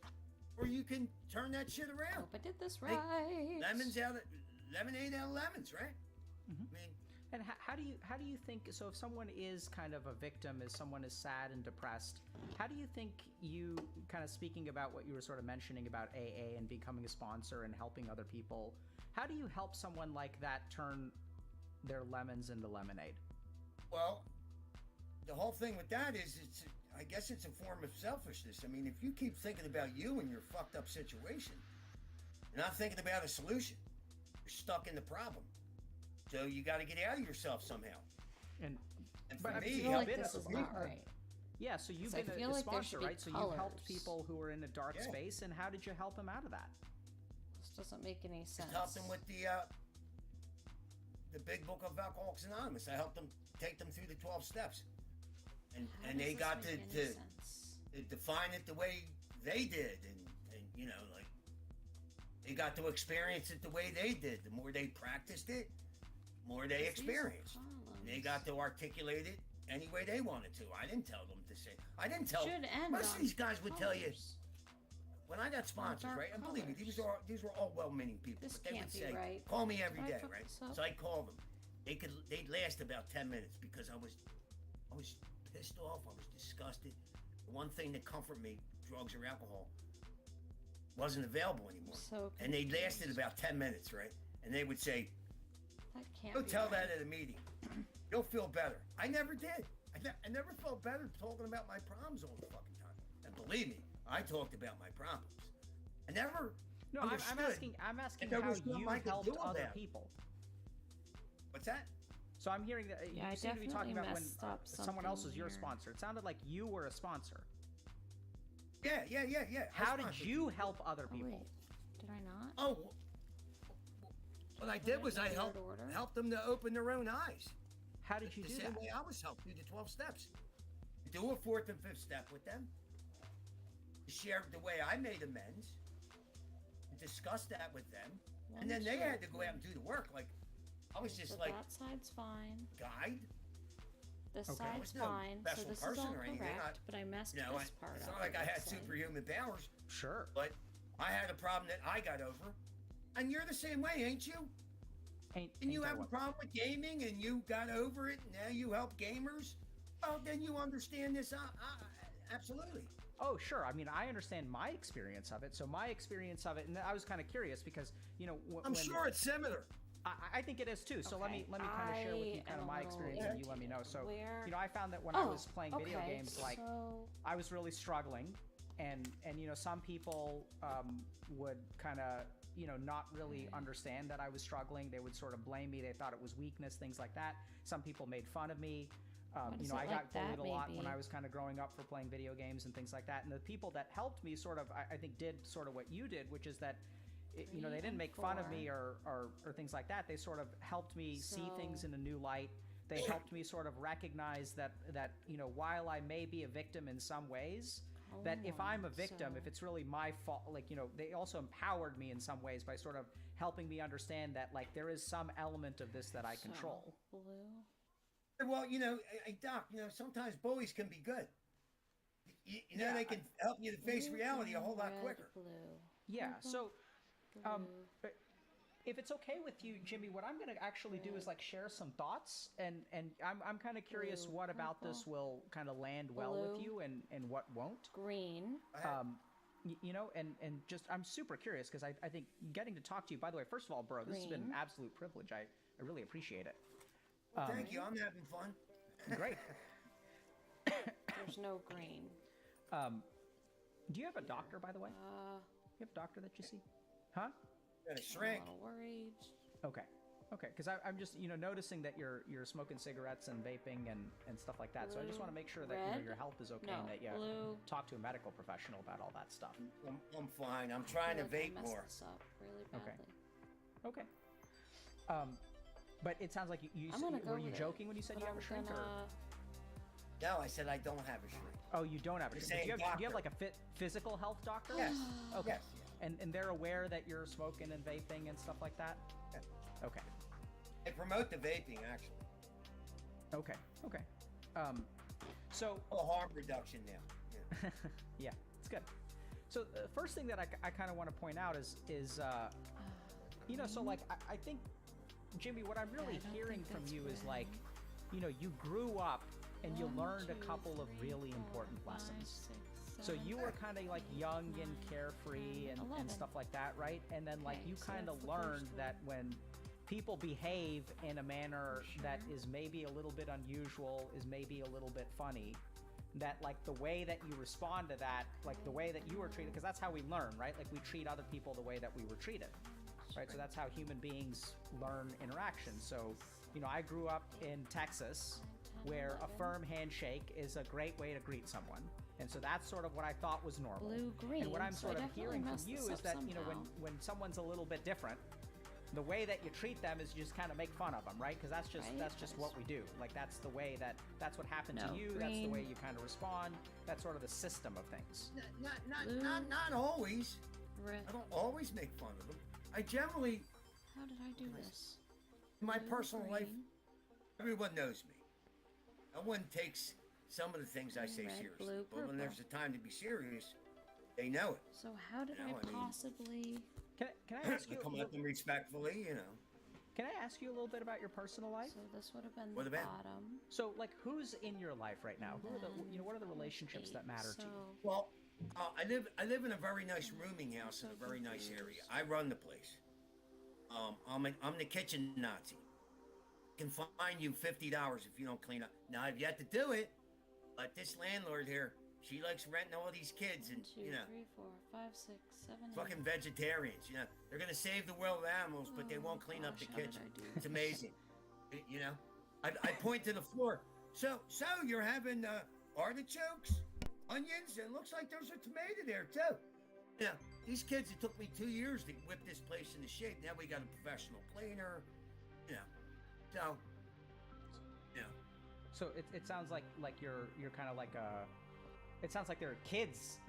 or you can turn that shit around. Hope I did this Make right. lemonade out of lemons, right? Mm-hmm. I mean, and how do you think, so if someone is kind of a victim, if someone is sad and depressed, how do you think you, kind of speaking about what you were sort of mentioning about AA and becoming a sponsor and helping other people, how do you help someone like that turn their lemons into lemonade? well, the whole thing with that is I guess it's a form of selfishness. I mean, if you keep thinking about you and your fucked up situation, you're not thinking about a solution. You're stuck in the problem. So you got to get out of yourself somehow. And for but me, I feel like this is not right. Yeah, so you've been a sponsor, right? So you've helped people who are in a dark space, and how did you help them out of that? This doesn't make any sense. I helped them with the big book of Alcoholics Anonymous. I helped them take them through the 12 steps. And they got to define it the way they did. And, you know, like, they got to experience it the way they did. The more they practiced it, the more they experienced. And they got to articulate it any way they wanted to. I didn't tell them to say. I didn't tell them. Most of these guys would tell you, when I got sponsors, right? And believe me, these were all well-meaning people. But they would say, call me every day, right? So I'd call them. They'd last about 10 minutes because I was pissed off. I was disgusted. The one thing that comforted me, drugs or alcohol, wasn't available anymore. And they lasted about 10 minutes, right? And they would say, go tell that at a meeting. You'll feel better. I never did. I never felt better talking about my problems all the fucking time. And believe me, I talked about my problems. I never No, I'm asking how you helped other people. What's that? So I'm hearing that Yeah, you seem to be talking about when someone else was your here. sponsor. It sounded like you were a sponsor. Yeah. How did you help other people? Wait, did I not? Oh, what I did was I helped them to open their own eyes. How did you do that? The same way I was helped through the 12 steps. Do a 4th and 5th step with them. Share the way I made amends. Discuss that with them. And then they had to go out and do the work. Like, I was just so like... that side's fine. Guide. This I side's was no fine. So special this is person all or anything. correct, but I messed this part it's up. not like I had let's say. superhuman powers. Sure. But I had a problem that I got over. And you're the same way, ain't you? And you have a problem with gaming and you got over it and now you help gamers? Well, then you understand this. Absolutely. Oh, sure. I mean, I understand my experience of it. So my experience of it, and I was kind of curious because, you know, I'm sure it's similar. I think it is too. So let me kind of share with you kind of my experience and you let me know. So, you know, I found that when I was playing video games, like I was really struggling and you know, some people would kind of, you know, not really understand that I was struggling. They would sort of blame me. They thought it was weakness, things like that. Some people made fun of me. You know, I got bullied a lot when I was kind of growing up for playing video games and things like that. And the people that helped me sort of, I think, did sort of what you did, which is that, you know, they didn't make fun of me or things like that. They sort of helped me see things in a new light. They helped me sort of recognize that while I may be a victim in some ways, that if I'm a victim, if it's really my fault, like, they also empowered me in some ways by sort of helping me understand that, like, there is some element of this that I control. Blue. Well, hey, Doc, sometimes bullies can be good. They can help you to face reality a whole lot quicker. Blue. Yeah, so if it's okay with you, Jimmy, what I'm going to actually do is like share some thoughts, and I'm kind of curious what about this will kind of land well with you and what won't. Green. And just I'm super curious because I think getting to talk to you, by the way, first of all, bro, this has been an absolute privilege. I really appreciate it. Well, thank you. I'm having fun. Great. There's no green. Do you have a doctor, by the way? You have a doctor that you see? Huh? Got a shrink. I'm a little worried. Okay, because I'm just noticing that you're smoking cigarettes and vaping and stuff like that. Blue, so I just want to make sure that red? your health is okay and that you talk to a medical professional about all that stuff. I'm fine. I'm trying to vape more. This up really badly. Okay. But it sounds like you were you joking when you said you have a shrink? No, I said I don't have a shrink. Oh, you don't have a shrink. Do you have like a physical health doctor? Yes. Okay. Yes. And they're aware that you're smoking and vaping and stuff like that? Yeah. Okay. They promote the vaping, actually. Okay. So harm reduction now. Yeah, yeah, it's good. So the first thing that I kind of want to point out is so like I think, Jimmy, what I'm really hearing from you is like, you grew up and you learned a couple of really important lessons. So you were kind of like young and carefree and stuff like that, right? And then like you kind of learned that when people behave in a manner that is maybe a little bit unusual, is maybe a little bit funny, that like the way that you respond to that, like the way that you were treated, because that's how we learn, right? Like we treat other people the way that we were treated, right? So that's how human beings learn interaction. So, I grew up in Texas where a firm handshake is a great way to greet someone. And so that's sort of what I thought was normal. Blue, green. And what I'm So sort I of hearing from definitely you messed is this that, up when someone's a little bit different, the way that you treat them is you just kind of make fun of them, right? Because that's just what we do. Like that's the way that's what happened to you. Green. That's the way you kind of respond. That's sort of the system of things. Not always. Red. I don't always make fun of them. I generally, How did I do this? in my Blue, personal life, green. everyone knows me. No one takes some of the things I say Red, seriously. blue, But when purple. there's a time to be serious, they know it. So how did I I mean- possibly? Can I ask you? Come at them respectfully, Can I ask you a little bit about your personal life? So this would have been What the about? bottom. So, like, who's in your life right now? Who are the, what are the relationships that matter to you? Well, I live in a very nice rooming house in a very nice area. I run the place. I'm the kitchen Nazi. Can fine you $50 if you don't clean up. Now I've yet to do it, but this landlord here, she likes renting all these kids, and 2, 3, 4, 5, 6, 7, 8. fucking vegetarians. They're gonna save the world of animals, but they won't clean up the Gosh, how did kitchen. I do It's amazing. I point to the floor. So you're having artichokes, onions, and looks like there's a tomato there too. These kids, it took me 2 years to whip this place into shape. Now we got a professional cleaner. So it sounds like you're kind of like it sounds like there are kids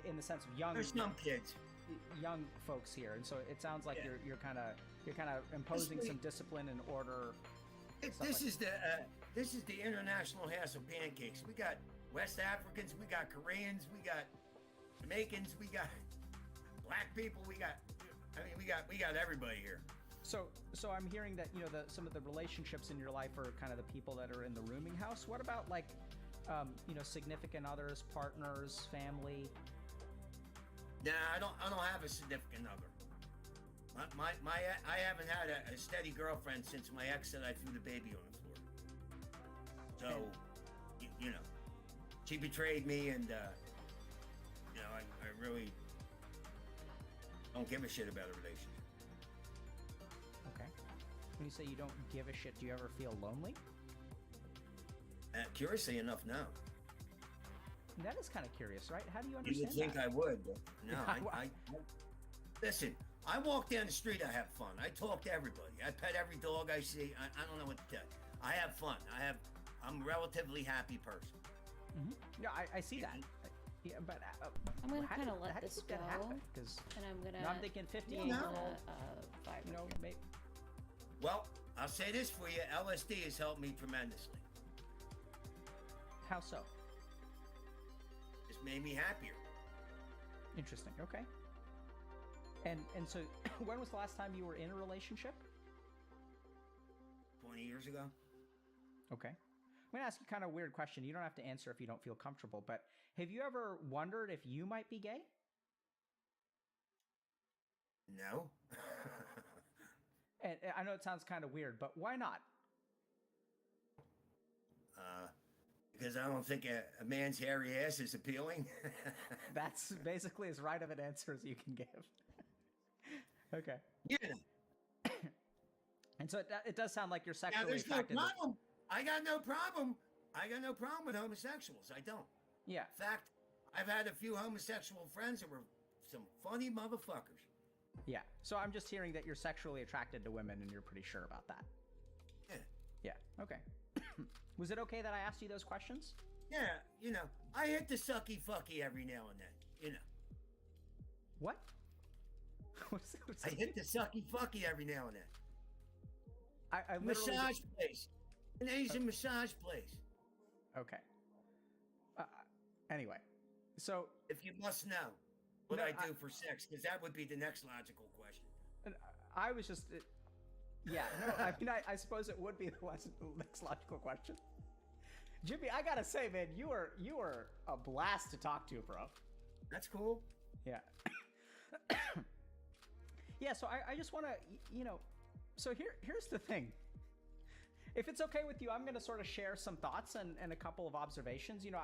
in the sense of young. There's some kids, young folks here, and so it sounds like you're kind of imposing some discipline and order. This is the International House of Pancakes. We got West Africans, we got Koreans, we got Jamaicans, we got black people, we got everybody here. So I'm hearing that some of the relationships in your life are kind of the people that are in the rooming house. What about like significant others, partners, family? Nah, I don't have a significant other. I haven't had a steady girlfriend since my ex said I threw the baby on the floor. So, she betrayed me, and I really don't give a shit about a relationship. Okay. When you say you don't give a shit, do you ever feel lonely? Curiously enough, no. That is kind of curious, right? How do you You understand would think that? I would, but no. I listen. I walk down the street. I have fun. I talk to everybody. I pet every dog I see. I don't know what to tell you. I have fun. I'm a relatively happy person. Yeah, I see that. Yeah, but I'm gonna how kind did- of let how did this that go, happen? Because and I'm gonna. I'm thinking 58 You year know. old. Vibrate You know, here. Well, I'll say this for you: LSD has helped me tremendously. How so? It's made me happier. Interesting. Okay. And so, when was the last time you were in a relationship? 20 years ago. Okay. I'm going to ask you kind of a weird question. You don't have to answer if you don't feel comfortable, but have you ever wondered if you might be gay? No. And I know it sounds kind of weird, but why not? Because I don't think a man's hairy ass is appealing. That's basically as right of an answer as you can give. Okay. Yeah. And so it does sound like you're Now, sexually there's no attracted. problem. I got no problem. I got no problem with homosexuals. I don't. Yeah. In fact, I've had a few homosexual friends that were some funny motherfuckers. Yeah. So I'm just hearing that you're sexually attracted to women and you're pretty sure about that. Yeah. Yeah. Okay. Was it okay that I asked you those questions? Yeah, you know, I hit the sucky fucky every now and then, you know. What? I hit the sucky fucky every now and then. I literally Massage place. An Asian massage place. Okay. Anyway, so if you must know what No, I do for sex, because that would be the next logical question. I was just, yeah. No, I mean, I suppose it would be the next logical question. Jimmy, I gotta say, man, you are a blast to talk to, bro. That's cool. Yeah. Yeah. So I just want to, you know, so here's the thing. If it's okay with you, I'm going to sort of share some thoughts and a couple of observations. You know,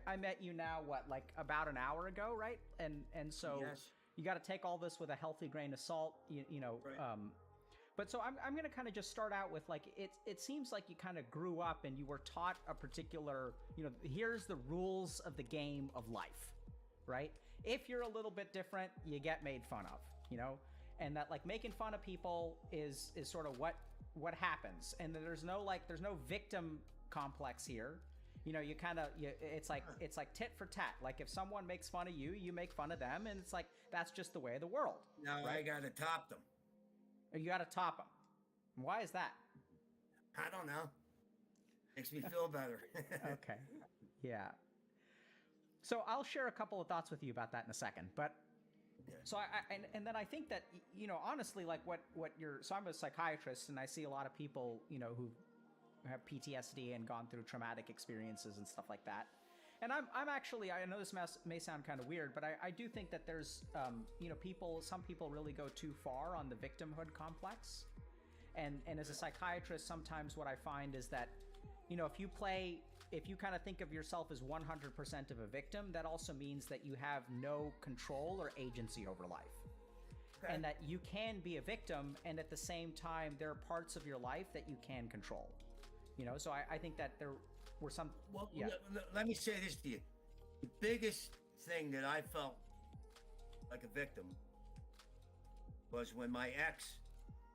I met you now, like about an hour ago, right? And so Yes. you got to take all this with a healthy grain of salt, you know. Right. But so I'm going to kind of just start out with like, it seems like you kind of grew up and you were taught a particular, you know, here's the rules of the game of life, right? If you're a little bit different, you get made fun of, you know, and that like making fun of people is sort of what happens, and there's no victim complex here. You know, you kind of, it's like tit for tat. Like if someone makes fun of you, you make fun of them, and it's like that's just the way of the world. No, right? I gotta top them. You got to top them. Why is that? I don't know. Makes me feel better. Okay. Yeah. So I'll share a couple of thoughts with you about that in a second, but. So and then I think that, you know, honestly, like what you're, so I'm a psychiatrist and I see a lot of people, you know, who have PTSD and gone through traumatic experiences and stuff like that. And I'm actually, I know this may sound kind of weird, but I do think that there's, you know, some people really go too far on the victimhood complex. And as a psychiatrist, sometimes what I find is that, you know, if you kind of think of yourself as 100% of a victim, that also means that you have no control or agency over life. Okay. And that you can be a victim, and at the same time, there are parts of your life that you can control. You know, so I think that there were some... Well, yeah. let me say this to you. The biggest thing that I felt like a victim was when my ex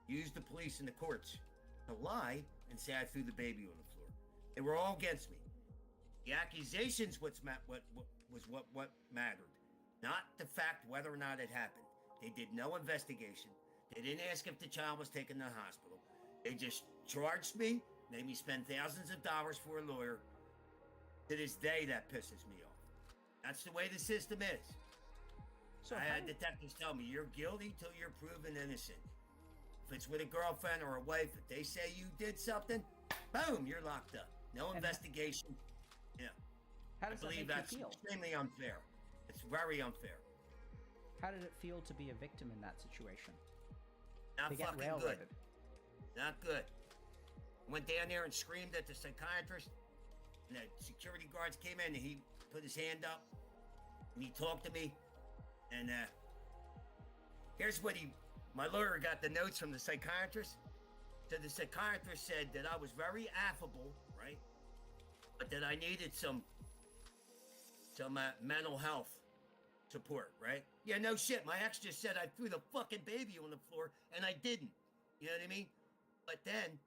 used the police and the courts to lie and say I threw the baby on the floor. They were all against me. The accusations was what mattered, not the fact whether or not it happened. They did no investigation. They didn't ask if the child was taken to the hospital. They just charged me, made me spend thousands of dollars for a lawyer. To this day, that pisses me off. That's the way the system is. So I had detectives tell me, you're guilty till you're proven innocent. If it's with a girlfriend or a wife, if they say you did something, boom, you're locked up. No investigation. Yeah. How does I believe that make that's you feel? extremely unfair. It's very unfair. How did it feel to be a victim in that situation? Not To get fucking railroaded. good. Not good. Went down there and screamed at the psychiatrist, and the security guards came in, and he put his hand up, and he talked to me, and here's what my lawyer got the notes from the psychiatrist. So the psychiatrist said that I was very affable, right? But that I needed some mental health support, right? Yeah, no shit. My ex just said I threw the fucking baby on the floor, and I didn't. You know what I mean? But then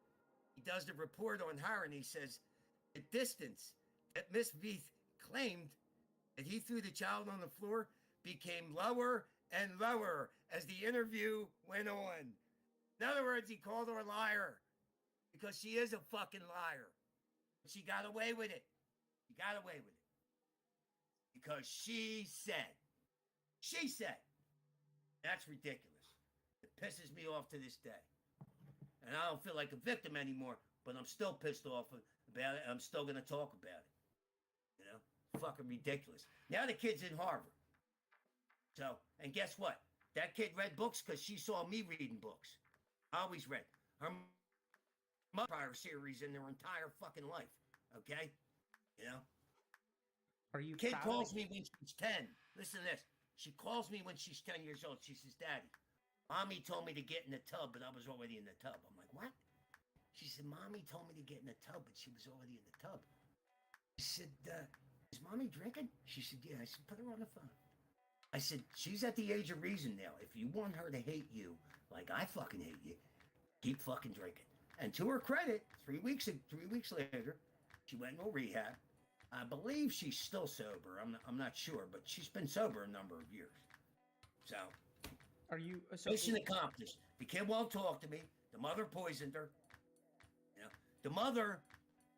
He does the report on her, and he says the distance that Miss Veith claimed that he threw the child on the floor became lower and lower as the interview went on. In other words, he called her a liar because she is a fucking liar. She got away with it. She got away with it. Because she said. That's ridiculous. It pisses me off to this day. And I don't feel like a victim anymore, but I'm still pissed off about it. I'm still going to talk about it. You know? Fucking ridiculous. Now the kid's in Harvard. So, and guess what? That kid read books because she saw me reading books. I always read. Her prior series in their entire fucking life. Okay? You know? Are you Kid proud calls of- me when she's 10. Listen to this. She calls me when she's 10 years old. She says, Daddy, Mommy told me to get in the tub, but I was already in the tub. I'm like, what? She said, Mommy told me to get in the tub, but she was already in the tub. I said, is Mommy drinking? She said, yeah. I said, put her on the phone. I said, she's at the age of reason now. If you want her to hate you like I fucking hate you, keep fucking drinking. And to her credit, 3 weeks later, she went into rehab. I believe she's still sober. I'm not sure, but she's been sober a number of years. So, are you mission accomplished? The kid won't talk to me. The mother poisoned her. You know, the mother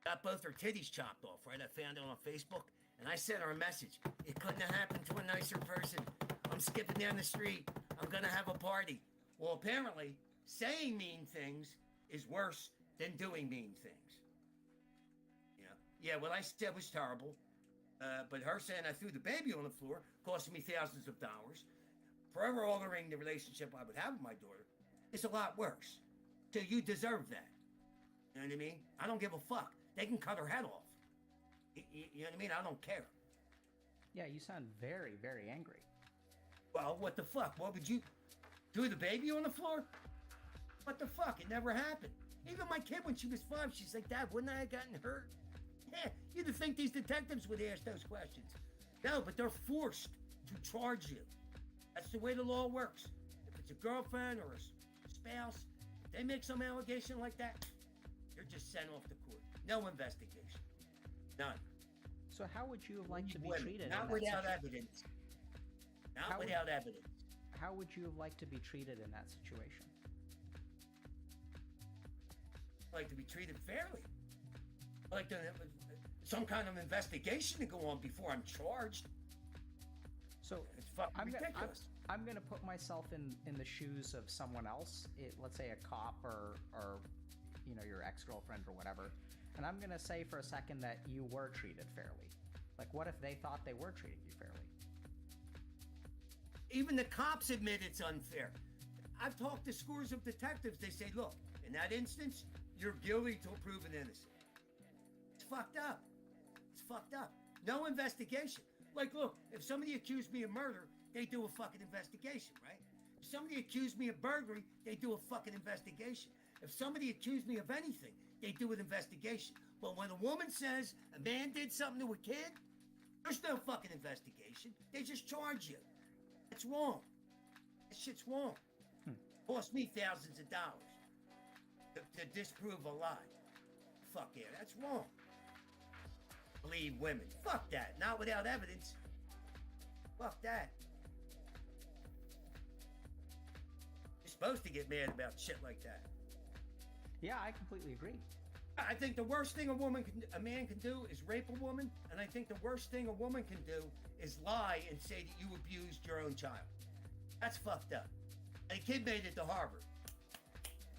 got both her titties chopped off. Right, I found it on Facebook, and I sent her a message. It couldn't have happened to a nicer person. I'm skipping down the street. I'm gonna have a party. Well, apparently, saying mean things is worse than doing mean things. Yeah, what I said was terrible, but her saying I threw the baby on the floor, costing me thousands of dollars, forever altering the relationship I would have with my daughter, is a lot worse. So you deserve that. You know what I mean? I don't give a fuck. They can cut her head off. You know what I mean? I don't care. Yeah, you sound very, very angry. Well, what the fuck? What would you... Threw the baby on the floor? What the fuck? It never happened. Even my kid, when she was 5, she's like, Dad, wouldn't I have gotten hurt? Yeah, you'd think these detectives would ask those questions. No, but they're forced to charge you. That's the way the law works. If it's a girlfriend or a spouse, if they make some allegation like that, you're just sent off to court. No investigation. None. So how would you have liked to be treated? Not without evidence. Not without evidence. How would you have liked to be treated in that situation? I'd like to be treated fairly. I'd like to have some kind of investigation to go on before I'm charged. So it's fucking ridiculous. I'm gonna put myself in the shoes of someone else. Let's say a cop or you know, your ex-girlfriend or whatever. And I'm gonna say for a second that you were treated fairly. Like, what if they thought they were treating you fairly? Even the cops admit it's unfair. I've talked to scores of detectives. They say, look, in that instance, you're guilty till proven innocent. It's fucked up. It's fucked up. No investigation. Like, look, if somebody accused me of murder, they do a fucking investigation, right? If somebody accused me of burglary, they do a fucking investigation. If somebody accused me of anything, they do an investigation. But when a woman says a man did something to a kid, there's no fucking investigation. They just charge you. That's wrong. That shit's wrong. Cost me thousands of dollars to disprove a lie. Fuck yeah, that's wrong. Believe women. Fuck that. Not without evidence. Fuck that. You're supposed to get mad about shit like that. Yeah, I completely agree. I think the worst thing a man can do is rape a woman, and I think the worst thing a woman can do is lie and say that you abused your own child. That's fucked up. And a kid made it to Harvard.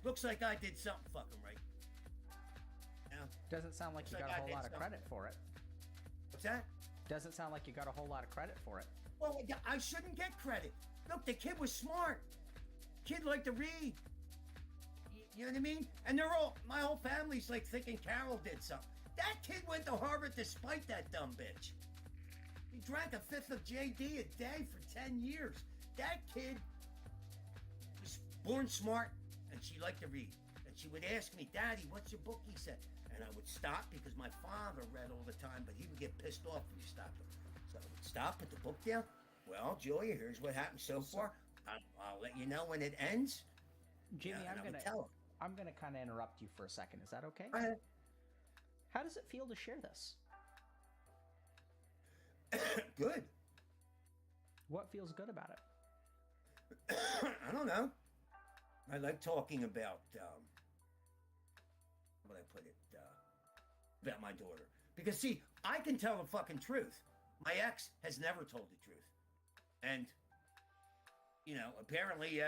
Looks like I did something fucking right. You know? Doesn't sound like you got a whole lot of credit for it. What's that? Doesn't sound like you got a whole lot of credit for it. Well, I shouldn't get credit. Look, the kid was smart. Kid liked to read. You know what I mean? And my whole family's like thinking Carol did something. That kid went to Harvard despite that dumb bitch. He drank a fifth of JD a day for 10 years. That kid was born smart, and she liked to read. And she would ask me, Daddy, what's your book? He said. And I would stop because my father read all the time, but he would get pissed off if you stopped him. So I would stop, put the book down. Well, Julia, here's what happened so far. I'll let you know when it ends. Jimmy, and I'm I would gonna tell her. I'm going to kind of interrupt you for a second. Is that okay? How does it feel to share this? Good. What feels good about it? I don't know. I like talking about, how would I put it, about my daughter. Because, see, I can tell the fucking truth. My ex has never told the truth. And, apparently,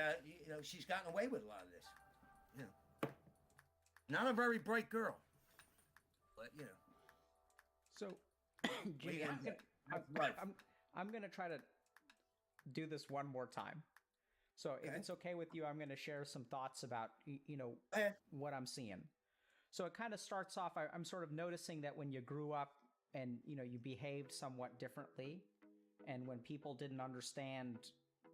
she's gotten away with a lot of this. Not a very bright girl. But, So, Jimmy, I'm going to try to do this one more time. So if it's okay with you, I'm going to share some thoughts about, what I'm seeing. So it kind of starts off, I'm sort of noticing that when you grew up and, you behaved somewhat differently, and when people didn't understand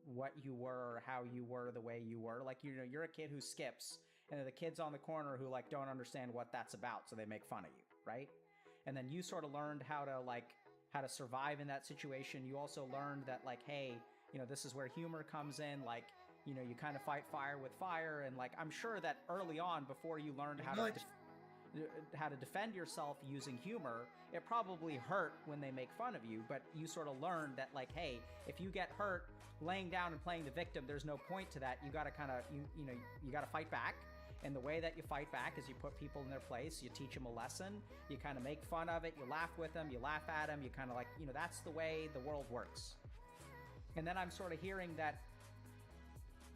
what you were or how you were the way you were, like, you're a kid who skips, and the kids on the corner who, like, don't understand what that's about, so they make fun of you, right? And then you sort of learned how to survive in that situation. You also learned that, like, hey, this is where humor comes in, like, you kind of fight fire with fire, and, like, I'm sure that early on, before you learned how to defend yourself using humor, it probably hurt when they make fun of you, but you sort of learned that, like, hey, if you get hurt laying down and playing the victim, there's no point to that. You got to kind of, you got to fight back. And the way that you fight back is you put people in their place, you teach them a lesson, you kind of make fun of it, you laugh with them, you laugh at them, you kind of, like, that's the way the world works. And then I'm sort of hearing that,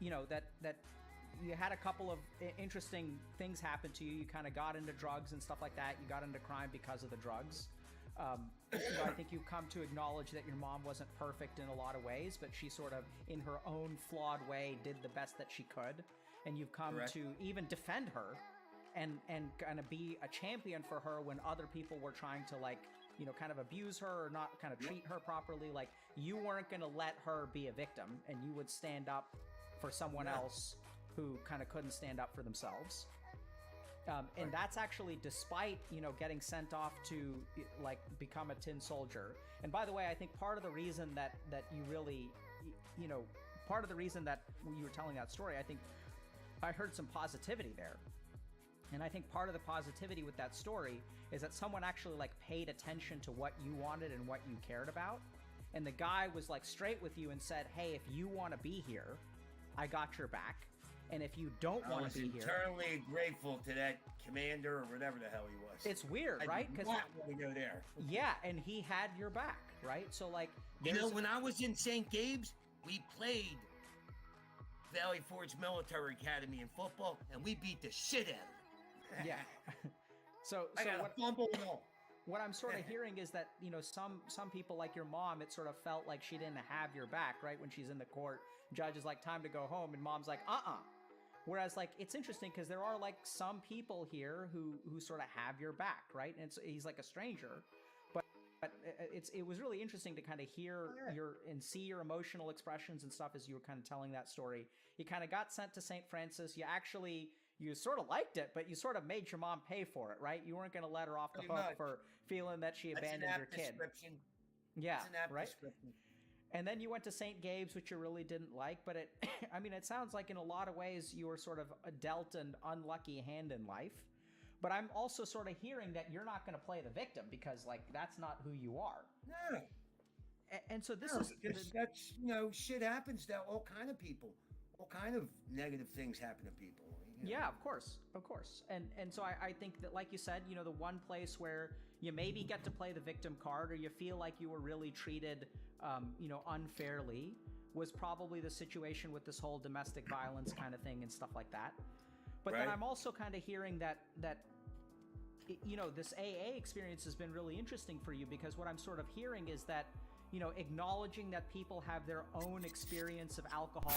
that you had a couple of interesting things happen to you. You kind of got into drugs and stuff like that. You got into crime because of the drugs. I think you've come to acknowledge that your mom wasn't perfect in a lot of ways, but she sort of, in her own flawed way, did the best that she could. And you've come to even defend her and kind of be a champion for her when other people were trying to, like, kind of abuse her or not kind of treat her properly. Like, you weren't going to let her be a victim, and you would stand up for someone else who kind of couldn't stand up for themselves. And that's actually despite, getting sent off to, like, become a tin soldier. And by the way, I think part of the reason that you really, part of the reason that you were telling that story, I think I heard some positivity there. And I think part of the positivity with that story is that someone actually, like, paid attention to what you wanted and what you cared about. And the guy was, like, straight with you and said, hey, if you want to be here, I got your back. And if you don't want to be here... I was eternally grateful to that commander or whatever the hell he was. It's weird, right? I did not want to go there. Yeah, and he had your back, right? So, like... when I was in St. Gabe's, we played Valley Forge Military Academy in football, and we beat the shit out of it. Yeah. So I got a fumble and all. What I'm sort of hearing is that, some people, like your mom, it sort of felt like she didn't have your back, right? When she's in the court, judge is like, time to go home, and mom's like, Whereas, like, it's interesting because there are, like, some people here who sort of have your back, right? And he's like a stranger, but it was really interesting to kind of hear and see your emotional expressions and stuff as you were kind of telling that story. You kind of got sent to St. Francis. You sort of liked it, but you sort of made your mom pay for it, right? You weren't going to let her off the hook for feeling that she abandoned your kid. Yeah, right? And then you went to St. Gabe's, which you really didn't like, but it sounds like in a lot of ways you were sort of dealt an unlucky hand in life. But I'm also sort of hearing that you're not going to play the victim because, like, that's not who you are. No. And so that's, shit happens to all kind of people. All kind of negative things happen to people. Yeah, of course. And so I think that, like you said, the one place where you maybe get to play the victim card or you feel like you were really treated, unfairly was probably the situation with this whole domestic violence kind of thing and stuff like that. But then I'm also kind of hearing that this AA experience has been really interesting for you because what I'm sort of hearing is that, acknowledging that people have their own experience of alcohol,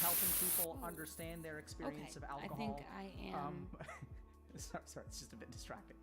helping people understand their experience of alcohol. I think I am. Sorry, it's just a bit distracting.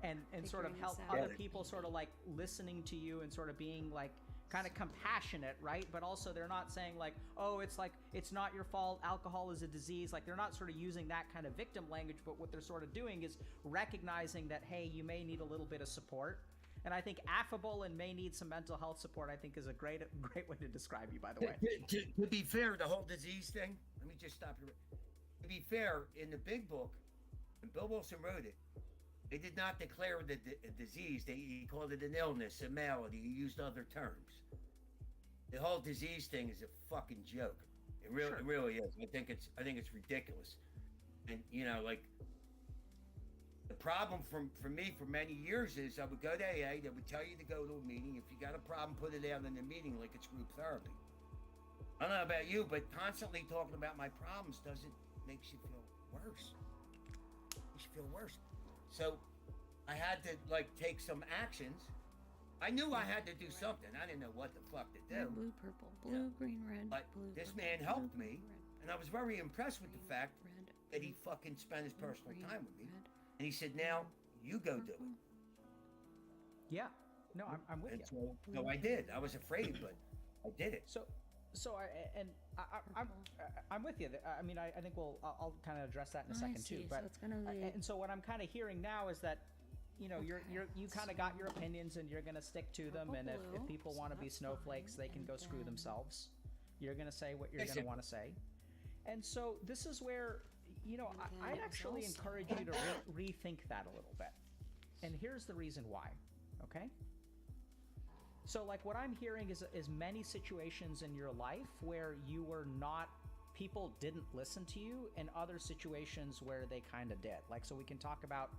And sort of help other people sort of, like, listening to you and sort of being, like, kind of compassionate, right? But also they're not saying, like, oh, it's like, it's not your fault, alcohol is a disease. Like, they're not sort of using that kind of victim language, but what they're sort of doing is recognizing that, hey, you may need a little bit of support. And I think affable and may need some mental health support, I think, is a great way to describe you, by the way. To be fair, the whole disease thing, let me just stop you. to be fair, in the big book, when Bill Wilson wrote it, they did not declare it a disease. He called it an illness, a malady. He used other terms. The whole disease thing is a fucking joke. It really is. I think it's ridiculous. And like the problem for me for many years is I would go to AA. They would tell you to go to a meeting. If you got a problem, put it out in the meeting like it's group therapy. I don't know about you, but constantly talking about my problems makes you feel worse. Makes you feel worse. So I had to take some actions. I knew I had to do something. I didn't know what the fuck to do. Blue, purple, blue, green, red. But blue, this purple, man blue, helped blue, me, red, and I was very impressed with the green, fact red, that he fucking spent his personal green, time with me. red, And he said, "Now you go do it." Yeah. No, I'm with And you. so I did. I was afraid, but I did it. I'm with you. I mean, I think I'll kind of address that in a second too. see. But So it's gonna be- and so what I'm kind of hearing now is that you kind of got your opinions and you're gonna stick to them. And if people want to be snowflakes, they can go screw themselves. You're gonna say what you're gonna want to say. And so this is where I'd actually encourage you to rethink that a little bit. And here's the reason why. Okay. So what I'm hearing is many situations in your life where people didn't listen to you, and other situations where they kind of did. So we can talk about,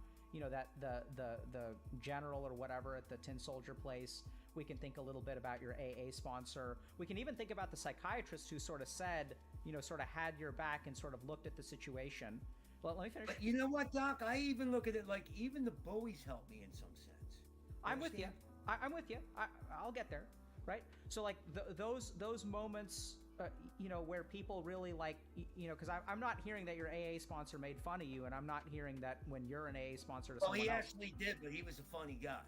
that the general or whatever at the Tin Soldier place. We can think a little bit about your AA sponsor. We can even think about the psychiatrist who sort of said, sort of had your back and sort of looked at the situation. Well, let me finish. But you know what, Doc? I even look at it like even the bullies help me in some sense. I'm with you. I'm with you. I'll get there, right? So those moments, where people really because I'm not hearing that your AA sponsor made fun of you, and I'm not hearing that when you're an AA sponsor to someone else. He actually did, but he was a funny guy.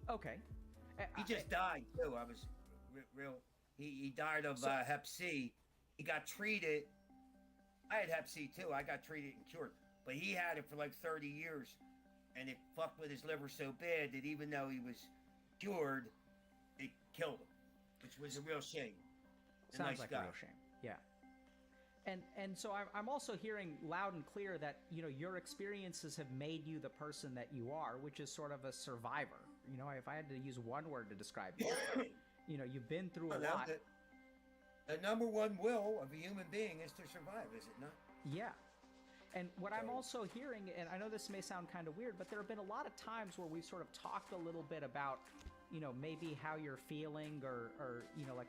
Okay. He just died too. I was real. He died of Hep C. He got treated. I had Hep C too. I got treated and cured, but he had it for 30 years, and it fucked with his liver so bad that even though he was cured, it killed him, which was a real shame. Sounds like a real shame. Yeah. And so I'm also hearing loud and clear that your experiences have made you the person that you are, which is sort of a survivor. If I had to use one word to describe you, you've been through a lot. The number one will of a human being is to survive, is it not? Yeah. And what I'm also hearing, and I know this may sound kind of weird, but there have been a lot of times where we've sort of talked a little bit about, maybe how you're feeling or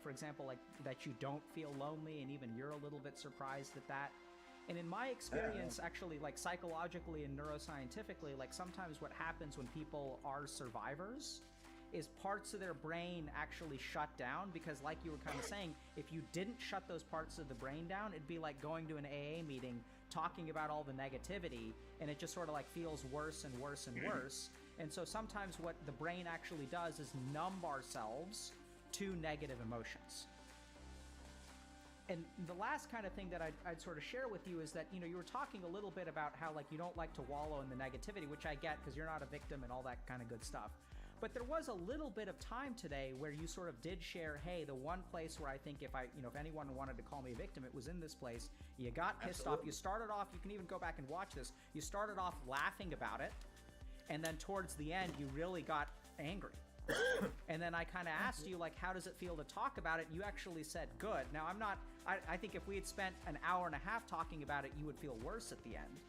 for example, that you don't feel lonely, and even you're a little bit surprised at that. And in my experience, actually, psychologically and neuroscientifically, sometimes what happens when people are survivors is parts of their brain actually shut down, because like you were kind of saying, if you didn't shut those parts of the brain down, it'd be like going to an AA meeting talking about all the negativity, and it just sort of feels worse and worse and worse. And so sometimes what the brain actually does is numb ourselves to negative emotions. And the last kind of thing that I'd sort of share with you is that, you were talking a little bit about how you don't like to wallow in the negativity, which I get because you're not a victim and all that kind of good stuff. But there was a little bit of time today where you sort of did share, hey, the one place where I think if anyone wanted to call me a victim, it was in this place. You got pissed off. You started off, you can even go back and watch this. You started off laughing about it. And then towards the end, you really got angry. And then I kind of asked you, how does it feel to talk about it? You actually said good. Now, I think if we had spent an hour and a half talking about it, you would feel worse at the end.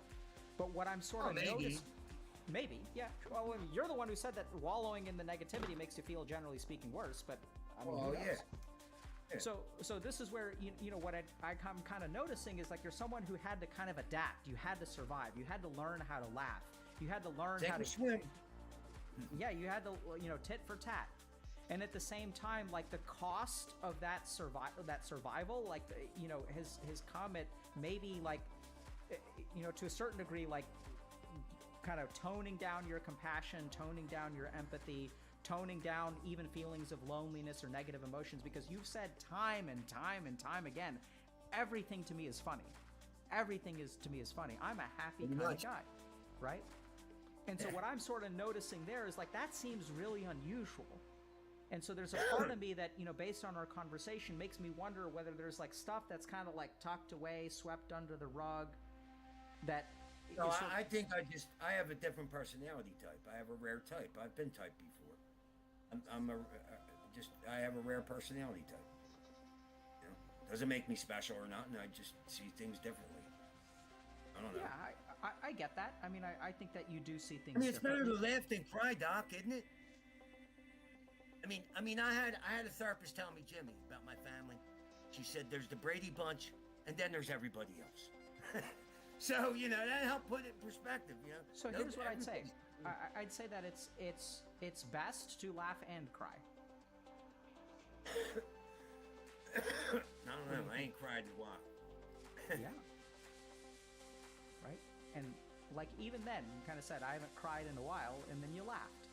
But what I'm sort of noticing... Maybe, yeah. Well, you're the one who said that wallowing in the negativity makes you feel, generally speaking, worse. But I mean, yeah. So this is where what I'm kind of noticing is you're someone who had to kind of adapt. You had to survive. You had to learn how to laugh. You had to learn how to swim. Yeah, you had to tit for tat. And at the same time, the cost of that survival, has come at maybe to a certain degree, kind of toning down your compassion, toning down your empathy, toning down even feelings of loneliness or negative emotions, because you've said time and time and time again, everything to me is funny. Everything to me is funny. I'm a happy kind of guy, right? And so what I'm sort of noticing there is that seems really unusual. And so there's a part of me that, based on our conversation, makes me wonder whether there's stuff that's kind of tucked away, swept under the rug, that. No, I think I have a different personality type. I have a rare type. I've been typed before. I have a rare personality type. You know, doesn't make me special or not, and I just see things differently. I don't know. Yeah, I get that. I mean, I think that you do see things. I mean, it's better to laugh than cry, Doc, isn't it? I mean, I had a therapist tell me, Jimmy, about my family. She said, "There's the Brady Bunch, and then there's everybody else." So that helped put it in perspective. So here's what I'd say. I'd say that it's best to laugh and cry. I don't know. I ain't cried in a while. Yeah. Right? And like even then, you kind of said, I haven't cried in a while, and then you laughed.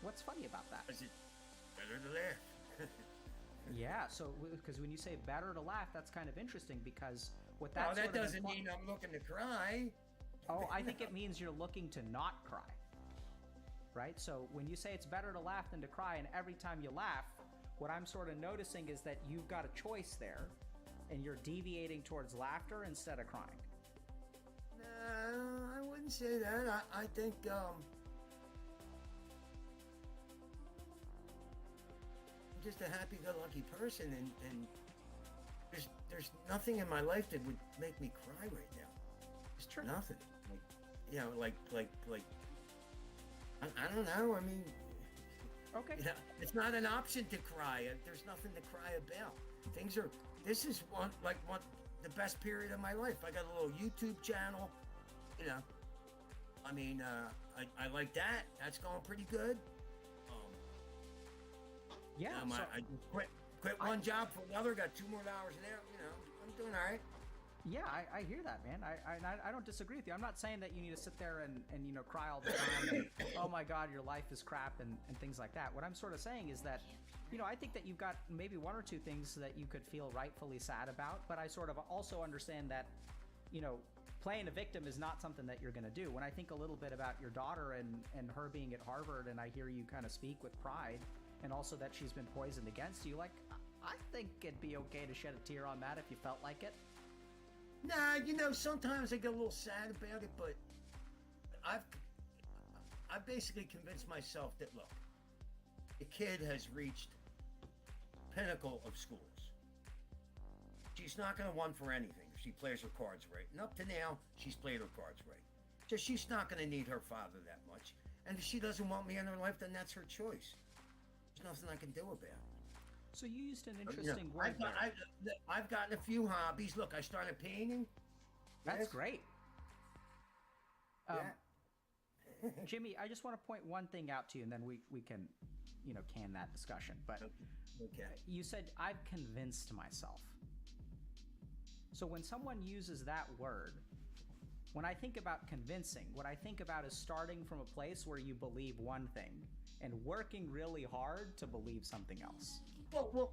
What's funny about that? Is it better to laugh? Yeah, so because when you say better to laugh, that's kind of interesting because what that Oh, that doesn't mean I'm looking to cry. Oh, I think it means you're looking to not cry. Right? So when you say it's better to laugh than to cry, and every time you laugh, what I'm sort of noticing is that you've got a choice there, and you're deviating towards laughter instead of crying. No, I wouldn't say that. I think I'm just a happy-go-lucky person, and there's nothing in my life that would make me cry right now. It's true. Nothing. Like I don't know. I mean, okay. It's not an option to cry. There's nothing to cry about. This is one the best period of my life. I got a little YouTube channel. I mean, I like that. That's going pretty good. Yeah. I quit one job for another. Got 2 more hours there. I'm doing all right. Yeah, I hear that, man. I don't disagree with you. I'm not saying that you need to sit there and cry all the time and, oh my God, your life is crap and things like that. What I'm sort of saying is that, I think that you've got maybe 1 or 2 things that you could feel rightfully sad about, but I sort of also understand that, playing a victim is not something that you're going to do. When I think a little bit about your daughter and her being at Harvard, and I hear you kind of speak with pride, and also that she's been poisoned against you, I think it'd be okay to shed a tear on that if you felt like it. Nah, sometimes I get a little sad about it, but I've basically convinced myself that, look, the kid has reached the pinnacle of schools. She's not going to run for anything if she plays her cards right. And up to now, she's played her cards right. Just she's not going to need her father that much. And if she doesn't want me in her life, then that's her choice. There's nothing I can do about it. So you used an interesting word I've gotten a few hobbies. Look, I started painting. That's great. Yeah. Jimmy, I just want to point one thing out to you, and then we can, can that discussion. But okay. You said, I've convinced myself. So when someone uses that word, when I think about convincing, what I think about is starting from a place where you believe one thing and working really hard to believe something else. Well,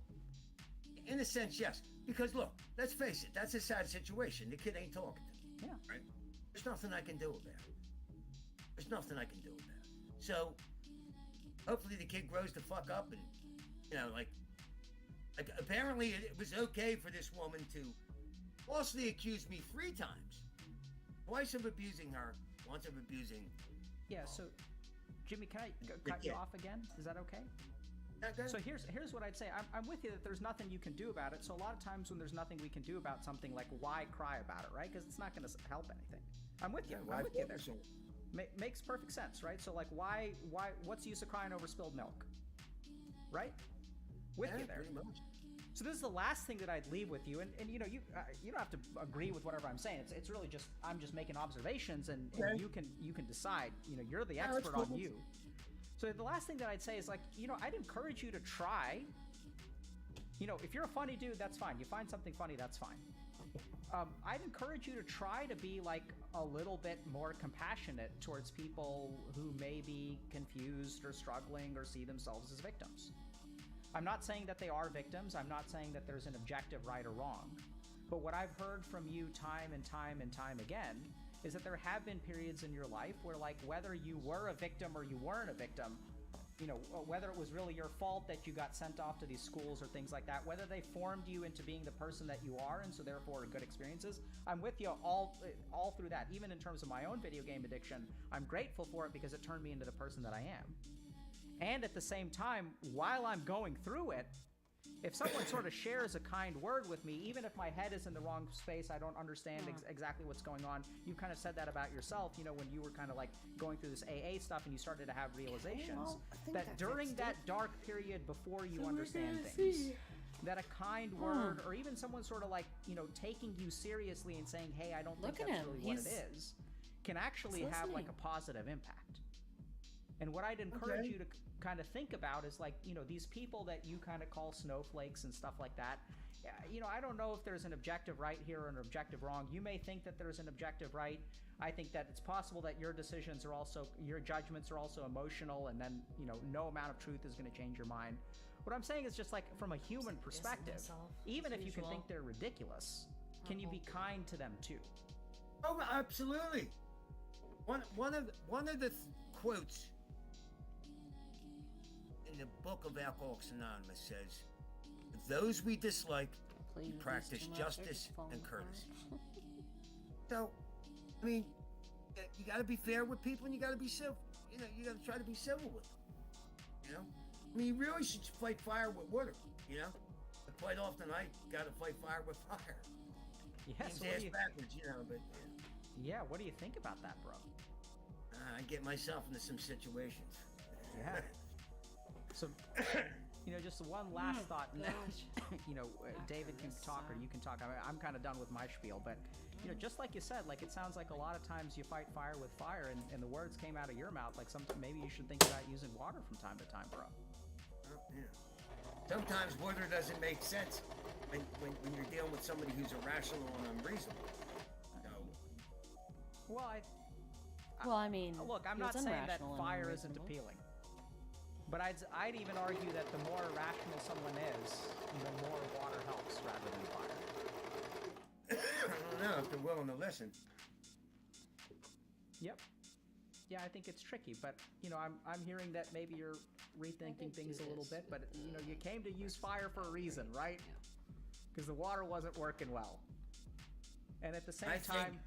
in a sense, yes. Because look, let's face it, that's a sad situation. The kid ain't talking to me. Yeah. Right? There's nothing I can do about it. There's nothing I can do about it. So, hopefully the kid grows the fuck up and, like apparently it was okay for this woman to falsely accuse me 3 times. Twice of abusing her, once of abusing... Yeah, so, Jimmy, can I cut you off again? Is that okay? So here's what I'd say. I'm with you that there's nothing you can do about it. So a lot of times when there's nothing we can do about something, like why cry about it, right? Because it's not going to help anything. I'm with you. I'm with you there. Makes perfect sense, right? So like why what's the use of crying over spilled milk? Right? With you there. Pretty much. So this is the last thing that I'd leave with you, and you don't have to agree with whatever I'm saying. It's really just I'm just making observations, and you can decide. You're the expert on you. So the last thing that I'd say is I'd encourage you to try. If you're a funny dude, that's fine. You find something funny, that's fine. I'd encourage you to try to be a little bit more compassionate towards people who may be confused or struggling or see themselves as victims. I'm not saying that they are victims. I'm not saying that there's an objective right or wrong. But what I've heard from you time and time and time again is that there have been periods in your life where whether you were a victim or you weren't a victim, whether it was really your fault that you got sent off to these schools or things like that, whether they formed you into being the person that you are, and so therefore good experiences, I'm with you all through that. Even in terms of my own video game addiction, I'm grateful for it because it turned me into the person that I am. And at the same time, while I'm going through it, if someone sort of shares a kind word with me, even if my head is in the wrong space, I don't understand exactly what's going on. You kind of said that about yourself, when you were kind of like going through this AA stuff and you started to have realizations that during that dark period before you understand things, that a kind word or even someone sort of like, taking you seriously and saying, hey, I don't think that's really what it is, can actually have like a positive impact. And what I'd encourage you to kind of think about is like, these people that you kind of call snowflakes and stuff like that. I don't know if there's an objective right here or an objective wrong. You may think that there's an objective right. I think that it's possible that your decisions are also, your judgments are also emotional, and then, no amount of truth is going to change your mind. What I'm saying is just like from a human perspective, even if you can think they're ridiculous, can you be kind to them too? Oh, absolutely. One of the quotes in the book of Alcoholics Anonymous says, those we dislike, we practice justice and courtesy. So, I mean, you got to be fair with people, and you got to be civil. You got to try to be civil with them. I mean, you really should fight fire with water. But quite often I got to fight fire with fire. Yes. Seems ass backwards, but yeah. What do you think about that, bro? I get myself into some situations. Yeah. So, just one last thought. David can talk or you can talk. I'm kind of done with my spiel, but just like you said, like it sounds like a lot of times you fight fire with fire, and the words came out of your mouth. Like maybe you should think about using water from time to time, bro. Yeah. Sometimes water doesn't make sense when you're dealing with somebody who's irrational and unreasonable. Well, I mean, look, I'm not saying that fire isn't appealing. But I'd even argue that the more irrational someone is, the more water helps rather than fire. I don't know if they're willing to listen. Yep. Yeah, I think it's tricky, but I'm hearing that maybe you're rethinking things a little bit, but you came to use fire for a reason, right? Because the water wasn't working well. And at the same time,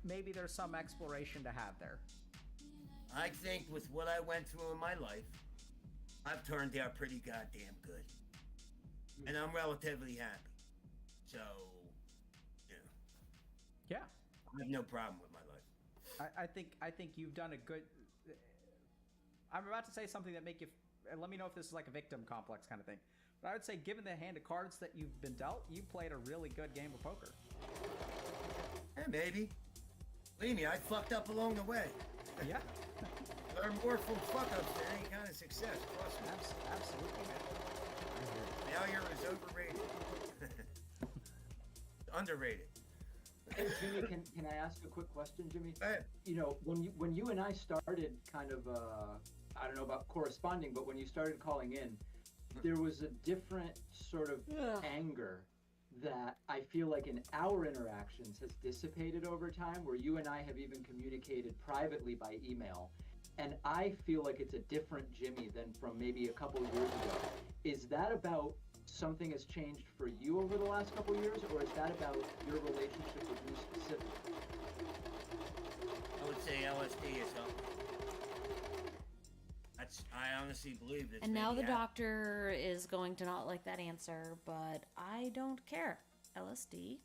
maybe there's some exploration to have there. I think with what I went through in my life, I've turned out pretty goddamn good. And I'm relatively happy. So, yeah. I have no problem with my life. I think you've done a good... I'm about to say something that make you... Let me know if this is like a victim complex kind of thing. But I would say, given the hand of cards that you've been dealt, you played a really good game of poker. Yeah, maybe. Believe me, I fucked up along the way. Yeah. Learn more from fuck-ups than any kind of success. Trust me. Absolutely, man. Failure is overrated. Underrated. Hey, Jimmy, can I ask a quick question, Jimmy? Hey. When you and I started kind of, I don't know about corresponding, but when you started calling in, there was a different sort of anger that I feel like in our interactions has dissipated over time, where you and I have even communicated privately by email. And I feel like it's a different Jimmy than from maybe a couple of years ago. Is that about something has changed for you over the last couple of years, or is that about your relationship with me specifically? I would say LSD is helping. I honestly believe that. And now the doctor is going to not like that answer, but I don't care. LSD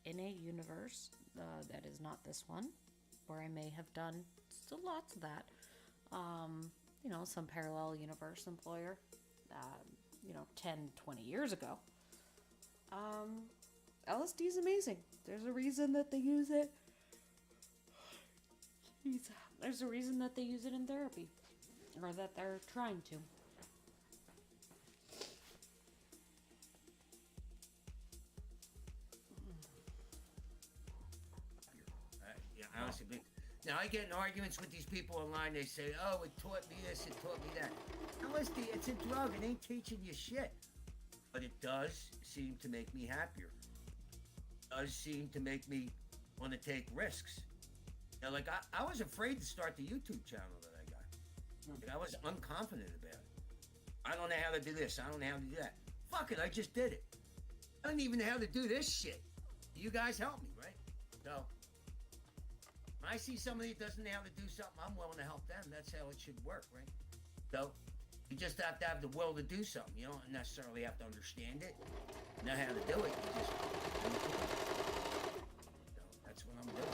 in a universe that is not this one, where I may have done still lots of that. Some parallel universe employer, 10, 20 years ago. LSD is amazing. There's a reason that they use it. There's a reason that they use it in therapy. Or that they're trying to. Honestly, now I get in arguments with these people online. They say, "Oh, it taught me this, it taught me that." LSD, it's a drug. It ain't teaching you shit, but it does seem to make me happier. It does seem to make me want to take risks. Like I was afraid to start the YouTube channel that I got. And I was unconfident about it. I don't know how to do this. I don't know how to do that. Fuck it, I just did it. I don't even know how to do this shit. You guys help me, right? So, when I see somebody that doesn't know how to do something, I'm willing to help them. That's how it should work, right? So, you just have to have the will to do something. You don't necessarily have to understand it, know how to do it. You just do it. So, that's what I'm doing.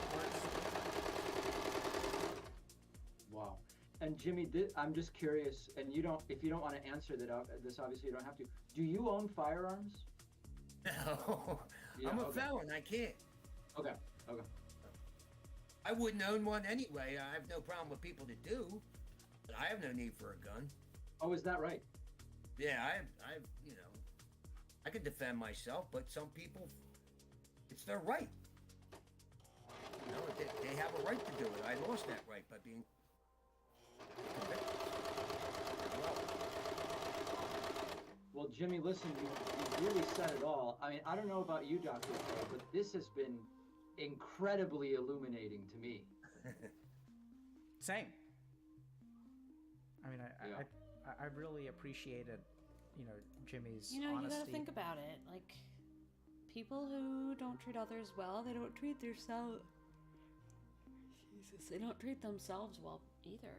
Wow. And Jimmy, I'm just curious, and if you don't want to answer this, obviously you don't have to. Do you own firearms? No, Yeah, I'm a okay. felon. I can't. Okay. I wouldn't own one anyway. I have no problem with people that do, but I have no need for a gun. Oh, is that right? Yeah, I I can defend myself, but some people, it's their right. You know, they have a right to do it. I lost that right by being convicted. Well, Jimmy, listen, you really said it all. I mean, I don't know about you, Dr. K, but this has been incredibly illuminating to me. Same. I mean, I really appreciated, Jimmy's You honesty. gotta think about it. Like, people who don't treat others well, they don't treat themselves. Jesus, they don't treat themselves well either,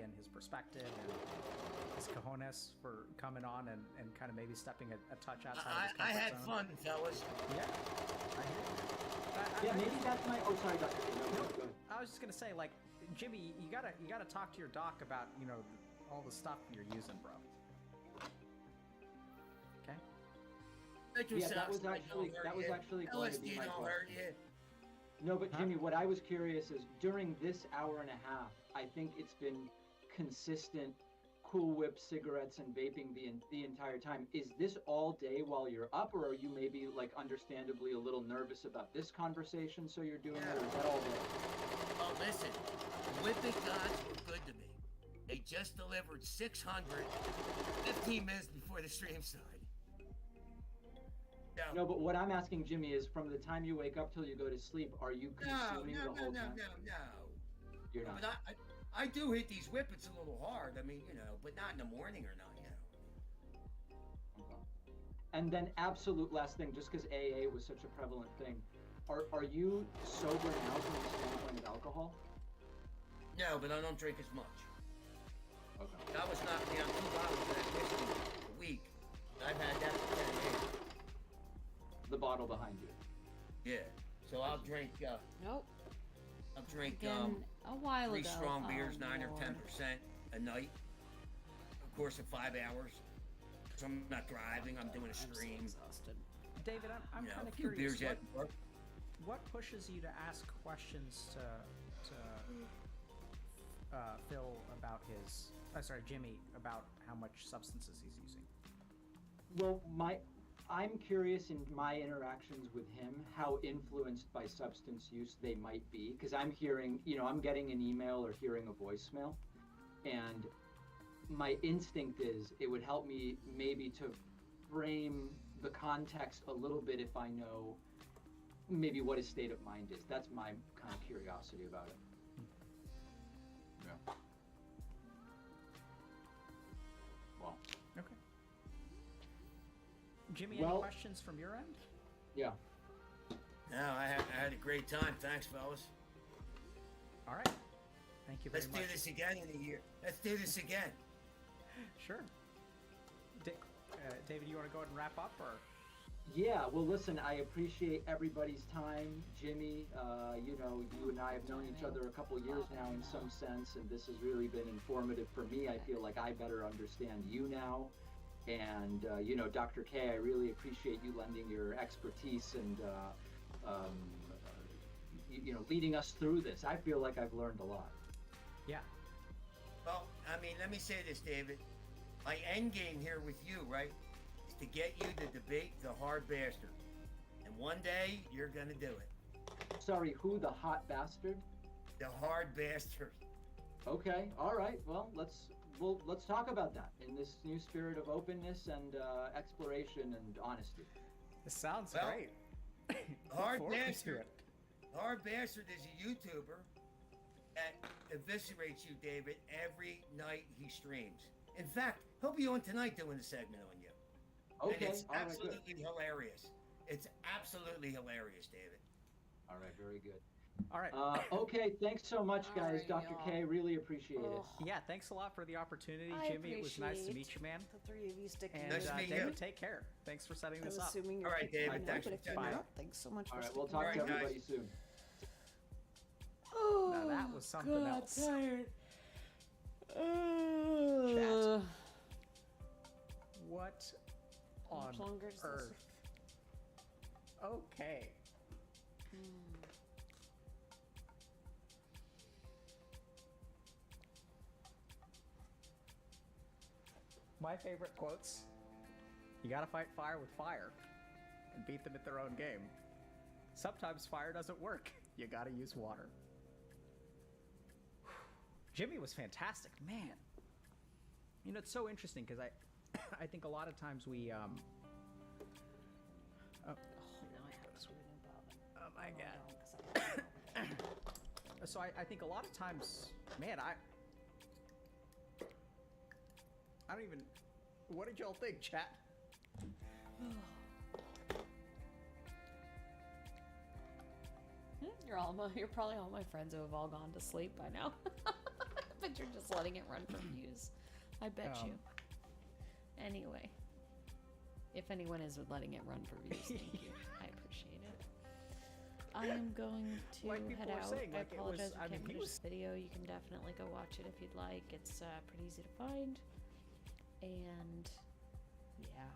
And his perspective and his cojones for coming on and kind of maybe stepping a touch outside of his comfort I had zone. fun, fellas. Yeah. Yeah, maybe that's my. Oh, sorry, Dr. K. No, go ahead. I was just gonna say, like, Jimmy, you gotta talk to your doc about all the stuff you're using, bro. Okay. Yeah, that was actually going to be my question. No, but Jimmy, what I was curious is during this hour and a half, I think it's been consistent Cool Whip cigarettes and vaping the entire time. Is this all day while you're up, or are you maybe like understandably a little nervous about this conversation, so you're doing it, or is that all day? Oh, listen, Whipping gods were good to me. They just delivered 600 15 minutes before the stream started. No, but what I'm asking, Jimmy, is from the time you wake up till you go to sleep, are you consuming the whole time? No. You're not. But I do hit these whippets a little hard. I mean, but not in the morning or not, And then absolute last thing, just because AA was such a prevalent thing, are you sober now from the standpoint of alcohol? No, but I don't drink as much. Okay. I was knocking down 2 bottles of that whiskey a week. I've had that for 10 days. The bottle behind you. Yeah. So I'll drink. Nope. I'll drink Again, a while 3 ago. strong beers, Oh, 9 or Lord. 10% a night. Of course, of 5 hours. So I'm not driving. I'm doing a stream. Exhausted. David, I'm kind a of few curious. beers at work. What pushes you to ask questions to Phil about Jimmy, about how much substances he's using? Well, I'm curious in my interactions with him how influenced by substance use they might be, because I'm hearing, I'm getting an email or hearing a voicemail, and my instinct is it would help me maybe to frame the context a little bit if I know maybe what his state of mind is. That's my kind of curiosity about it. Yeah. Well. Okay. Jimmy, Well- any questions from your end? Yeah. No, I had a great time. Thanks, fellas. All right. Thank you very Let's much. do this again in a year. Let's do this again. Sure. David, you want to go ahead and wrap up, or? Yeah, well, listen, I appreciate everybody's time. Jimmy, you and I have known each other a couple years now in some sense, and this has really been informative for me. I feel like I better understand you now. And, Dr. K, I really appreciate you lending your expertise and, leading us through this. I feel like I've learned a lot. Yeah. Well, I mean, let me say this, David. My end game here with you, right, is to get you to debate the hard bastard. And one day, you're gonna do it. Sorry, who, the hot bastard? The hard bastard. Okay, all right. Well, let's talk about that in this new spirit of openness and exploration and honesty. This sounds Well, great. Hard Look forward to bastard. it. Our bastard is a YouTuber that eviscerates you, David, every night he streams. In fact, he'll be on tonight doing a segment on you. Okay, And it's all right, good. absolutely hilarious. It's absolutely hilarious, David. All right, very good. All right. Okay, thanks so much, guys. All right, Dr. y'all. K, really appreciate it. Yeah, thanks a lot for the opportunity, I Jimmy. It was nice to appreciate meet you, man. The three of you sticking And Nice to meet you. David, take care. Thanks for setting this I'm up. assuming you're All right, David, I know, thanks but for if you're setting it not, up. thanks so much All for right, we'll sticking talk to All right, everybody guys. soon. Oh, Now that was something God, else. tired. Chat. What on much longer does this- earth? Okay. My favorite quotes. You gotta fight fire with fire and beat them at their own game. Sometimes fire doesn't work. You gotta use water. Jimmy was fantastic, man. You know, it's so interesting because I think a lot of times we Oh, now I have to read about it. Oh my No, I God. don't, 'cause I don't know. So I think a lot of times, man, I don't even. What did y'all think, chat? You're probably all my friends who have all gone to sleep by now. But you're just letting it run for views. I bet you. Anyway, if anyone is letting it run for views, thank you. I appreciate it. I am going to Like people head were out. saying, I like, it was- apologize if I you mean, can't he finish was- this video. You can definitely go watch it if you'd like. It's pretty easy to find. And yeah.